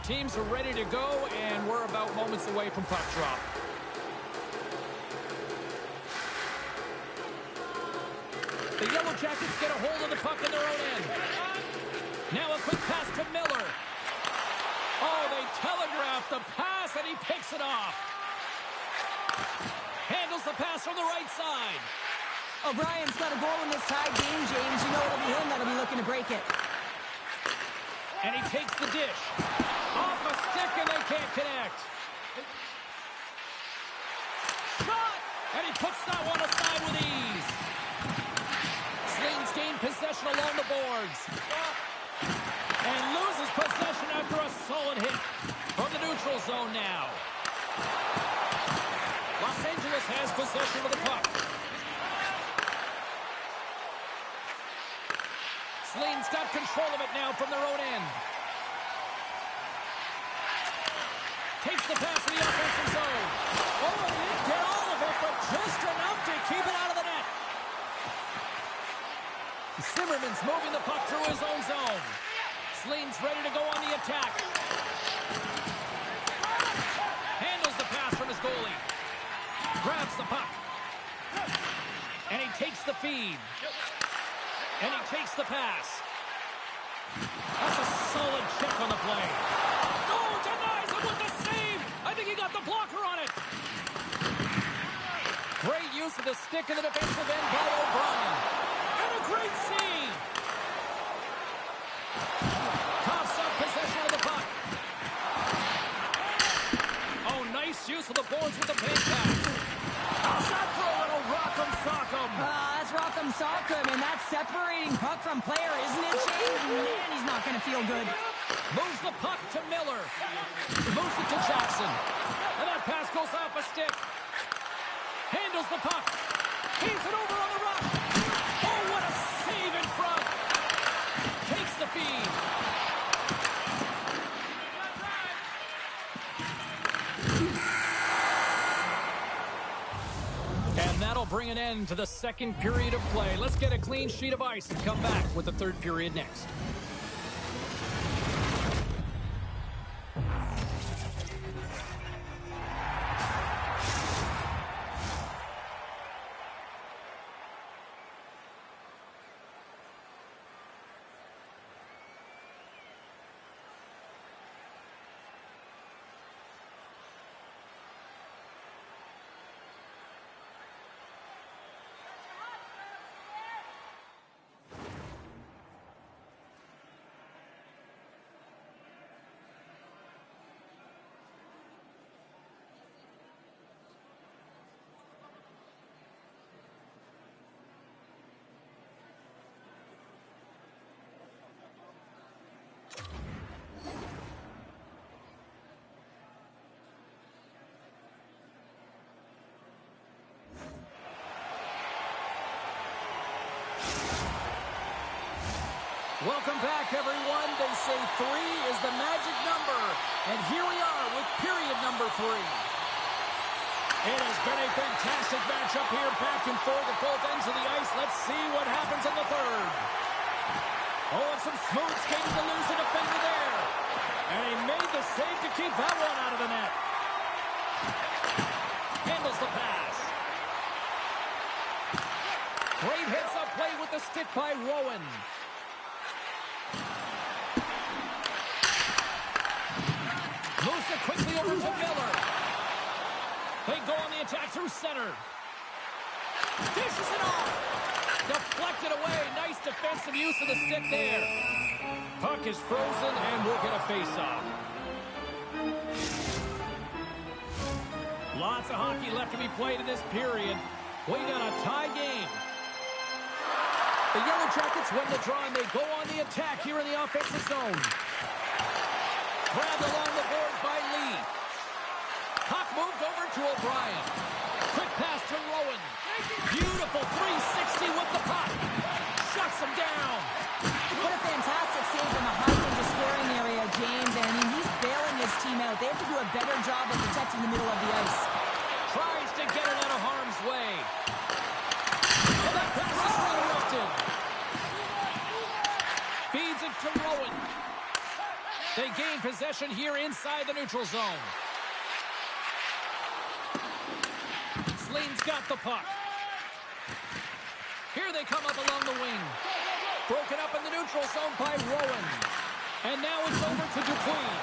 Teams are ready to go, and we're about moments away from puck drop. The Yellow Jackets get a hold of the puck in their own end. Now a quick pass to Miller. Oh, they telegraph the pass, and he picks it off. Handles the pass from the right side. O'Brien's got a goal in this tied game, James. You know it'll be him that'll be looking to break it. And he takes the dish. Off a stick, and they can't connect. Shot! And he puts that one aside with ease. Slings gain possession along the boards. And loses possession after a solid hit from the neutral zone now. Los Angeles has possession of the puck. Sleeves got control of it now from their own end. Takes the pass in the offensive zone. Oh, he didn't get all of it, but just enough to keep it out of the net. Zimmerman's moving the puck through his own zone. Sleeves ready to go on the attack. Handles the pass from his goalie. Grabs the puck. And he takes the feed. And he takes the pass. That's a solid check on the play. Oh, denies him with the save. I think he got the blocker on it. Great use of the stick in the defensive end by O'Brien. And a great save. Coughs up possession of the puck. Oh, nice use of the boards with the paint pass. How's that for a little rock'em sock'em? That's rock'em sock'em, and that's separating puck from player, isn't it, Shane? Man, he's not going to feel good. Moves the puck to Miller. Moves it to Jackson. And that pass goes off a stick. Handles the puck. Feeds it over on the rock. Oh, what a save in front. Takes the feed. And that'll bring an end to the second period of play. Let's get a clean sheet of ice and come back with the third period next. Welcome back, everyone. They say 3 is the magic number. And here we are with period number 3. It has been a fantastic matchup here, back and forth at both ends of the ice. Let's see what happens in the third. Oh, and some smooth skating to lose a defender there. And he made the save to keep that one out of the net. Handles the pass. Great hits-up play with the stick by Rowan. Moves it quickly over to Miller. They go on the attack through center. Dishes it off. Deflected away. Nice defensive use of the stick there. Puck is frozen, and we'll get a face-off. Lots of hockey left to be played in this period. We got a tie game. The Yellow Jackets win the draw, and they go on the attack here in the offensive zone. Grabbed along the boards by Lee. Puck moved over to O'Brien. Quick pass to Rowan. Beautiful 360 with the puck. Shuts him down. What a fantastic save from a high danger scoring area, James. And I mean, he's bailing his team out. They have to do a better job of protecting the middle of the ice. Tries to get it out of harm's way. And that pass is interrupted. Feeds it to Rowan. They gain possession here inside the neutral zone. Slane's got the puck. Here they come up along the wing. Broken up in the neutral zone by Rowan. And now it's over to Dupuis.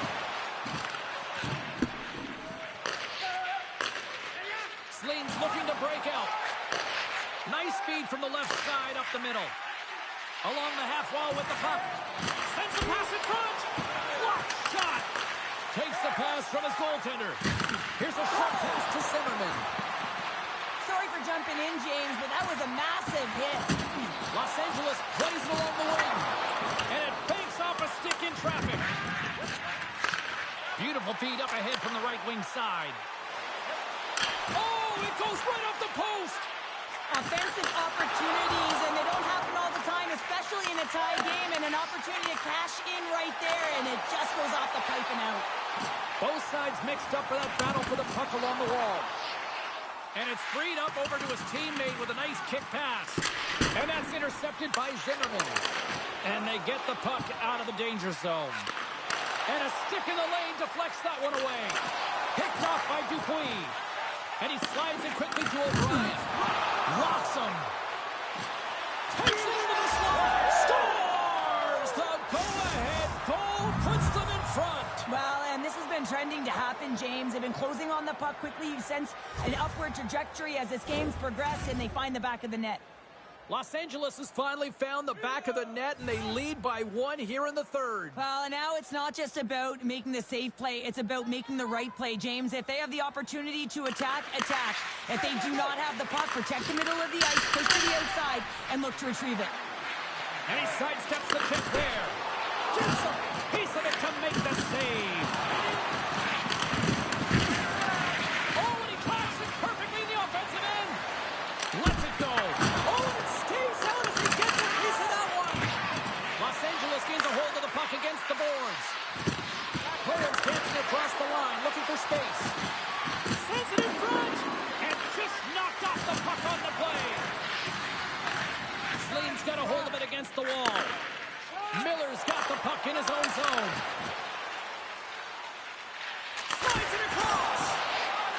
Slane's looking to break out. Nice feed from the left side up the middle. Along the half wall with the puck. Sends the pass in front. What shot! Takes the pass from his goaltender. Here's a short pass to Zimmerman. Sorry for jumping in, James, but that was a massive hit. Los Angeles plays it along the wing. And it banks off a stick in traffic. Beautiful feed up ahead from the right wing side. Oh, it goes right off the post. Offensive opportunities, and they don't happen all the time, especially in a tie game, and an opportunity to cash in right there, and it just goes off the pipe and out. Both sides mixed up for that battle for the puck along the wall. And it's freed up over to his teammate with a nice kick pass. And that's intercepted by Zimmerman. And they get the puck out of the danger zone. And a stick in the lane deflects that one away. Picked off by Dupuis. And he slides it quickly to O'Brien. Rocks him. Takes it into the slot. Scores! The go-ahead goal puts them in front. Well, and this has been trending to happen, James. They've been closing on the puck quickly. You sense an upward trajectory as this game's progressed, and they find the back of the net. Los Angeles has finally found the back of the net, and they lead by 1 here in the third. Well, and now it's not just about making the safe play. It's about making the right play, James. If they have the opportunity to attack, attack. If they do not have the puck, protect the middle of the ice, push to the outside, and look to retrieve it. And he sidesteps the kick there. Gets a piece of it to make the save. Oh, and he clocks it perfectly in the offensive end. Lets it go. Oh, and it stays out as he gets a piece of that one. Los Angeles gains a hold of the puck against the boards. Burns dancing across the line, looking for space. Sends it in front, and just knocked off the puck on the play. Slane's got a hold of it against the wall. Miller's got the puck in his own zone. Slides it across.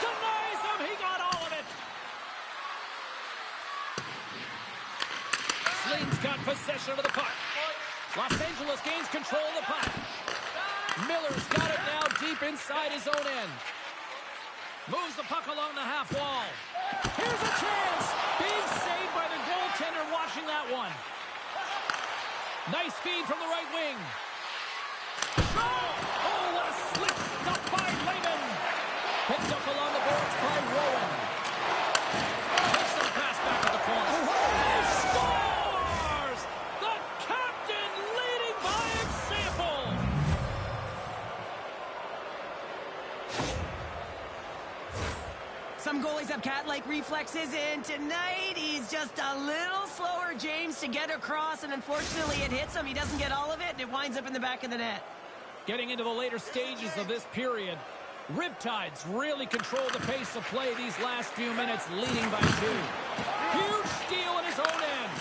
Denies him. He got all of it. Slane's got possession of the puck. Los Angeles gains control of the puck. Miller's got it now deep inside his own end. Moves the puck along the half wall. Here's a chance. Being saved by the goaltender watching that one. Nice feed from the right wing. Oh, what a slick stop by Lehman. Picked up along the boards by Rowan. Takes the pass back at the corner. And he scores! The captain leading by example. Some goalies have cat-like reflexes, and tonight he's just a little slower, James, to get across, and unfortunately it hits him. He doesn't get all of it, and it winds up in the back of the net. Getting into the later stages of this period, Riptides really control the pace of play these last few minutes, leading by 2. Huge steal in his own end.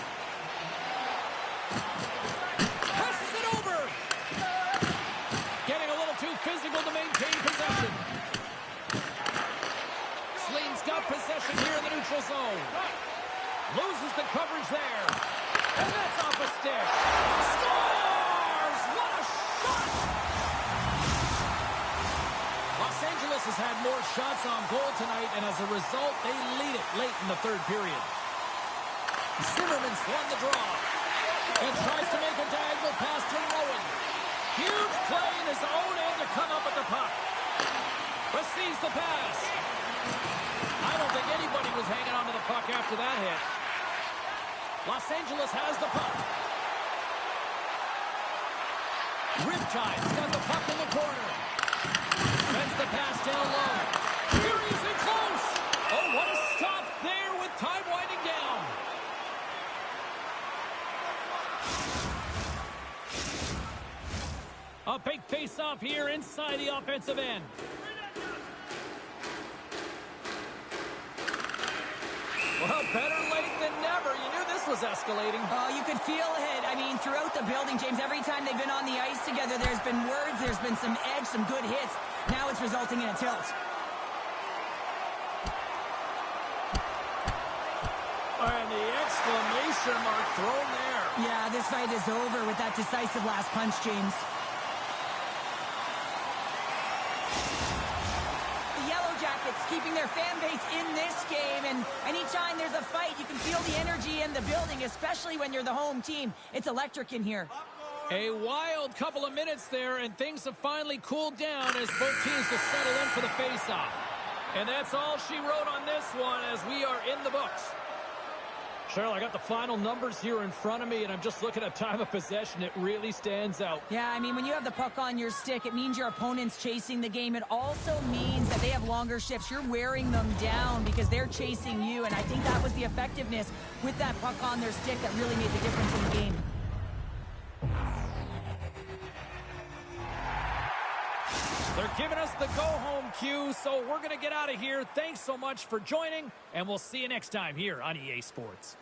Passes it over. Getting a little too physical to maintain possession. Sleen's got possession here in the neutral zone. Loses the coverage there. And that's off a stick. Scores! What a shot! Los Angeles has had more shots on goal tonight, and as a result, they lead it late in the third period. Zimmerman's won the draw and tries to make a diagonal pass to Rowan. Huge play in his own end to come up with the puck. Receives the pass. I don't think anybody was hanging on to the puck after that hit. Los Angeles has the puck. Riptide's got the puck in the corner. Sends the pass down low. Here he is in close. Oh, what a stop there with time winding down. A big face-off here inside the offensive end. Well, better late than never. You knew this was escalating. Oh, you could feel it. I mean, throughout the building, James, every time they've been on the ice together, there's been words, there's been some edge, some good hits. Now it's resulting in a tilt. And the exclamation mark thrown there. Yeah, this fight is over with that decisive last punch, James. The Yellow Jackets keeping their fan base in this game, and anytime there's a fight, you can feel the energy in the building, especially when you're the home team. It's electric in here. A wild couple of minutes there, and things have finally cooled down as both teams will settle in for the face-off. And that's all she wrote on this one as we are in the books. Cheryl, I got the final numbers here in front of me, and I'm just looking at time of possession. It really stands out. Yeah, I mean, when you have the puck on your stick, it means your opponent's chasing the game. It also means that they have longer shifts. You're wearing them down because they're chasing you, and I think that was the effectiveness with that puck on their stick that really made the difference in the game. They're giving us the go-home cue, so we're going to get out of here. Thanks so much for joining, and we'll see you next time here on EA Sports.